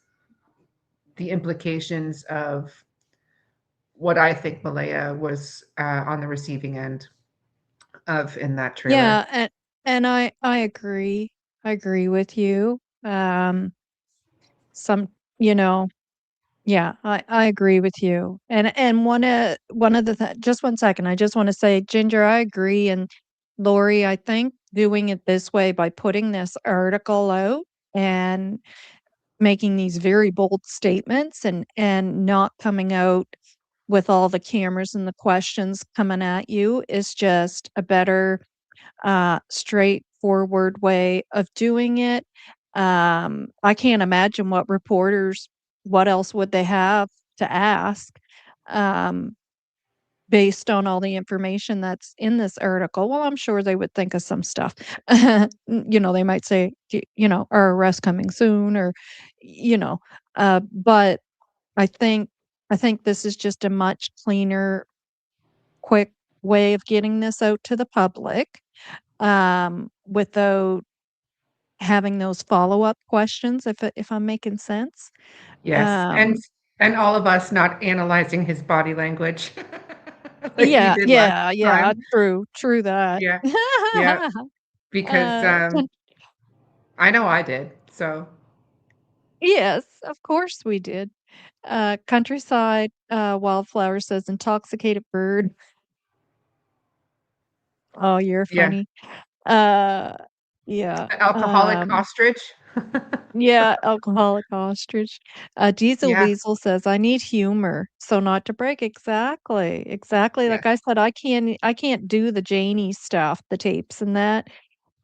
[SPEAKER 3] the implications of what I think Malaya was on the receiving end of in that trailer.
[SPEAKER 1] Yeah, and I agree. I agree with you. Some, you know, yeah, I agree with you. And one of the just one second, I just want to say, Ginger, I agree, and Lori, I think doing it this way by putting this article out and making these very bold statements and not coming out with all the cameras and the questions coming at you is just a better straightforward way of doing it. I can't imagine what else would they have to ask um, based on all the information that's in this article. Well, I'm sure they would think of some stuff. You know, they might say, you know, our arrest coming soon, or, you know, but I think I think this is just a much cleaner, quick way of getting this out to the public without having those follow-up questions, if I'm making sense.
[SPEAKER 3] Yes,
[SPEAKER 1] Um,
[SPEAKER 3] and all of us not analyzing his body language like we
[SPEAKER 1] yeah,
[SPEAKER 3] did last
[SPEAKER 1] yeah,
[SPEAKER 3] time.
[SPEAKER 1] true that.
[SPEAKER 3] Yeah, yeah, because
[SPEAKER 1] Con
[SPEAKER 3] I know I did. So
[SPEAKER 1] yes, of course we did. Countryside, Wildflower says, "Intoxicated bird." Oh, you're
[SPEAKER 3] yeah,
[SPEAKER 1] funny. Uh, yeah,
[SPEAKER 3] alcoholic ostrich.
[SPEAKER 1] yeah, alcoholic ostrich. Diesel
[SPEAKER 3] Yeah,
[SPEAKER 1] Weasel says, "I need humor, so not to break." Exactly, exactly.
[SPEAKER 3] yes.
[SPEAKER 1] Like I said, I can't do the Janie stuff, the tapes and that,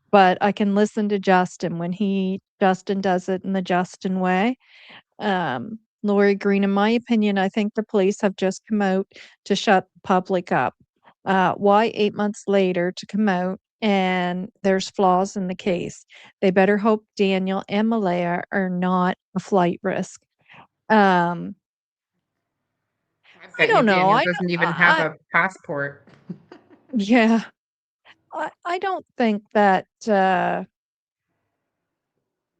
[SPEAKER 1] but I can listen to Justin when Justin does it in the Justin way. Lori Green, in my opinion, I think the police have just come out to shut the public up. Why 8 months later to come out and there's flaws in the case? They better hope Daniel and Malaya are not a flight risk. Um,
[SPEAKER 3] I
[SPEAKER 1] I
[SPEAKER 3] bet you
[SPEAKER 1] don't know.
[SPEAKER 3] Daniel doesn't even have a passport.
[SPEAKER 1] Yeah, I don't think that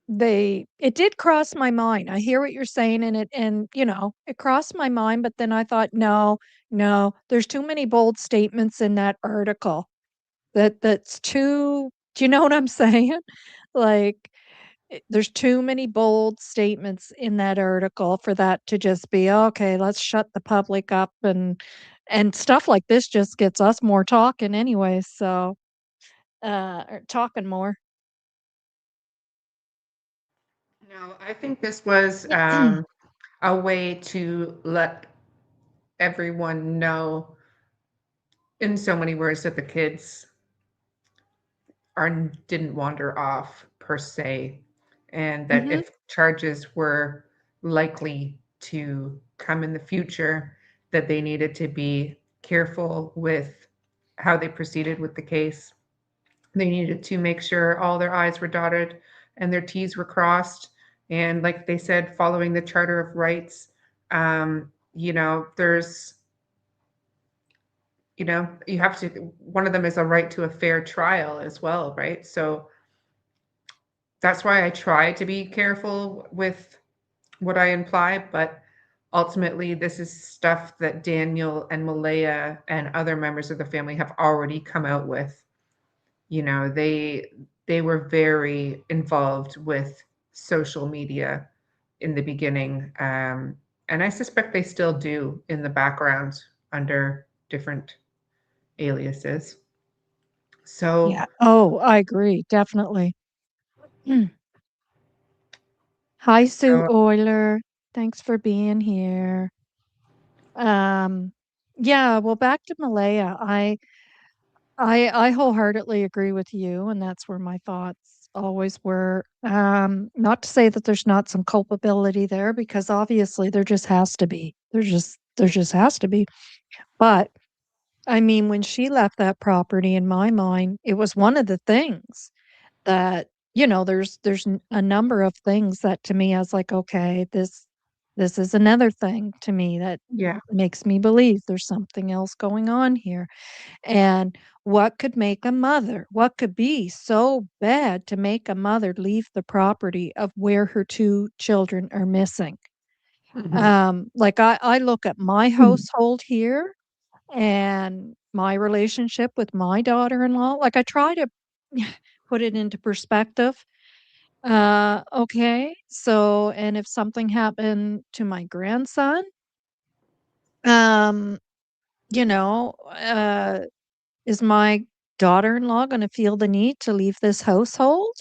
[SPEAKER 1] it did cross my mind. I hear what you're saying, and you know, it crossed my mind, but then I thought, no, no, there's too many bold statements in that article. That's too, do you know what I'm saying? Like, there's too many bold statements in that article for that to just be, okay, let's shut the public up, and stuff like this just gets us more talking anyway, so or talking more.
[SPEAKER 3] No, I think this was a way to let everyone know in so many words that the kids didn't wander off per se, and that
[SPEAKER 1] Mhm.
[SPEAKER 3] if charges were likely to come in the future, that they needed to be careful with how they proceeded with the case. They needed to make sure all their I's were dotted and their T's were crossed. And like they said, following the Charter of Rights, there's, you have to, one of them is a right to a fair trial as well, right? So that's why I try to be careful with what I imply, but ultimately this is stuff that Daniel and Malaya and other members of the family have already come out with. They were very involved with social media in the beginning, and I suspect they still do in the background under different aliases. So
[SPEAKER 1] Yeah. Oh, I agree, definitely. Mm. Hi, Sue
[SPEAKER 3] so
[SPEAKER 1] Euler. Thanks for being here. Yeah, well, back to Malaya. I wholeheartedly agree with you, and that's where my thoughts always were. Not to say that there's not some culpability there, because obviously there just has to be. There just has to be. But I mean, when she left that property, in my mind, it was one of the things that, a number of things that to me I was like, okay, this is another thing to me that
[SPEAKER 3] yeah,
[SPEAKER 1] makes me believe there's something else going on here. And what could be so bad to make a mother leave the property of where her 2 children are missing?
[SPEAKER 3] Mhm.
[SPEAKER 1] Like I look at my
[SPEAKER 3] Mhm.
[SPEAKER 1] household here and my relationship with my daughter-in-law, like I try to put it into perspective. Okay, so and if something happened to my grandson, um, you know, is my daughter-in-law gonna feel the need to leave this household?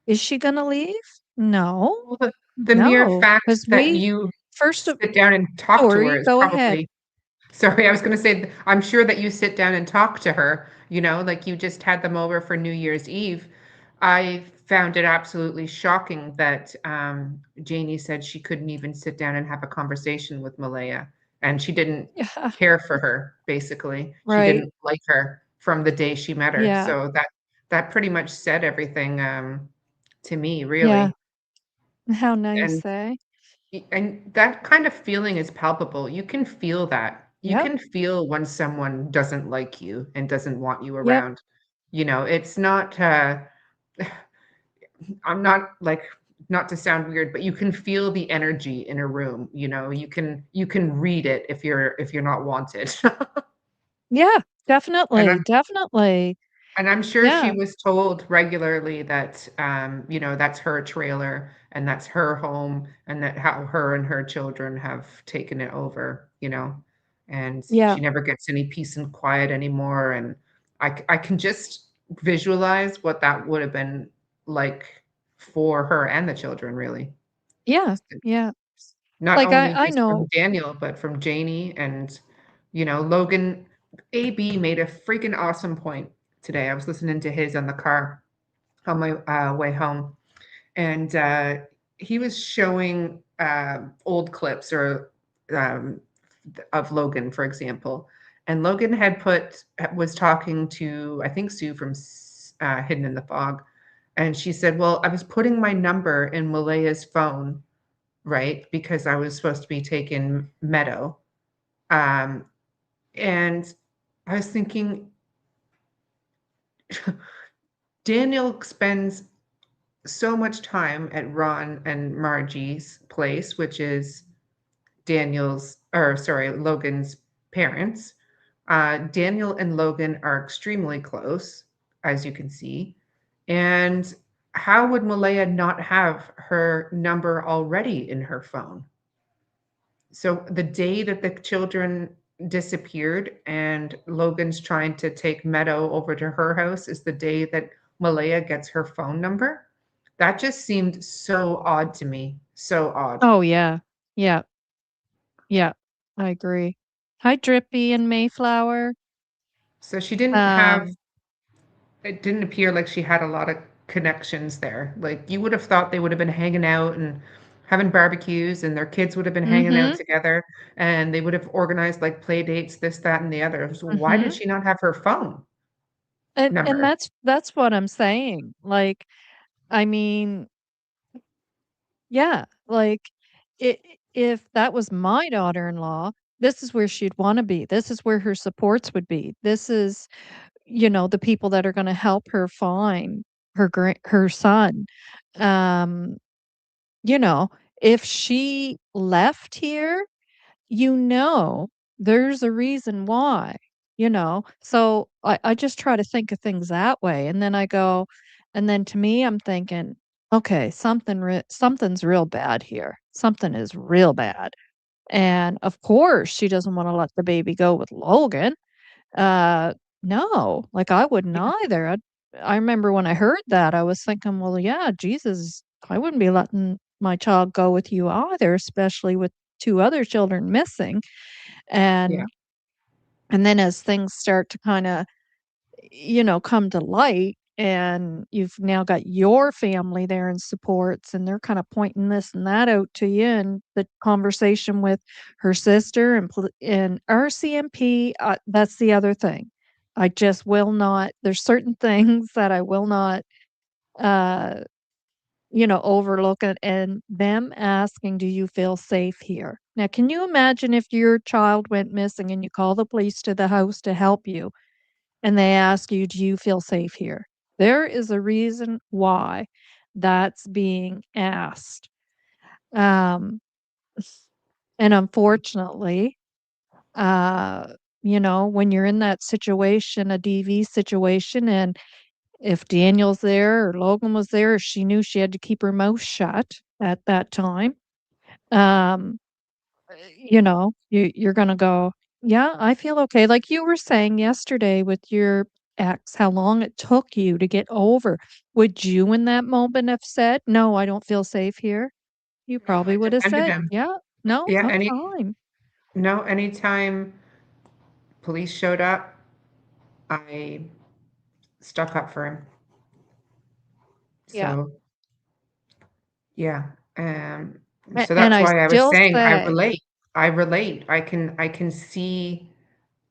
[SPEAKER 1] Is she gonna leave? No.
[SPEAKER 3] Well, the mere
[SPEAKER 1] No,
[SPEAKER 3] fact
[SPEAKER 1] 'cause
[SPEAKER 3] that
[SPEAKER 1] we
[SPEAKER 3] you
[SPEAKER 1] first of
[SPEAKER 3] sit down and talk to her
[SPEAKER 1] Sorry,
[SPEAKER 3] is
[SPEAKER 1] go ahead.
[SPEAKER 3] probably sorry, I was gonna say, I'm sure that you sit down and talk to her, like you just had them over for New Year's Eve. I found it absolutely shocking that Janie said she couldn't even sit down and have a conversation with Malaya, and she didn't
[SPEAKER 1] Yeah,
[SPEAKER 3] care for her, basically. She
[SPEAKER 1] right.
[SPEAKER 3] didn't like her from the day she met her.
[SPEAKER 1] Yeah,
[SPEAKER 3] So that pretty much said everything to me,
[SPEAKER 1] yeah.
[SPEAKER 3] really.
[SPEAKER 1] How nice,
[SPEAKER 3] And
[SPEAKER 1] eh?
[SPEAKER 3] and that kind of feeling is palpable. You can feel that. You
[SPEAKER 1] Yep,
[SPEAKER 3] can feel when someone doesn't like you and doesn't want you
[SPEAKER 1] yep,
[SPEAKER 3] around. It's not, I'm not like, not to sound weird, but you can feel the energy in a room, you can read it if you're not wanted.
[SPEAKER 1] yeah,
[SPEAKER 3] And
[SPEAKER 1] definitely,
[SPEAKER 3] I'm
[SPEAKER 1] definitely.
[SPEAKER 3] And I'm sure she
[SPEAKER 1] Yeah,
[SPEAKER 3] was told regularly that, that's her trailer and that's her home and that how her and her children have taken it over, and
[SPEAKER 1] yeah,
[SPEAKER 3] she never gets any peace and quiet anymore. And I can just visualize what that would have been like for her and the children, really.
[SPEAKER 1] yeah, yeah.
[SPEAKER 3] Not
[SPEAKER 1] Like,
[SPEAKER 3] only
[SPEAKER 1] I
[SPEAKER 3] just from
[SPEAKER 1] know.
[SPEAKER 3] Daniel, but from Janie and, Logan. AB made a freaking awesome point today. I was listening to his on the car on my way home, and he was showing old clips or um, of Logan, for example. And Logan was talking to, I think, Sue from Hidden in the Fog, and she said, "Well, I was putting my number in Malaya's phone, right? Because I was supposed to be taking Meadow." Um, and I was thinking, Daniel spends so much time at Ron and Margie's place, which is Logan's parents. Daniel and Logan are extremely close, as you can see. And how would Malaya not have her number already in her phone? So the day that the children disappeared and Logan's trying to take Meadow over to her house is the day that Malaya gets her phone number. That just seemed so odd to me. So odd.
[SPEAKER 1] Oh, yeah. Yeah, yeah, I agree. Hi, Drippy and Mayflower.
[SPEAKER 3] So she didn't have,
[SPEAKER 1] Um,
[SPEAKER 3] it didn't appear like she had a lot of connections there. Like you would have thought they would have been hanging out and having barbecues and their kids would have been hanging out
[SPEAKER 1] mhm,
[SPEAKER 3] together and they would have organized like play dates, this, that, and the other. So why did
[SPEAKER 1] mhm.
[SPEAKER 3] she not have her phone
[SPEAKER 1] And
[SPEAKER 3] number?
[SPEAKER 1] that's what I'm saying. Like, I mean, yeah, like if that was my daughter-in-law, this is where she'd want to be. This is where her supports would be. This is, the people that are going to help her find her son. Um, you know, if she left here, you know, there's a reason why, So I just try to think of things that way. And then to me, I'm thinking, okay, something's real bad here. Something is real bad. And of course, she doesn't want to let the baby go with Logan. Uh, no, like I wouldn't either. I remember when I heard that, I was thinking, well, yeah, Jesus, I wouldn't be letting my child go with you either, especially with two other children missing.
[SPEAKER 3] Yeah.
[SPEAKER 1] And and then as things start to kind of, come to light and you've now got your family there and supports and they're kind of pointing this and that out to you and the conversation with her sister and RCMP, that's the other thing. I just will not there's certain things that I will not uh overlook it and them asking, "Do you feel safe here?" Now, can you imagine if your child went missing and you call the police to the house to help you and they ask you, "Do you feel safe here?" There is a reason why that's being asked. Um, and unfortunately, uh, when you're in that situation, a DV situation, and if Daniel's there or Logan was there, she knew she had to keep her mouth shut at that time. Um, you're gonna go, "Yeah, I feel okay." Like you were saying yesterday with your ex, how long it took you to get over. Would you in that moment have said, "No, I don't feel safe here"? You
[SPEAKER 3] No,
[SPEAKER 1] probably
[SPEAKER 3] I
[SPEAKER 1] would have
[SPEAKER 3] defended
[SPEAKER 1] said,
[SPEAKER 3] him.
[SPEAKER 1] "Yeah, no,
[SPEAKER 3] Yeah,
[SPEAKER 1] I'm fine."
[SPEAKER 3] no, anytime police showed up, I stuck up for him.
[SPEAKER 1] Yeah.
[SPEAKER 3] So, yeah. Um,
[SPEAKER 1] A
[SPEAKER 3] so
[SPEAKER 1] and
[SPEAKER 3] that's
[SPEAKER 1] I
[SPEAKER 3] why I was
[SPEAKER 1] still
[SPEAKER 3] saying I
[SPEAKER 1] say
[SPEAKER 3] relate. I relate. I can see,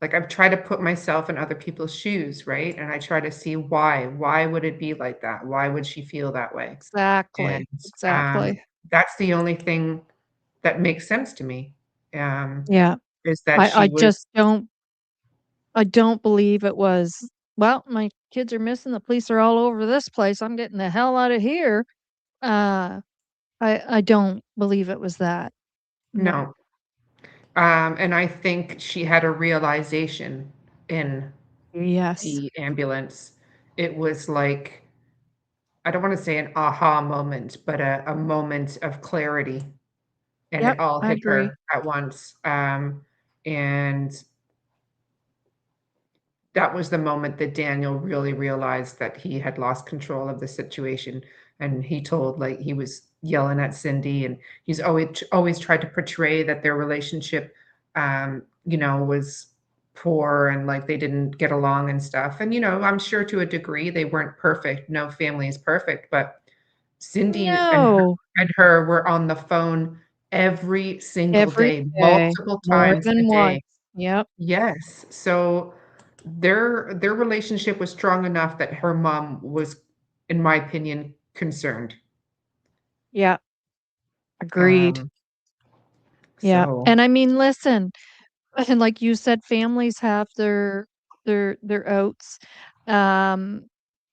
[SPEAKER 3] like I've tried to put myself in other people's shoes, right? And I try to see why. Why would it be like that? Why would she feel that way? And
[SPEAKER 1] exactly, exactly.
[SPEAKER 3] that's the only thing that makes sense to me. Um,
[SPEAKER 1] Yeah.
[SPEAKER 3] is that
[SPEAKER 1] I
[SPEAKER 3] she was
[SPEAKER 1] just don't believe it was, "Well, my kids are missing, the police are all over this place, I'm getting the hell out of here." Uh, I don't believe it was that. No.
[SPEAKER 3] no. And I think she had a realization in
[SPEAKER 1] Yes.
[SPEAKER 3] the ambulance. It was like, I don't want to say an aha moment, but a moment of clarity. And it
[SPEAKER 1] Yep,
[SPEAKER 3] all
[SPEAKER 1] I
[SPEAKER 3] hit
[SPEAKER 1] agree.
[SPEAKER 3] her at once. And that was the moment that Daniel really realized that he had lost control of the situation. And he told, like, he was yelling at Cindy, and he's always tried to portray that their relationship, was poor and like they didn't get along and stuff. And I'm sure to a degree they weren't perfect. No family is perfect, but Cindy
[SPEAKER 1] No.
[SPEAKER 3] and her were on the phone every single
[SPEAKER 1] Every
[SPEAKER 3] day,
[SPEAKER 1] day,
[SPEAKER 3] multiple
[SPEAKER 1] more
[SPEAKER 3] times a
[SPEAKER 1] than once.
[SPEAKER 3] day.
[SPEAKER 1] Yep.
[SPEAKER 3] Yes. So their relationship was strong enough that her mom was, in my opinion, concerned.
[SPEAKER 1] Yeah, agreed.
[SPEAKER 3] Um,
[SPEAKER 1] Yeah,
[SPEAKER 3] so
[SPEAKER 1] and I mean, listen, and like you said, families have their outs. Um,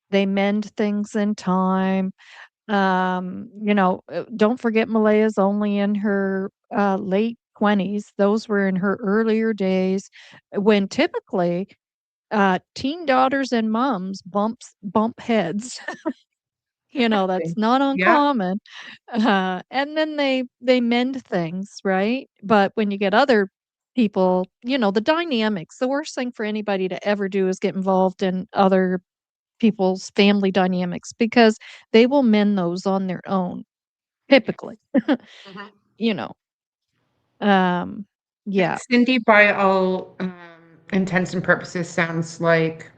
[SPEAKER 1] they mend things in time. Don't forget Malaya's only in her, late 20s. Those were in her earlier days when typically, teen daughters and moms bump heads. That's not
[SPEAKER 3] yeah.
[SPEAKER 1] uncommon. And then they mend things, right? But when you get other people, the dynamics, the worst thing for anybody to ever do is get involved in other people's family dynamics because they will mend those on their own, typically. You know. Um, yeah.
[SPEAKER 3] Cindy, by all intents and purposes sounds like,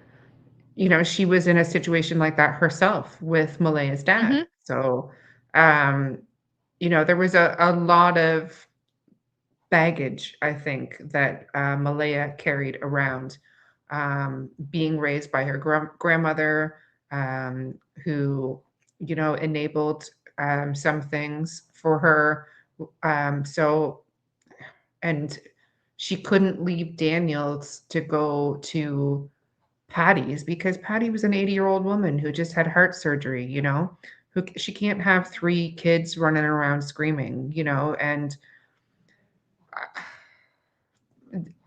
[SPEAKER 3] she was in a situation like that herself with Malaya's dad.
[SPEAKER 1] Mhm.
[SPEAKER 3] So, there was a lot of baggage, I think, that Malaya carried around, being raised by her grandmother, who, enabled some things for her. So, and she couldn't leave Daniels to go to Patty's because Patty was an 80-year-old woman who just had heart surgery, who she can't have 3 kids running around screaming, and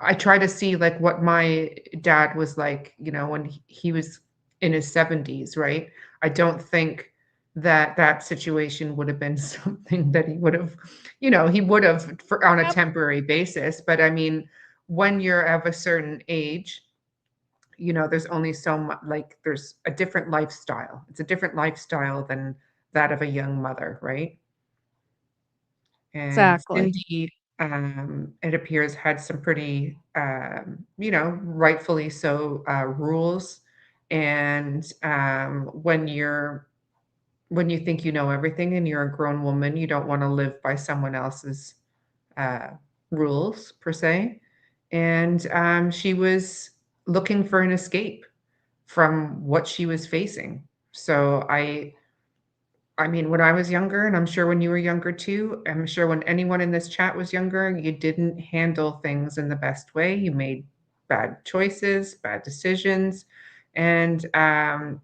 [SPEAKER 3] I try to see like what my dad was like, when he was in his 70s, right? I don't think that that situation would have been something that he would have, he would have on a
[SPEAKER 1] Yep.
[SPEAKER 3] temporary basis. But I mean, when you're of a certain age, there's only so much, like there's a different lifestyle. It's a different lifestyle than that of a young mother, right? And
[SPEAKER 1] Exactly.
[SPEAKER 3] Cindy, it appears, had some pretty, rightfully so, rules. And when you think you know everything and you're a grown woman, you don't want to live by someone else's uh, rules per se. And she was looking for an escape from what she was facing. So I mean, when I was younger, and I'm sure when you were younger too, I'm sure when anyone in this chat was younger, you didn't handle things in the best way. You made bad choices, bad decisions, and I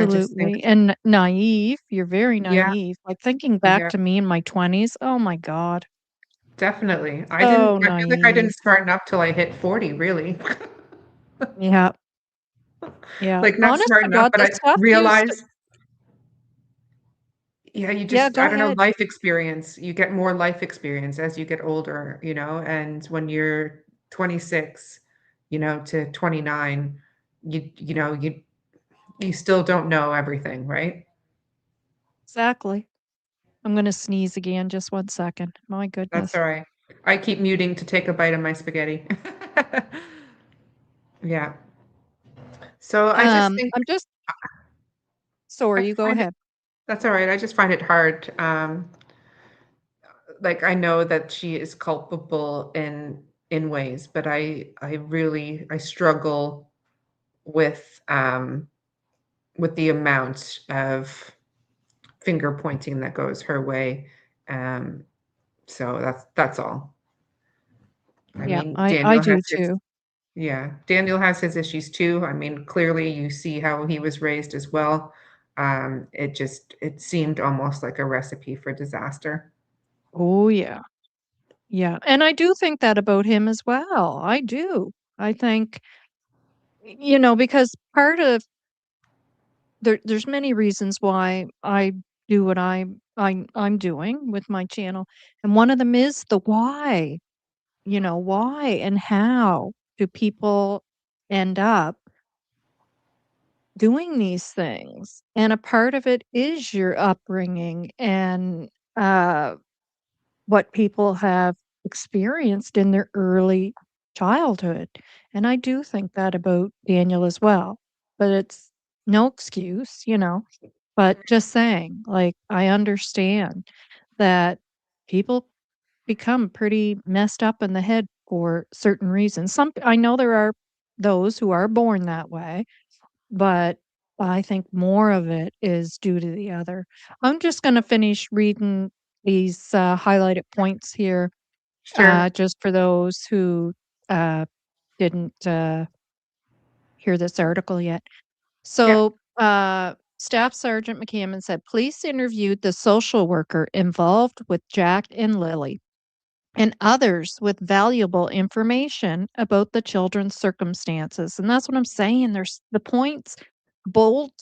[SPEAKER 3] just think,
[SPEAKER 1] Absolutely, and naive. You're very
[SPEAKER 3] yeah,
[SPEAKER 1] naive. Like, thinking back
[SPEAKER 3] yeah,
[SPEAKER 1] to me in my 20s, oh my god.
[SPEAKER 3] definitely.
[SPEAKER 1] So
[SPEAKER 3] I feel like I
[SPEAKER 1] naive.
[SPEAKER 3] didn't smarten up till I hit 40, really.
[SPEAKER 1] Yeah, yeah.
[SPEAKER 3] Like not
[SPEAKER 1] Honest
[SPEAKER 3] smart
[SPEAKER 1] to
[SPEAKER 3] enough,
[SPEAKER 1] God,
[SPEAKER 3] but
[SPEAKER 1] the
[SPEAKER 3] I
[SPEAKER 1] stuff used to
[SPEAKER 3] realized, yeah, you
[SPEAKER 1] Yeah,
[SPEAKER 3] just,
[SPEAKER 1] go
[SPEAKER 3] I don't know,
[SPEAKER 1] ahead.
[SPEAKER 3] life experience. You get more life experience as you get older, and when you're 26, to 29, you still don't know everything, right?
[SPEAKER 1] Exactly. I'm gonna sneeze again, just 1 second. My
[SPEAKER 3] That's
[SPEAKER 1] goodness.
[SPEAKER 3] all right. I keep muting to take a bite of my spaghetti. Yeah. So I just think
[SPEAKER 1] I'm just
[SPEAKER 3] I
[SPEAKER 1] sorry, you go
[SPEAKER 3] find it
[SPEAKER 1] ahead.
[SPEAKER 3] that's all right. I just find it hard. Like I know that she is culpable in ways, but I really I struggle with the amount of finger pointing that goes her way. Um, so that's all. I
[SPEAKER 1] Yeah,
[SPEAKER 3] mean,
[SPEAKER 1] I do too.
[SPEAKER 3] Daniel has his issues too. I mean, clearly you see how he was raised as well. It seemed almost like a recipe for disaster.
[SPEAKER 1] Oh, yeah. Yeah, and I do think that about him as well. I do. I think, because part of there's many reasons why I do what I'm doing with my channel, and one of them is the why. Why and how do people end up doing these things? And a part of it is your upbringing and uh, what people have experienced in their early childhood. And I do think that about Daniel as well. But it's no excuse. But just saying, like, I understand that people become pretty messed up in the head for certain reasons. I know there are those who are born that way, but I think more of it is due to the other. I'm just gonna finish reading these, highlighted points here,
[SPEAKER 3] Sure.
[SPEAKER 1] just for those who, uh, didn't, hear this article yet.
[SPEAKER 3] Yeah.
[SPEAKER 1] So, Staff Sergeant McCammon said, "Police interviewed the social worker involved with Jack and Lily and others with valuable information about the children's circumstances." And that's what I'm saying. There's the points, bold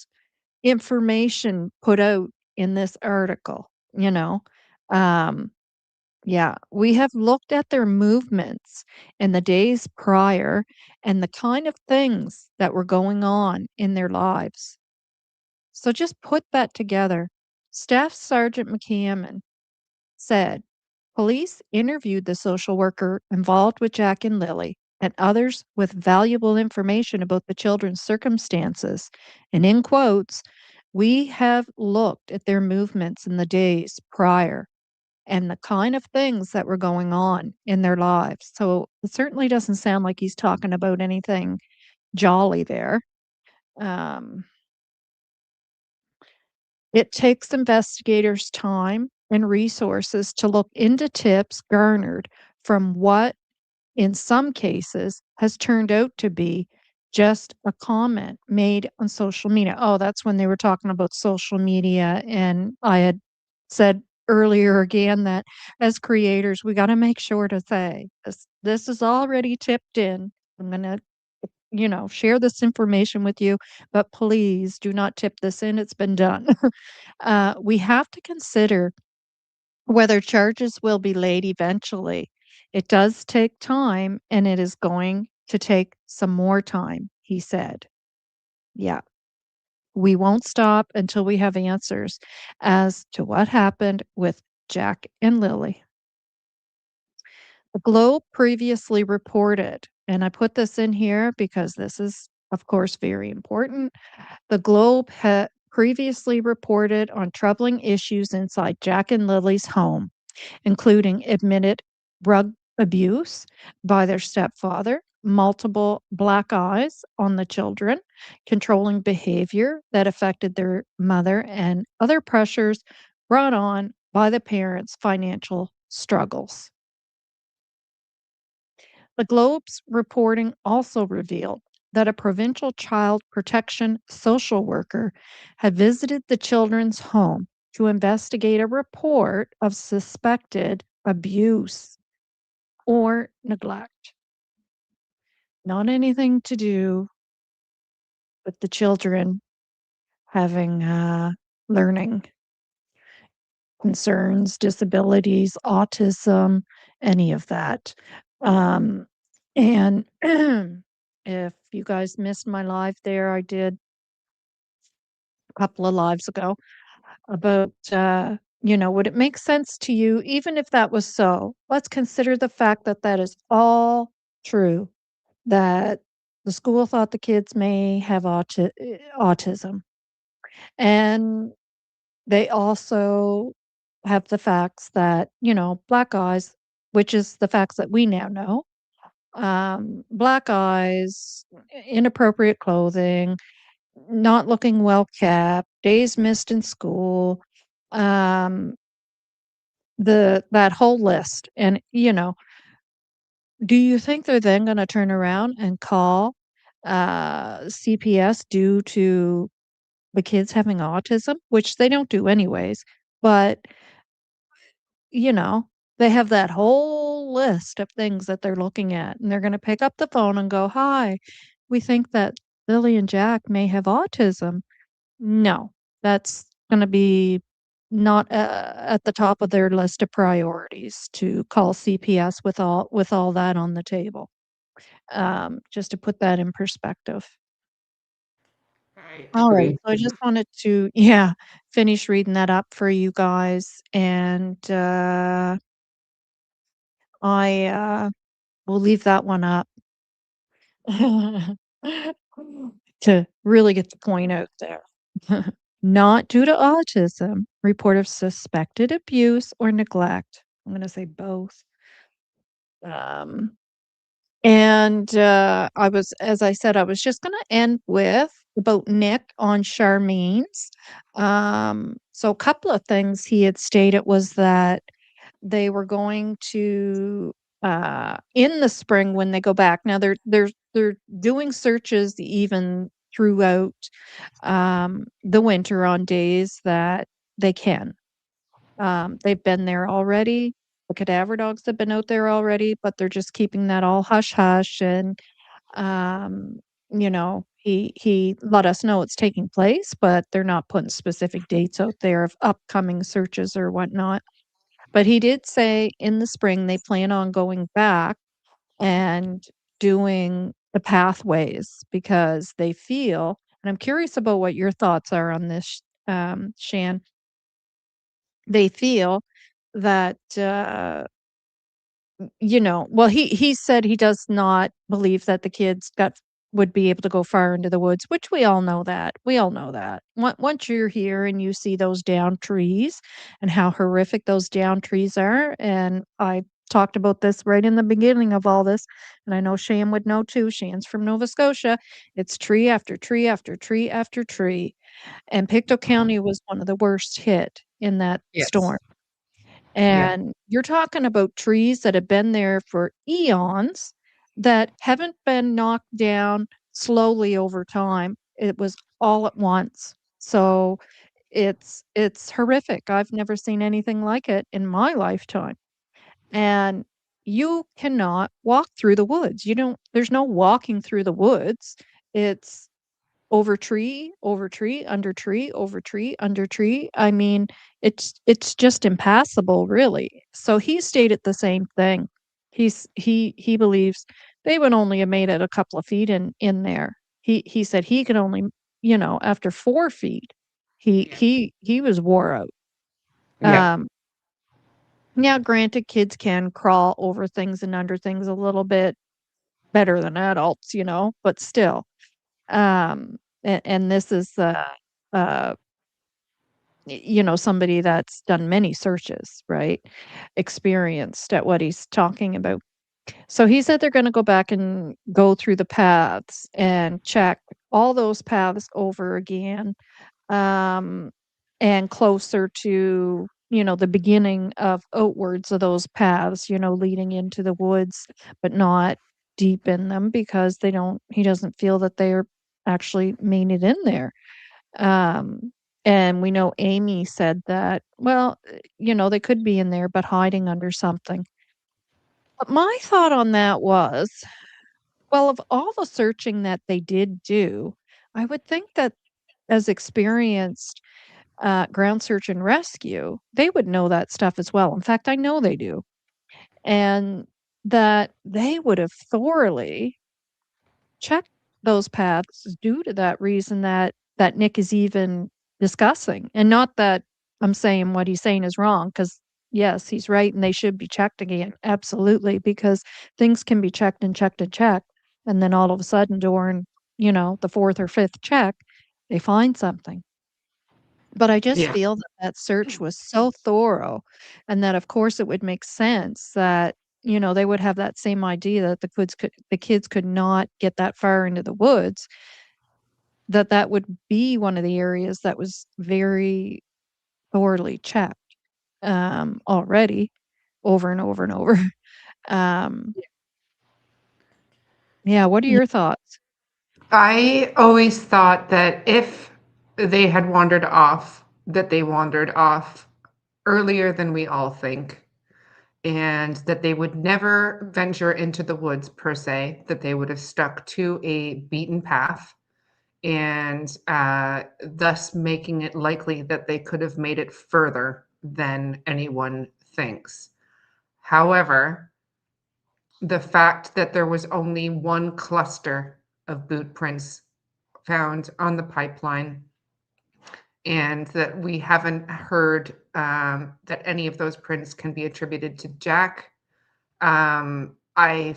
[SPEAKER 1] information put out in this article, you know. Um, yeah, we have looked at their movements in the days prior and the kind of things that were going on in their lives. So just put that together. Staff Sergeant McCammon said, Police interviewed the social worker involved with Jack and Lily and others with valuable information about the children's circumstances. And in quotes, we have looked at their movements in the days prior and the kind of things that were going on in their lives. So it certainly doesn't sound like he's talking about anything jolly there. Um, it takes investigators time and resources to look into tips garnered from what, in some cases, has turned out to be just a comment made on social media. Oh, that's when they were talking about social media. And I had said earlier again that as creators, we got to make sure to say this is already tipped in. I'm going to share this information with you, but please do not tip this in. It's been done. We have to consider whether charges will be laid eventually. It does take time, and it is going to take some more time, he said. Yeah, we won't stop until we have answers as to what happened with Jack and Lily. The Globe previously reported, and I put this in here because this is, of course, very important. The Globe had previously reported on troubling issues inside Jack and Lily's home, including admitted drug abuse by their stepfather, multiple black eyes on the children, controlling behavior that affected their mother, and other pressures brought on by the parents' financial struggles. The Globe's reporting also revealed that a provincial child protection social worker had visited the children's home to investigate a report of suspected abuse or neglect. Not anything to do with the children having learning concerns, disabilities, autism, any of that. And if you guys missed my live there, I did a couple of lives ago about, would it make sense to you, even if that was so? Let's consider the fact that that is all true, that the school thought the kids may have autism. And they also have the facts that, black eyes, which is the facts that we now know, black eyes, inappropriate clothing, not looking well kept, days missed in school, um, that whole list. And, do you think they're then gonna turn around and call, CPS due to the kids having autism? Which they don't do anyways, but, you know, they have that whole list of things that they're looking at, and they're gonna pick up the phone and go, "Hi, we think that Lily and Jack may have autism." No, that's gonna be not, at the top of their list of priorities to call CPS with all that on the table. Just to put that in perspective.
[SPEAKER 3] I
[SPEAKER 1] All right,
[SPEAKER 3] agree.
[SPEAKER 1] so I just wanted to, yeah, finish reading that up for you guys, and, I will leave that one up to really get the point out there. Not due to autism, report of suspected abuse or neglect. I'm gonna say both. Um, and, as I said, I was just gonna end with about Nick on Charmaine's. So a couple of things he had stated was that they were going to, in the spring when they go back. Now they're doing searches even throughout, the winter on days that they can. They've been there already. The cadaver dogs have been out there already, but they're just keeping that all hush hush. And, he let us know it's taking place, but they're not putting specific dates out there of upcoming searches or whatnot. But he did say in the spring they plan on going back and doing the pathways because they feel, and I'm curious about what your thoughts are on this, Shan. They feel that well, he said he does not believe that the kids would be able to go far into the woods, which we all know that. We all know that. Once you're here and you see those downed trees and how horrific those downed trees are, and I talked about this right in the beginning of all this, and I know Shan would know too. Shan's from Nova Scotia. It's tree after tree after tree after tree, and Pictou County was one of the worst hit in that
[SPEAKER 3] Yes.
[SPEAKER 1] storm.
[SPEAKER 3] Yeah.
[SPEAKER 1] And you're talking about trees that have been there for eons that haven't been knocked down slowly over time. It was all at once. So it's horrific. I've never seen anything like it in my lifetime. And you cannot walk through the woods. You don't There's no walking through the woods. It's over tree, under tree, over tree, under tree. I mean, it's just impassable, really. So he stated the same thing. He believes they would only have made it a couple of feet in there. He said he could only, after 4 feet, he was wore out.
[SPEAKER 3] Yeah.
[SPEAKER 1] Now, granted, kids can crawl over things and under things a little bit better than adults, but still. And this is uh somebody that's done many searches, right? Experienced at what he's talking about. So he said they're going to go back and go through the paths and check all those paths over again, um and closer to the beginning of outwards of those paths, leading into the woods, but not deep in them, because he doesn't feel that they're actually made it in there. Um, and we know Amy said that, well, they could be in there, but hiding under something. But my thought on that was, well, of all the searching that they did do, I would think that as experienced ground search and rescue, they would know that stuff as well. In fact, I know they do. And that they would have thoroughly check those paths due to that reason that Nick is even discussing. And not that I'm saying what he's saying is wrong, because yes, he's right and they should be checked again. Absolutely, because things can be checked and checked and checked. And then all of a sudden during, the fourth or fifth check, they find something. But I just
[SPEAKER 3] Yeah.
[SPEAKER 1] feel that search was so thorough, and that, of course, it would make sense that, they would have that same idea that the kids could not get that far into the woods, that would be one of the areas that was very thoroughly checked, already over and over and over. Um, yeah, what are your thoughts?
[SPEAKER 3] I always thought that if they had wandered off, that they wandered off earlier than we all think, and that they would never venture into the woods per se, that they would have stuck to a beaten path, and thus making it likely that they could have made it further than anyone thinks. However, the fact that there was only one cluster of boot prints found on the pipeline, and that we haven't heard that any of those prints can be attributed to Jack, I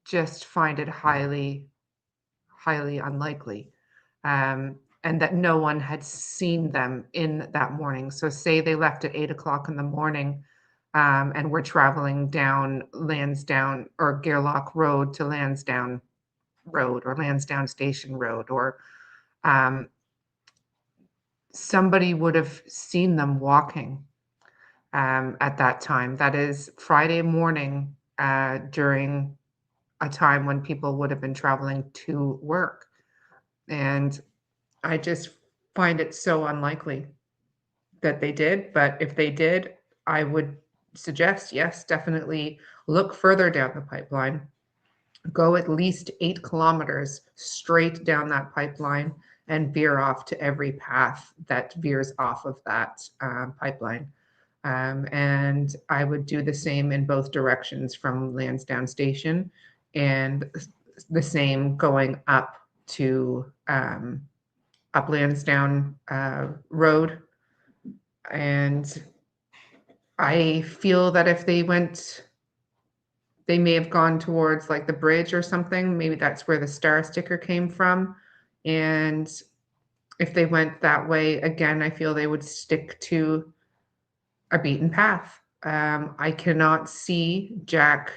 [SPEAKER 3] just find it highly, highly unlikely. And that no one had seen them in that morning. So say they left at 8 o'clock in the morning, and we're traveling down Lansdowne or Gairloch Road to Lansdowne Road or Lansdowne Station Road, or somebody would have seen them walking at that time. That is Friday morning, during a time when people would have been traveling to work. And I just find it so unlikely that they did. But if they did, I would suggest, yes, definitely look further down the pipeline. Go at least 8 kilometers straight down that pipeline and veer off to every path that veers off of that pipeline. And I would do the same in both directions from Lansdowne Station, and the same going up to up Lansdowne Road. And I feel that if they went, they may have gone towards like the bridge or something. Maybe that's where the star sticker came from. And if they went that way, again, I feel they would stick to a beaten path. I cannot see Jack,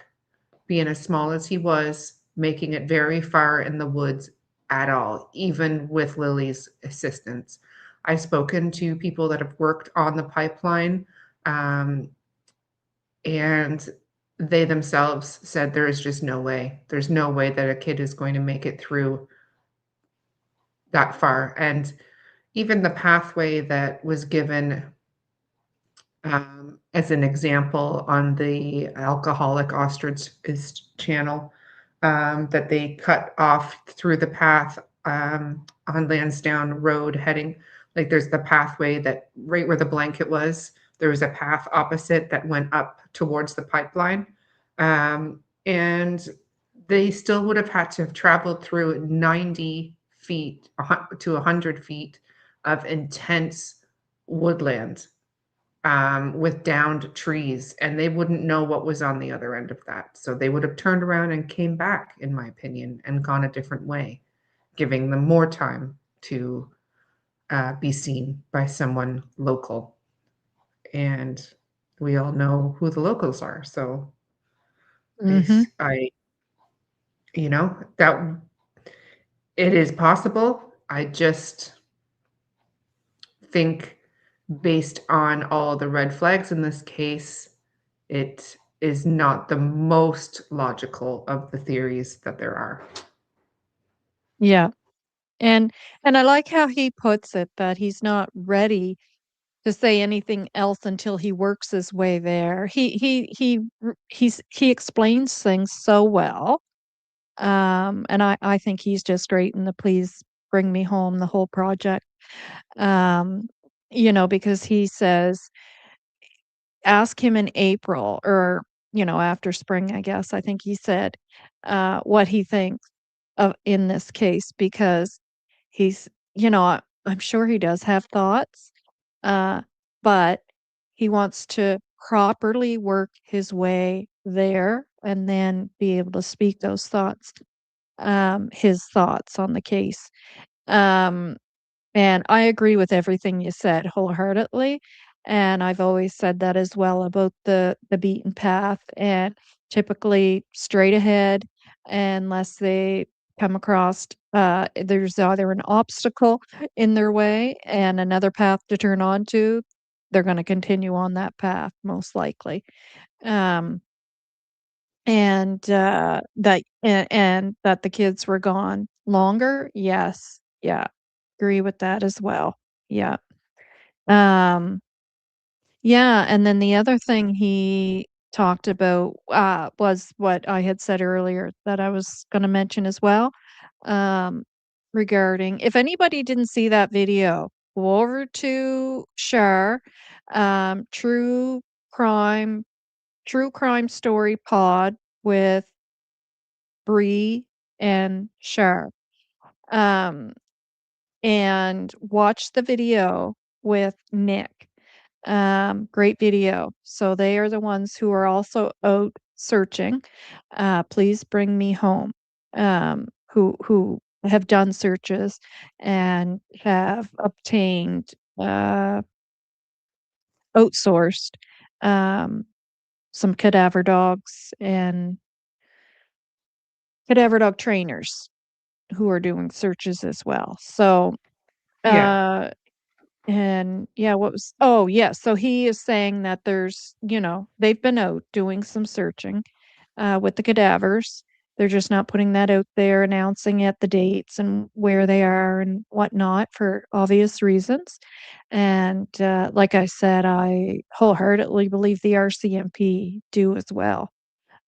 [SPEAKER 3] being as small as he was, making it very far in the woods at all, even with Lily's assistance. I've spoken to people that have worked on the pipeline, and they themselves said there is just no way. There's no way that a kid is going to make it through that far. And even the pathway that was given as an example on the Alcoholic Ostrich channel, that they cut off through the path on Lansdowne Road heading, like there's the pathway that right where the blanket was, there was a path opposite that went up towards the pipeline. And they still would have had to have traveled through 90 feet to 100 feet of intense woodland with downed trees, and they wouldn't know what was on the other end of that. So they would have turned around and came back, in my opinion, and gone a different way, giving them more time to be seen by someone local. And we all know who the locals are. So you know, that it is possible. I just think based on all the red flags in this case, it is not the most logical of the theories that there are.
[SPEAKER 1] Yeah. And I like how he puts it, that he's not ready to say anything else until he works his way there. He explains things so well. And I think he's just great in the Please Bring Me Home, the whole project. Because he says, ask him in April or, after spring, I guess. I think he said, what he thinks of in this case, because he's, I'm sure he does have thoughts, but he wants to properly work his way there and then be able to speak those thoughts, his thoughts on the case. And I agree with everything you said wholeheartedly. And I've always said that as well about the beaten path and typically straight ahead unless they come across there's either an obstacle in their way and another path to turn onto, they're going to continue on that path most likely. Um, and and that the kids were gone longer. Yes. Yeah. Agree with that as well. Yeah. Um, yeah, and then the other thing he talked about, was what I had said earlier that I was gonna mention as well, regarding if anybody didn't see that video, go over to Share, True Crime True Crime Story Pod with Bree and Shar. Um and watch the video with Nick. Great video. So they are the ones who are also out searching. Please Bring Me Home. Who have done searches and have obtained outsourced some cadaver dogs and cadaver dog trainers who are doing searches as well. So
[SPEAKER 3] Yeah.
[SPEAKER 1] And yeah, yeah, so he is saying that they've been out doing some searching with the cadavers. They're just not putting that out there, announcing it, the dates and where they are and whatnot for obvious reasons. And like I said, I wholeheartedly believe the RCMP do as well.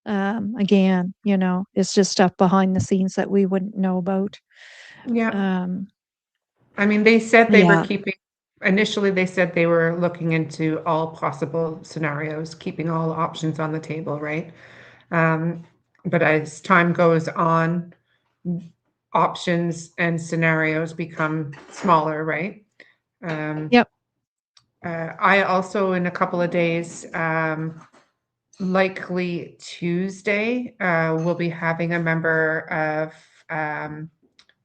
[SPEAKER 1] Again, it's just stuff behind the scenes that we wouldn't know about.
[SPEAKER 3] Yeah. I mean, they said they were
[SPEAKER 1] Yeah.
[SPEAKER 3] initially they said they were looking into all possible scenarios, keeping all options on the table, right? But as time goes on, options and scenarios become smaller, right?
[SPEAKER 1] Yep.
[SPEAKER 3] I also, in a couple of days, likely Tuesday, will be having a member of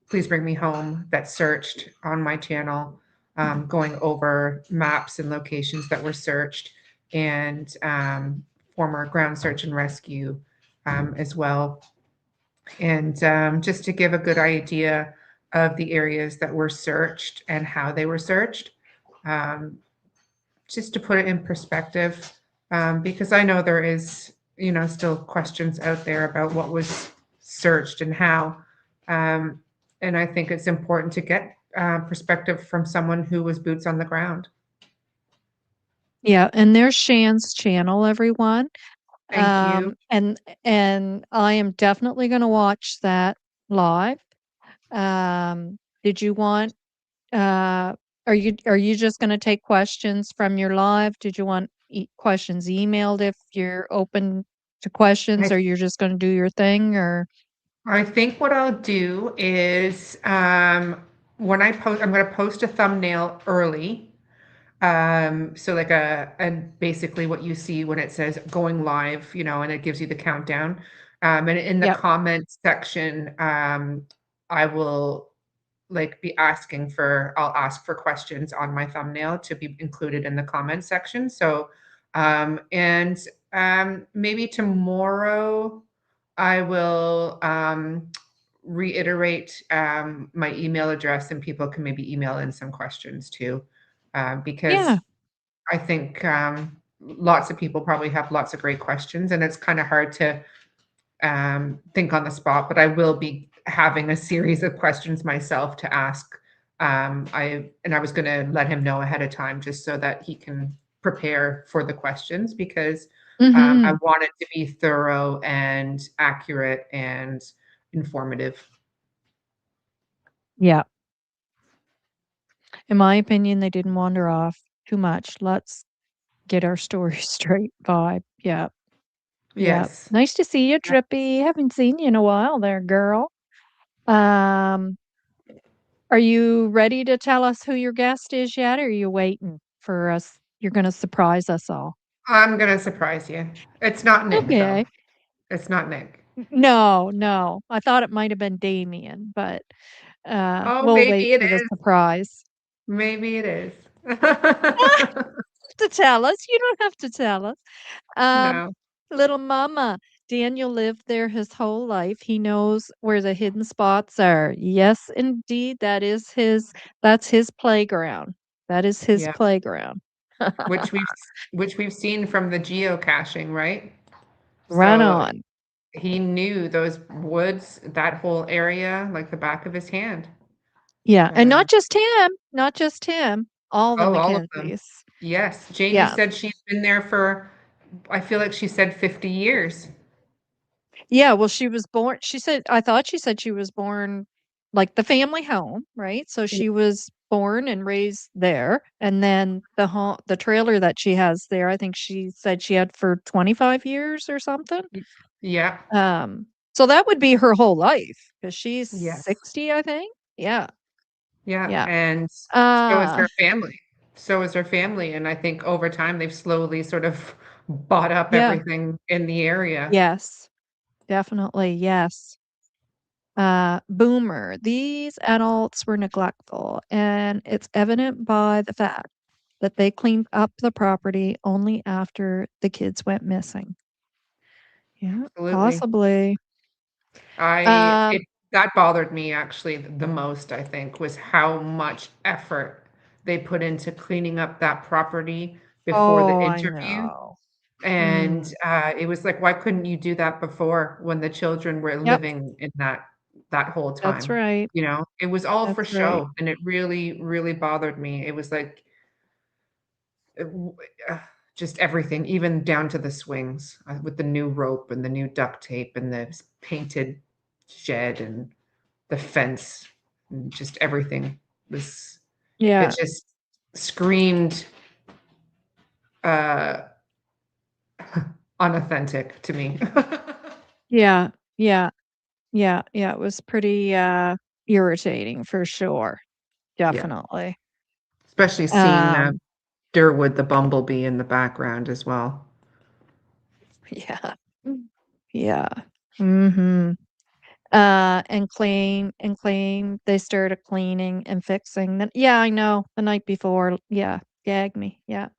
[SPEAKER 3] Please Bring Me Home that searched on my channel, going over maps and locations that were searched, and former ground search and rescue as well. And just to give a good idea of the areas that were searched and how they were searched, just to put it in perspective, because I know there is, still questions out there about what was searched and how. And I think it's important to get perspective from someone who was boots on the ground.
[SPEAKER 1] Yeah, and there's Shan's channel, everyone.
[SPEAKER 3] Thank you.
[SPEAKER 1] And I am definitely gonna watch that live. Did you want, are you just gonna take questions from your live? Did you want questions emailed if you're open to questions, or you're just gonna do your thing, or?
[SPEAKER 3] I think what I'll do is when I post, I'm going to post a thumbnail early. So like and basically what you see when it says going live, and it gives you the countdown. And in the comments section, I will be I'll ask for questions on my thumbnail to be included in the comment section. So, and maybe tomorrow I will reiterate my email address, and people can maybe email in some questions too, because I think lots of people probably have lots of great questions, and it's kind of hard to think on the spot, but I will be having a series of questions myself to ask. I was going to let him know ahead of time just so that he can prepare for the questions, because I want it to be thorough and accurate and informative.
[SPEAKER 1] Yeah. In my opinion, they didn't wander off too much. Let's get our story straight vibe. Yeah. Yeah.
[SPEAKER 3] Yes.
[SPEAKER 1] Nice to see you, Drippy. Haven't seen you in a while there, girl. Are you ready to tell us who your guest is yet, or are you waiting for us? You're gonna surprise us all.
[SPEAKER 3] I'm going to surprise you. It's not Nick, though.
[SPEAKER 1] Okay.
[SPEAKER 3] It's not Nick.
[SPEAKER 1] No, no. I thought it might have been Damien, but
[SPEAKER 3] Oh,
[SPEAKER 1] we'll wait
[SPEAKER 3] maybe it
[SPEAKER 1] for the
[SPEAKER 3] is.
[SPEAKER 1] surprise.
[SPEAKER 3] Maybe it is.
[SPEAKER 1] To tell us. You don't have to tell us.
[SPEAKER 3] No.
[SPEAKER 1] Little mama, Daniel lived there his whole life. He knows where the hidden spots are. Yes, indeed, that's his playground. That is his
[SPEAKER 3] Yeah.
[SPEAKER 1] playground.
[SPEAKER 3] which we've seen from the geocaching, right?
[SPEAKER 1] Right
[SPEAKER 3] So
[SPEAKER 1] on.
[SPEAKER 3] he knew those woods, that whole area, like the back of his hand.
[SPEAKER 1] Yeah, and not just him, all the
[SPEAKER 3] All of them.
[SPEAKER 1] Mackenzies.
[SPEAKER 3] Yes. Jamie
[SPEAKER 1] Yeah.
[SPEAKER 3] said she's been there for, I feel like she said 50 years.
[SPEAKER 1] Yeah, well, she was born I thought she said she was born, like, the family home, right? So she was born and raised there, and then the trailer that she has there, I think she said she had for 25 years or something.
[SPEAKER 3] Yeah.
[SPEAKER 1] So that would be her whole life, 'cause she's
[SPEAKER 3] Yes.
[SPEAKER 1] 60, I think. Yeah.
[SPEAKER 3] Yeah.
[SPEAKER 1] Yeah.
[SPEAKER 3] And so is her family. So is her family. And I think over time they've slowly sort of bought up
[SPEAKER 1] Yeah.
[SPEAKER 3] everything in the area.
[SPEAKER 1] Yes. Definitely, yes. Boomer. These adults were neglectful, and it's evident by the fact that they cleaned up the property only after the kids went missing. Yeah,
[SPEAKER 3] Absolutely.
[SPEAKER 1] possibly.
[SPEAKER 3] That bothered me actually the most, I think, was how much effort they put into cleaning up that property before the
[SPEAKER 1] Oh, I
[SPEAKER 3] interview.
[SPEAKER 1] know.
[SPEAKER 3] And it was like, why couldn't you do that before, when the children were
[SPEAKER 1] Yep.
[SPEAKER 3] living in that whole
[SPEAKER 1] That's
[SPEAKER 3] time?
[SPEAKER 1] right.
[SPEAKER 3] It was all for
[SPEAKER 1] That's right.
[SPEAKER 3] show, and it really, really bothered me. It was like just everything, even down to the swings, with the new rope and the new duct tape and the painted shed and the fence, and just everything was.
[SPEAKER 1] Yeah.
[SPEAKER 3] It just screamed unauthentic to me.
[SPEAKER 1] Yeah. Yeah. Yeah. Yeah. It was pretty irritating for sure.
[SPEAKER 3] Yeah.
[SPEAKER 1] Definitely.
[SPEAKER 3] Especially seeing Durwood the bumblebee in the background as well.
[SPEAKER 1] Yeah. Yeah. Mhm. And they started cleaning and fixing the yeah, I know, the night before, yeah, gag me, yeah.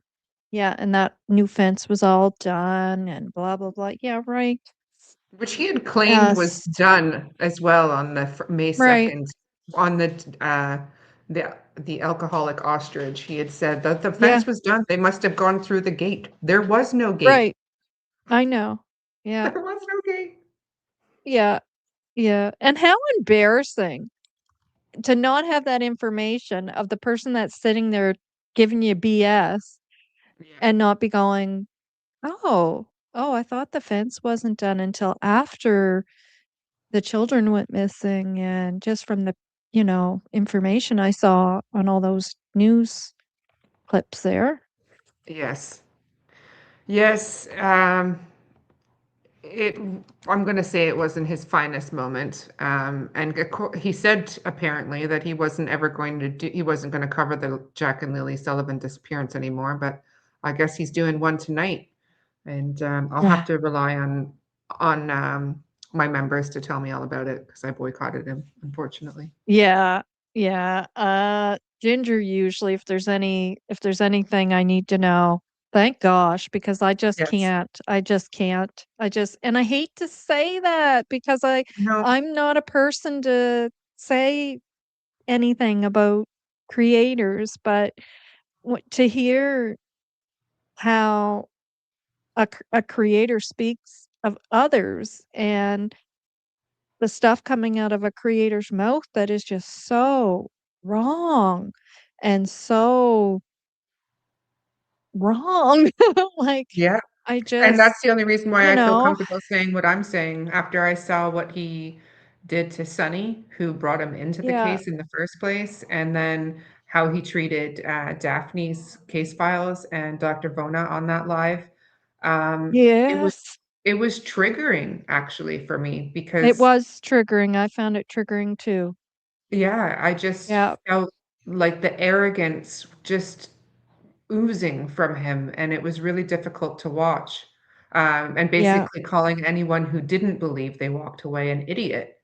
[SPEAKER 1] Yeah, and that new fence was all done and blah, blah, blah, yeah, right.
[SPEAKER 3] Which he had claimed was
[SPEAKER 1] S
[SPEAKER 3] done as well on the May
[SPEAKER 1] Right.
[SPEAKER 3] 2nd on the alcoholic ostrich. He had said that the
[SPEAKER 1] Yeah.
[SPEAKER 3] fence was done. They must have gone through the gate. There was no gate.
[SPEAKER 1] Right. I know. Yeah.
[SPEAKER 3] There was no gate.
[SPEAKER 1] Yeah. Yeah, and how embarrassing to not have that information of the person that's sitting there giving you BS and not be going, "Oh, oh, I thought the fence wasn't done until after the children went missing," and just from the, information I saw on all those news clips there.
[SPEAKER 3] Yes. Yes, it I'm gonna say it wasn't his finest moment, and he said apparently that he wasn't gonna cover the Jack and Lily Sullivan disappearance anymore, but I guess he's doing one tonight, and I'll have
[SPEAKER 1] Yeah.
[SPEAKER 3] to rely on my members to tell me all about it because I boycotted him, unfortunately.
[SPEAKER 1] Yeah, yeah, Ginger usually, if there's anything I need to know, thank gosh, because
[SPEAKER 3] Yes.
[SPEAKER 1] I just can't. And I hate to say that because
[SPEAKER 3] No.
[SPEAKER 1] I'm not a person to say anything about creators, but to hear how a creator speaks of others and the stuff coming out of a creator's mouth that is just so wrong and so wrong. Like,
[SPEAKER 3] Yeah.
[SPEAKER 1] I
[SPEAKER 3] And
[SPEAKER 1] just
[SPEAKER 3] that's the only reason why
[SPEAKER 1] you
[SPEAKER 3] I feel
[SPEAKER 1] know?
[SPEAKER 3] comfortable saying what I'm saying after I saw what he did to Sonny, who brought him into the
[SPEAKER 1] Yeah.
[SPEAKER 3] case in the first place, and then how he treated Daphne's case files and Dr. Vona on that live. It was
[SPEAKER 1] Yes.
[SPEAKER 3] it was triggering actually for me
[SPEAKER 1] It
[SPEAKER 3] because
[SPEAKER 1] was triggering. I found it triggering too.
[SPEAKER 3] yeah, I just
[SPEAKER 1] Yeah.
[SPEAKER 3] felt like the arrogance just oozing from him, and it was really difficult to watch. And
[SPEAKER 1] Yeah.
[SPEAKER 3] basically calling anyone who didn't believe they walked away an idiot.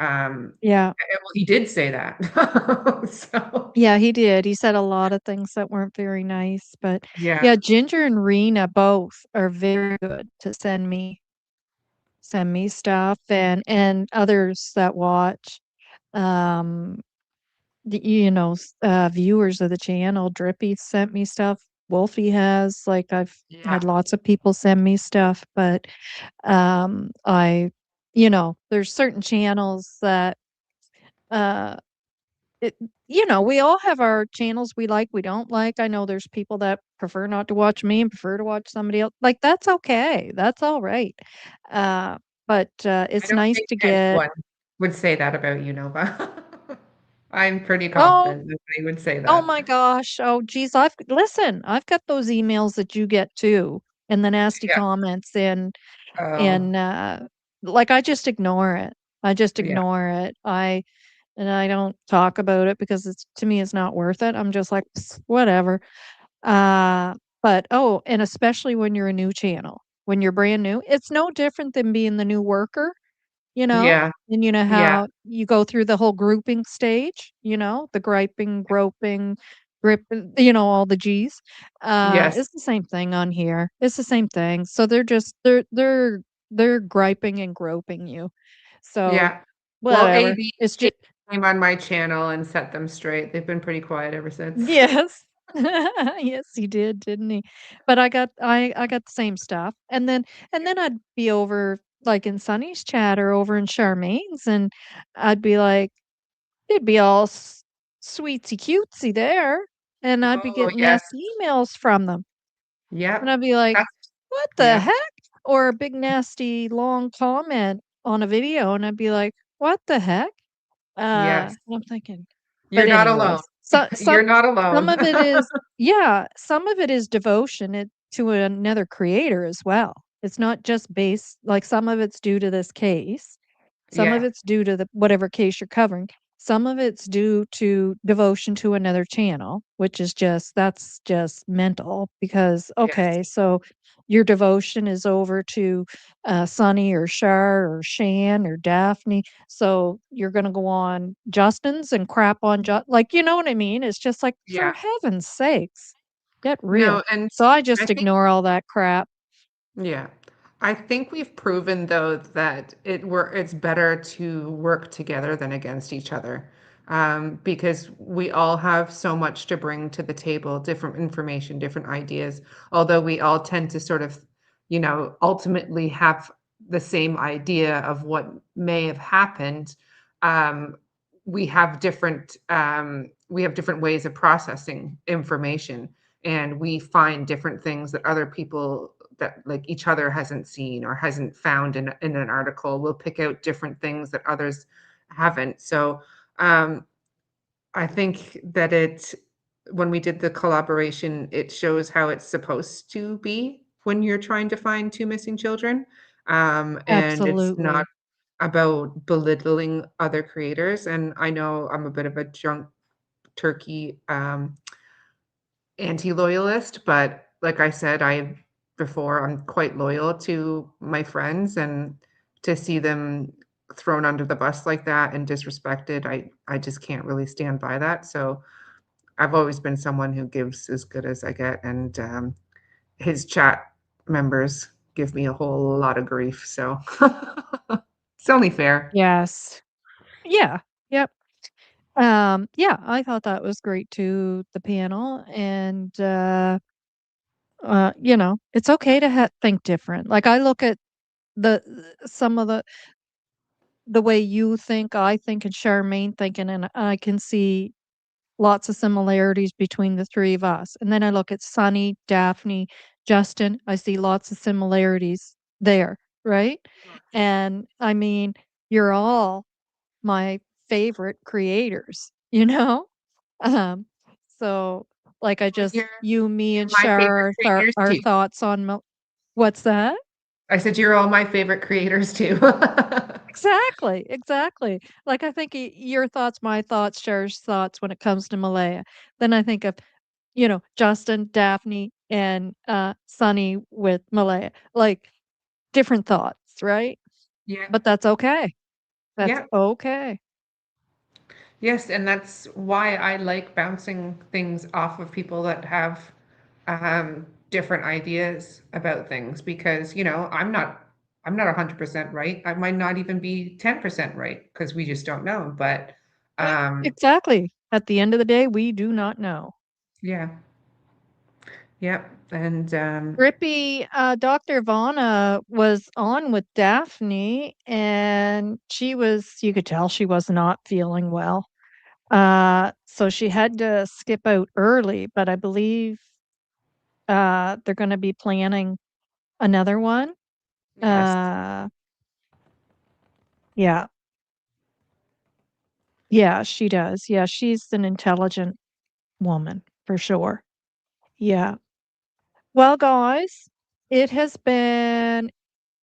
[SPEAKER 1] Yeah.
[SPEAKER 3] Well, he did say that. So,
[SPEAKER 1] Yeah, he did. He said a lot of things that weren't very nice, but
[SPEAKER 3] yeah.
[SPEAKER 1] yeah, Ginger and Rena both are very good to send me stuff and others that watch. Um viewers of the channel. Drippy sent me stuff. Wolfie has, like, I've
[SPEAKER 3] Yeah.
[SPEAKER 1] had lots of people send me stuff, but, there's certain channels that, uh, it we all have our channels we like, we don't like. I know there's people that prefer not to watch me and prefer to watch somebody else. Like, that's okay. That's alright. But,
[SPEAKER 3] I
[SPEAKER 1] it's
[SPEAKER 3] don't
[SPEAKER 1] nice
[SPEAKER 3] think
[SPEAKER 1] to get
[SPEAKER 3] anyone would say that about you, Nova. I'm pretty
[SPEAKER 1] Oh
[SPEAKER 3] confident nobody would say
[SPEAKER 1] Oh
[SPEAKER 3] that.
[SPEAKER 1] my gosh. Oh, geez. I've got those emails that you get too, and the nasty
[SPEAKER 3] Yeah.
[SPEAKER 1] comments
[SPEAKER 3] Oh.
[SPEAKER 1] and, like, I just ignore it. I just
[SPEAKER 3] Yeah.
[SPEAKER 1] ignore it. I don't talk about it because to me, it's not worth it. I'm just like, Whatever." But and especially when you're a new channel, when you're brand new, it's no different than being the new worker. You know?
[SPEAKER 3] Yeah.
[SPEAKER 1] And you know
[SPEAKER 3] Yeah.
[SPEAKER 1] how you go through the whole grouping stage, the griping, groping, gripping, all the G's.
[SPEAKER 3] Yes.
[SPEAKER 1] It's the same thing on here. It's the same thing. So they're griping and groping you. So,
[SPEAKER 3] Yeah. Well,
[SPEAKER 1] whatever.
[SPEAKER 3] AB
[SPEAKER 1] It's just
[SPEAKER 3] came on my channel and set them straight. They've been pretty quiet ever since.
[SPEAKER 1] Yes. Yes, he did, didn't he? But I got the same stuff. And then I'd be over, like, in Sunny's chat or over in Charmaine's, and I'd be like they'd be all sweetsy cutesy there, and I'd be
[SPEAKER 3] Oh,
[SPEAKER 1] getting
[SPEAKER 3] yes.
[SPEAKER 1] nasty emails from them. And
[SPEAKER 3] Yep.
[SPEAKER 1] I'd be like,
[SPEAKER 3] That's
[SPEAKER 1] "What the
[SPEAKER 3] yeah.
[SPEAKER 1] heck?" Or a big nasty long comment on a video, and I'd be like, "What the heck?"
[SPEAKER 3] Yes.
[SPEAKER 1] And I'm thinking
[SPEAKER 3] You're
[SPEAKER 1] but
[SPEAKER 3] not alone.
[SPEAKER 1] anyways, so
[SPEAKER 3] You're not
[SPEAKER 1] some
[SPEAKER 3] alone.
[SPEAKER 1] of it is yeah, some of it is devotion to another creator as well. It's not just based like, some of it's due to this case, some of
[SPEAKER 3] Yeah.
[SPEAKER 1] it's due to the whatever case you're covering. some of it's due to devotion to another channel, which is that's just mental because, okay,
[SPEAKER 3] Yes.
[SPEAKER 1] so your devotion is over to Sonny or Shar or Shan or Daphne. So you're going to go on Justin's and crap on, like, you know what I mean? It's just like, for
[SPEAKER 3] Yeah.
[SPEAKER 1] heaven's sakes, get real.
[SPEAKER 3] No, and
[SPEAKER 1] So I
[SPEAKER 3] I
[SPEAKER 1] just
[SPEAKER 3] think
[SPEAKER 1] ignore all that crap.
[SPEAKER 3] yeah. I think we've proven though that it's better to work together than against each other. Because we all have so much to bring to the table, different information, different ideas. Although we all tend to sort of, ultimately have the same idea of what may have happened. Um, we have different ways of processing information, and we find different things that other people that like each other hasn't seen or hasn't found in an article. We'll pick out different things that others haven't. So um, I think that when we did the collaboration, it shows how it's supposed to be when you're trying to find two missing children. And it's not
[SPEAKER 1] Absolutely.
[SPEAKER 3] about belittling other creators. And I know I'm a bit of a junk turkey anti-loyalist, but like I said, before, I'm quite loyal to my friends, and to see them thrown under the bus like that and disrespected, I just can't really stand by that. So I've always been someone who gives as good as I get, and his chat members give me a whole lot of grief. So it's only fair.
[SPEAKER 1] Yes. Yeah. Yep. Yeah, I thought that was great too, the panel. And, it's okay to think different. Like I look at some of the way you think, I think, and Charmaine thinking, and I can see lots of similarities between the three of us. And then I look at Sunny, Daphne, Justin, I see lots of similarities there, right? And I mean, you're all my favorite creators, you know? Um, so like
[SPEAKER 3] Well,
[SPEAKER 1] you, me,
[SPEAKER 3] you're
[SPEAKER 1] and
[SPEAKER 3] my favorite
[SPEAKER 1] Shar,
[SPEAKER 3] creators
[SPEAKER 1] our
[SPEAKER 3] too.
[SPEAKER 1] thoughts on what's that?
[SPEAKER 3] I said you're all my favorite creators too.
[SPEAKER 1] Exactly, exactly. Like I think your thoughts, my thoughts, Shar's thoughts when it comes to Malaya. Then I think of, Justin, Daphne, and Sunny with Malaya. Like different thoughts, right?
[SPEAKER 3] Yeah.
[SPEAKER 1] But that's okay. That's
[SPEAKER 3] Yeah.
[SPEAKER 1] okay.
[SPEAKER 3] Yes, and that's why I like bouncing things off of people that have different ideas about things, because I'm not 100% right. I might not even be 10% right, because we just don't know. But
[SPEAKER 1] Exactly. At the end of the day, we do not know.
[SPEAKER 3] yeah, yep, and
[SPEAKER 1] Grippy, Dr. Vana was on with Daphne, and you could tell she was not feeling well. So she had to skip out early, but I believe they're going to be planning another one.
[SPEAKER 3] yes,
[SPEAKER 1] Yeah. Yeah, she does. Yeah, she's an intelligent woman for sure. Yeah. Well, guys, it has been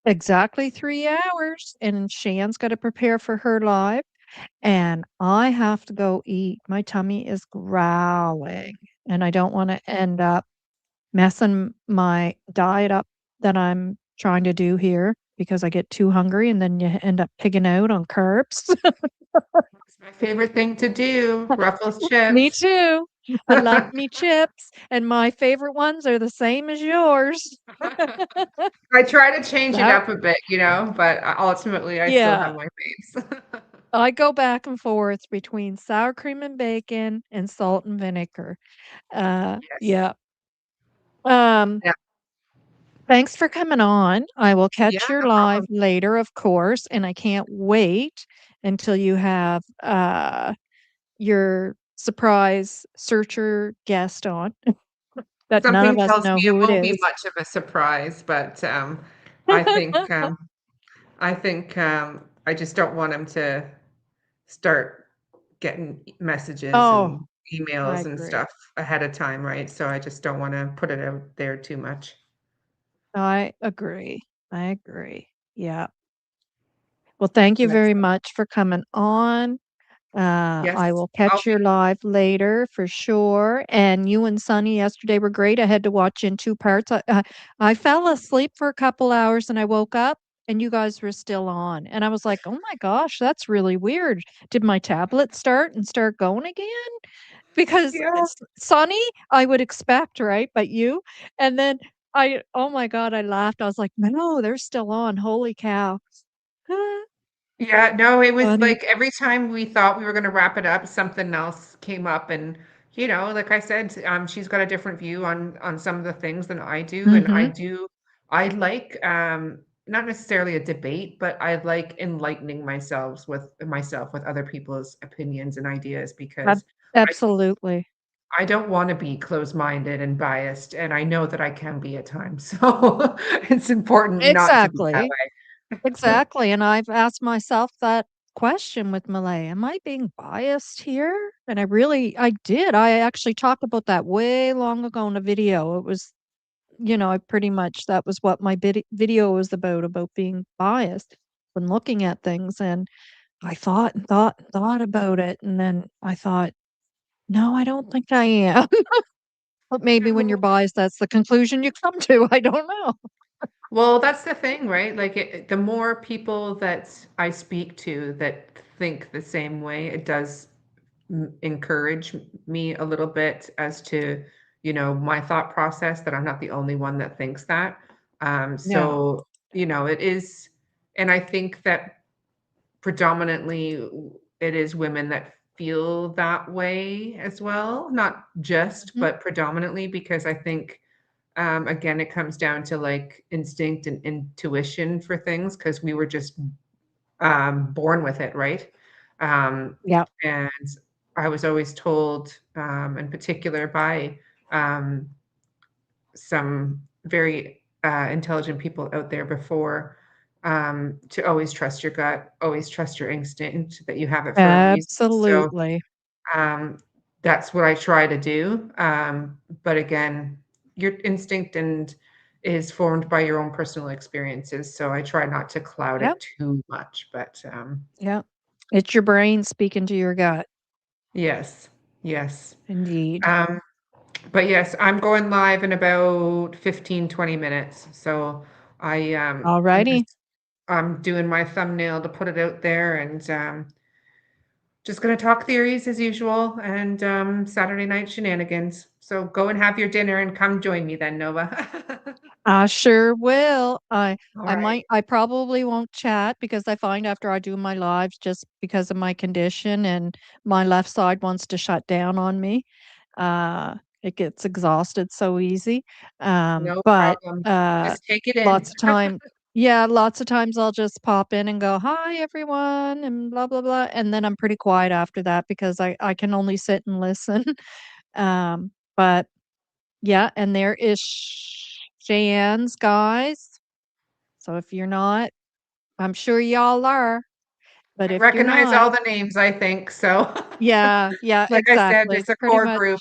[SPEAKER 1] exactly 3 hours, and Shan's got to prepare for her live, and I have to go eat. My tummy is growling, and I don't want to end up messing my diet up that I'm trying to do here because I get too hungry and then you end up pigging out on carbs.
[SPEAKER 3] it's my favorite thing to do. Ruffles
[SPEAKER 1] Me
[SPEAKER 3] chips.
[SPEAKER 1] too. I love me chips, and my favorite ones are the same as yours.
[SPEAKER 3] I try to change it
[SPEAKER 1] That
[SPEAKER 3] up a bit, but ultimately I still have
[SPEAKER 1] yeah.
[SPEAKER 3] my faves.
[SPEAKER 1] I go back and forth between sour cream and bacon and salt and vinegar.
[SPEAKER 3] Yes.
[SPEAKER 1] Yeah. Um,
[SPEAKER 3] Yeah.
[SPEAKER 1] Thanks for coming on. I will
[SPEAKER 3] Yeah,
[SPEAKER 1] catch your
[SPEAKER 3] no
[SPEAKER 1] live
[SPEAKER 3] problem.
[SPEAKER 1] later, of course, and I can't wait until you have your surprise searcher guest on that none
[SPEAKER 3] Something
[SPEAKER 1] of us
[SPEAKER 3] tells
[SPEAKER 1] know
[SPEAKER 3] me it
[SPEAKER 1] who it
[SPEAKER 3] won't be
[SPEAKER 1] is.
[SPEAKER 3] much of a surprise, but I think I just don't want him to start getting messages
[SPEAKER 1] Oh,
[SPEAKER 3] and
[SPEAKER 1] I
[SPEAKER 3] emails and
[SPEAKER 1] agree.
[SPEAKER 3] stuff ahead of time, right? So I just don't want to put it out there too much.
[SPEAKER 1] I agree. I agree. Yeah. Well, thank you
[SPEAKER 3] And that's
[SPEAKER 1] very much for coming on.
[SPEAKER 3] Yes.
[SPEAKER 1] I will
[SPEAKER 3] I'll
[SPEAKER 1] catch your live later for sure. And you and Sunny yesterday were great. I had to watch in 2 parts. I fell asleep for a couple hours and I woke up and you guys were still on. And I was like, "Oh my gosh, that's really weird. Did my tablet start going again?" Because
[SPEAKER 3] Yeah.
[SPEAKER 1] Sunny, I would expect, right? But you? And then oh my God, I laughed. I was like, "No, they're still on. Holy cow."
[SPEAKER 3] Yeah, no, it was
[SPEAKER 1] Funny.
[SPEAKER 3] like every time we thought we were going to wrap it up, something else came up, and like I said, she's got a different view on some of the things than I do, and
[SPEAKER 1] Mhm.
[SPEAKER 3] I like not necessarily a debate, but I like enlightening myself with other people's opinions and ideas
[SPEAKER 1] Ab
[SPEAKER 3] because I
[SPEAKER 1] absolutely.
[SPEAKER 3] I don't want to be closed-minded and biased, and I know that I can be at times. So it's important not to be that
[SPEAKER 1] Exactly.
[SPEAKER 3] way.
[SPEAKER 1] Exactly, and I've asked myself that question with Malay, "Am I being biased here?" And I did. I actually talked about that way long ago in a video. It was, I pretty much that was what my video was about being biased when looking at things, and I thought and thought and thought about it, and then I thought, "No, I don't think I am." But maybe when you're biased, that's the conclusion you come to. I don't know.
[SPEAKER 3] Well, that's the thing, right? Like the more people that I speak to that think the same way, it does encourage me a little bit as to, my thought process that I'm not the only one that thinks that.
[SPEAKER 1] Yeah.
[SPEAKER 3] So, it is, and I think that predominantly it is women that feel that way as well, not just,
[SPEAKER 1] Mhm.
[SPEAKER 3] but predominantly because I think again, it comes down to like instinct and intuition for things because we were just born with it, right?
[SPEAKER 1] Yep.
[SPEAKER 3] And I was always told, in particular by um, some very intelligent people out there before, to always trust your gut, always trust your instinct, that you have it for a reason. So
[SPEAKER 1] Absolutely.
[SPEAKER 3] um, that's what I try to do. But again, your instinct and is formed by your own personal experiences. So I try not to cloud
[SPEAKER 1] Yep.
[SPEAKER 3] it too much. But
[SPEAKER 1] Yep. It's your brain speaking to your gut.
[SPEAKER 3] yes, yes.
[SPEAKER 1] Indeed.
[SPEAKER 3] Um, but yes, I'm going live in about 15, 20 minutes. So
[SPEAKER 1] Alrighty.
[SPEAKER 3] I'm doing my thumbnail to put it out there and just going to talk theories as usual and Saturday night shenanigans. So go and have your dinner and come join me then, Nova.
[SPEAKER 1] I sure will.
[SPEAKER 3] All right.
[SPEAKER 1] I probably won't chat because I find after I do my lives, just because of my condition and my left side wants to shut down on me. It gets exhausted so easy.
[SPEAKER 3] No
[SPEAKER 1] But
[SPEAKER 3] problem. Just take it
[SPEAKER 1] lots
[SPEAKER 3] in.
[SPEAKER 1] of time, yeah, lots of times I'll just pop in and go, "Hi, everyone," and blah blah blah, and then I'm pretty quiet after that because I can only sit and listen. But yeah, and there is Shan's, guys. So if you're not, I'm sure y'all are, but
[SPEAKER 3] I
[SPEAKER 1] if you're
[SPEAKER 3] recognize
[SPEAKER 1] not,
[SPEAKER 3] all the names, I think. So
[SPEAKER 1] yeah, yeah,
[SPEAKER 3] like I said,
[SPEAKER 1] exactly.
[SPEAKER 3] there's
[SPEAKER 1] It's
[SPEAKER 3] a core group.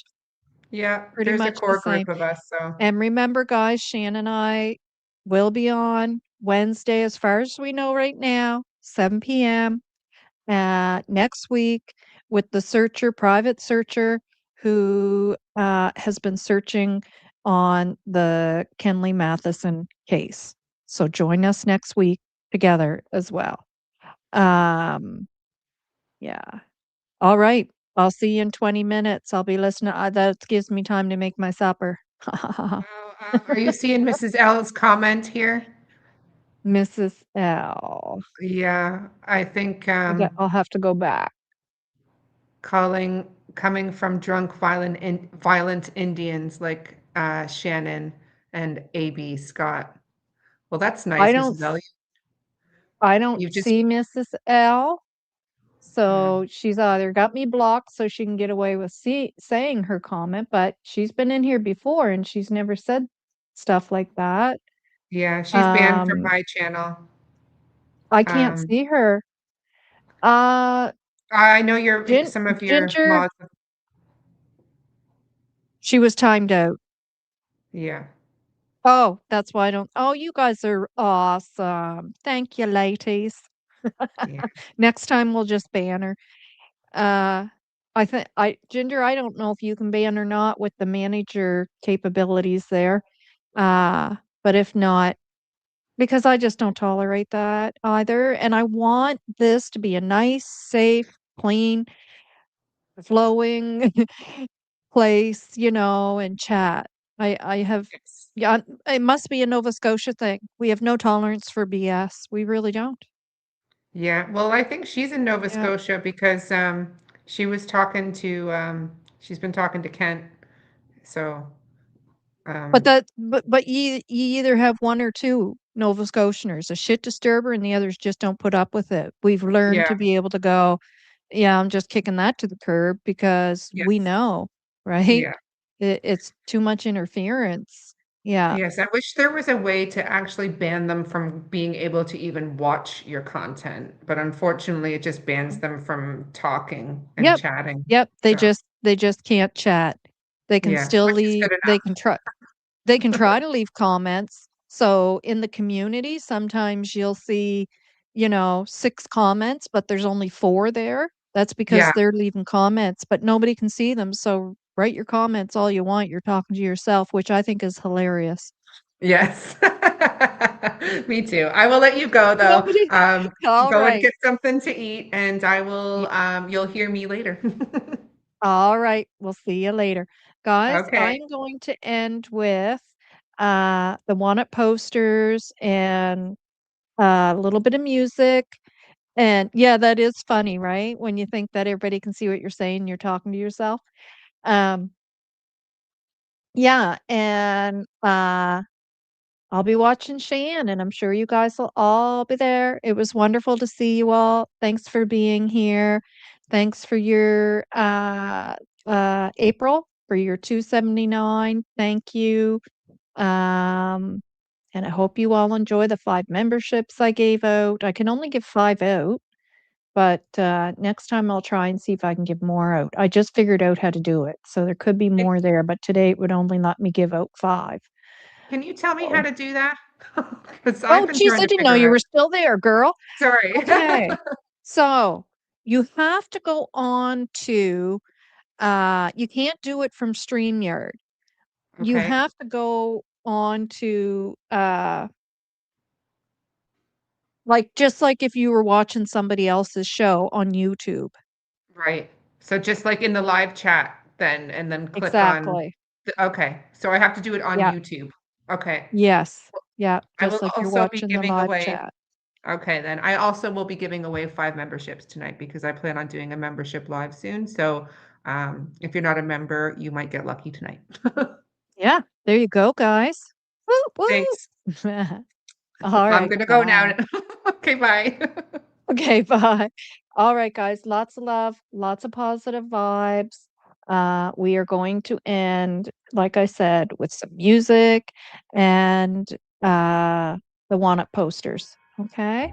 [SPEAKER 3] Yeah,
[SPEAKER 1] pretty
[SPEAKER 3] there's a
[SPEAKER 1] much the
[SPEAKER 3] core
[SPEAKER 1] same.
[SPEAKER 3] group of us. So
[SPEAKER 1] And remember, guys, Shan and I will be on Wednesday, as far as we know right now, 7 p.m. Next week with the private searcher who has been searching on the Kenley Matheson case. So join us next week together as well. Um, yeah. All right. I'll see you in 20 minutes. I'll be listening. That gives me time to make my supper.
[SPEAKER 3] are you seeing Mrs. L's comment here?
[SPEAKER 1] Mrs. L.
[SPEAKER 3] Yeah, I think
[SPEAKER 1] I'll have to go back.
[SPEAKER 3] coming from drunk violent Indians like Shannon and AB Scott. Well, that's
[SPEAKER 1] I
[SPEAKER 3] nice,
[SPEAKER 1] don't
[SPEAKER 3] Mrs. L.
[SPEAKER 1] I don't
[SPEAKER 3] You've just
[SPEAKER 1] see Mrs. L. So she's either got me blocked so she can get away with saying her comment, but she's been in here before and she's never said stuff like that.
[SPEAKER 3] yeah, she's banned from
[SPEAKER 1] Um,
[SPEAKER 3] my channel.
[SPEAKER 1] I can't
[SPEAKER 3] Um,
[SPEAKER 1] see her. Uh,
[SPEAKER 3] I know some of your
[SPEAKER 1] Ginger,
[SPEAKER 3] mods.
[SPEAKER 1] she was timed out.
[SPEAKER 3] Yeah.
[SPEAKER 1] Oh, that's why I don't. Oh, you guys are awesome. Thank you, ladies.
[SPEAKER 3] Yeah.
[SPEAKER 1] Next time we'll just ban her. Uh, Ginger, I don't know if you can ban or not with the manager capabilities there. But if not, because I just don't tolerate that either. And I want this to be a nice, safe, clean, flowing place, and chat. I have, yeah, it must be a Nova Scotia thing. We have no tolerance for BS. We really don't.
[SPEAKER 3] Yeah, well, I think she's in Nova
[SPEAKER 1] Yeah.
[SPEAKER 3] Scotia because she was talking to she's been talking to Kent. So
[SPEAKER 1] But you either have one or two Nova Scotianers, a shit disturber, and the others just don't put up with it. We've learned
[SPEAKER 3] yeah,
[SPEAKER 1] to be able to go, yeah, I'm just kicking that to the curb because we
[SPEAKER 3] yes,
[SPEAKER 1] know, right?
[SPEAKER 3] yeah.
[SPEAKER 1] It's too much interference. Yeah.
[SPEAKER 3] Yes, I wish there was a way to actually ban them from being able to even watch your content, but unfortunately it just bans them from talking and
[SPEAKER 1] Yep.
[SPEAKER 3] chatting.
[SPEAKER 1] Yep. They
[SPEAKER 3] So,
[SPEAKER 1] just can't chat. They can
[SPEAKER 3] yeah,
[SPEAKER 1] still
[SPEAKER 3] which is
[SPEAKER 1] leave.
[SPEAKER 3] good
[SPEAKER 1] They can try to leave comments. So in the community, sometimes you'll see, 6 comments, but there's only 4 there. That's because
[SPEAKER 3] Yeah,
[SPEAKER 1] they're leaving comments, but nobody can see them. So write your comments all you want. You're talking to yourself, which I think is hilarious.
[SPEAKER 3] yes. Me too. I will let you go though.
[SPEAKER 1] Nobody. All
[SPEAKER 3] Go and
[SPEAKER 1] right.
[SPEAKER 3] get something to eat and I will you'll hear me later.
[SPEAKER 1] All right. We'll see you later. Guys,
[SPEAKER 3] Okay.
[SPEAKER 1] I'm going to end with the wanted posters and a little bit of music. And yeah, that is funny, right? When you think that everybody can see what you're saying, you're talking to yourself. Um, yeah, and I'll be watching Cheyenne, and I'm sure you guys will all be there. It was wonderful to see you all. Thanks for being here. Thanks for your April for your 279. Thank you. Um, and I hope you all enjoy the 5 memberships I gave out. I can only give 5 out. But, next time I'll try and see if I can give more out. I just figured out how to do it, so there could be more there, but today it would only let me give out 5.
[SPEAKER 3] Can you tell me how
[SPEAKER 1] So
[SPEAKER 3] to do that? Because
[SPEAKER 1] Oh,
[SPEAKER 3] I've been
[SPEAKER 1] geez,
[SPEAKER 3] trying
[SPEAKER 1] I
[SPEAKER 3] to
[SPEAKER 1] didn't know
[SPEAKER 3] figure
[SPEAKER 1] you
[SPEAKER 3] out.
[SPEAKER 1] were still there, girl.
[SPEAKER 3] Sorry.
[SPEAKER 1] Okay. So, you have to go on to, you can't do it from StreamYard. You
[SPEAKER 3] Okay.
[SPEAKER 1] have to go on to, just like if you were watching somebody else's show on YouTube.
[SPEAKER 3] Right. So just like in the live chat then, and then click on
[SPEAKER 1] Exactly.
[SPEAKER 3] okay. So I have to do it on
[SPEAKER 1] Yeah.
[SPEAKER 3] YouTube. Okay.
[SPEAKER 1] Yes. Yeah,
[SPEAKER 3] I
[SPEAKER 1] just
[SPEAKER 3] will
[SPEAKER 1] like you're
[SPEAKER 3] also be
[SPEAKER 1] watching the
[SPEAKER 3] giving
[SPEAKER 1] live
[SPEAKER 3] away
[SPEAKER 1] chat.
[SPEAKER 3] okay, then I also will be giving away 5 memberships tonight because I plan on doing a membership live soon. So if you're not a member, you might get lucky tonight.
[SPEAKER 1] Yeah, there you go, guys. Woo,
[SPEAKER 3] Thanks.
[SPEAKER 1] woo. All
[SPEAKER 3] I'm
[SPEAKER 1] right,
[SPEAKER 3] gonna go now.
[SPEAKER 1] bye.
[SPEAKER 3] Okay, bye.
[SPEAKER 1] Okay, bye. All right, guys, lots of love, lots of positive vibes. We are going to end, like I said, with some music and the wanted posters. Okay?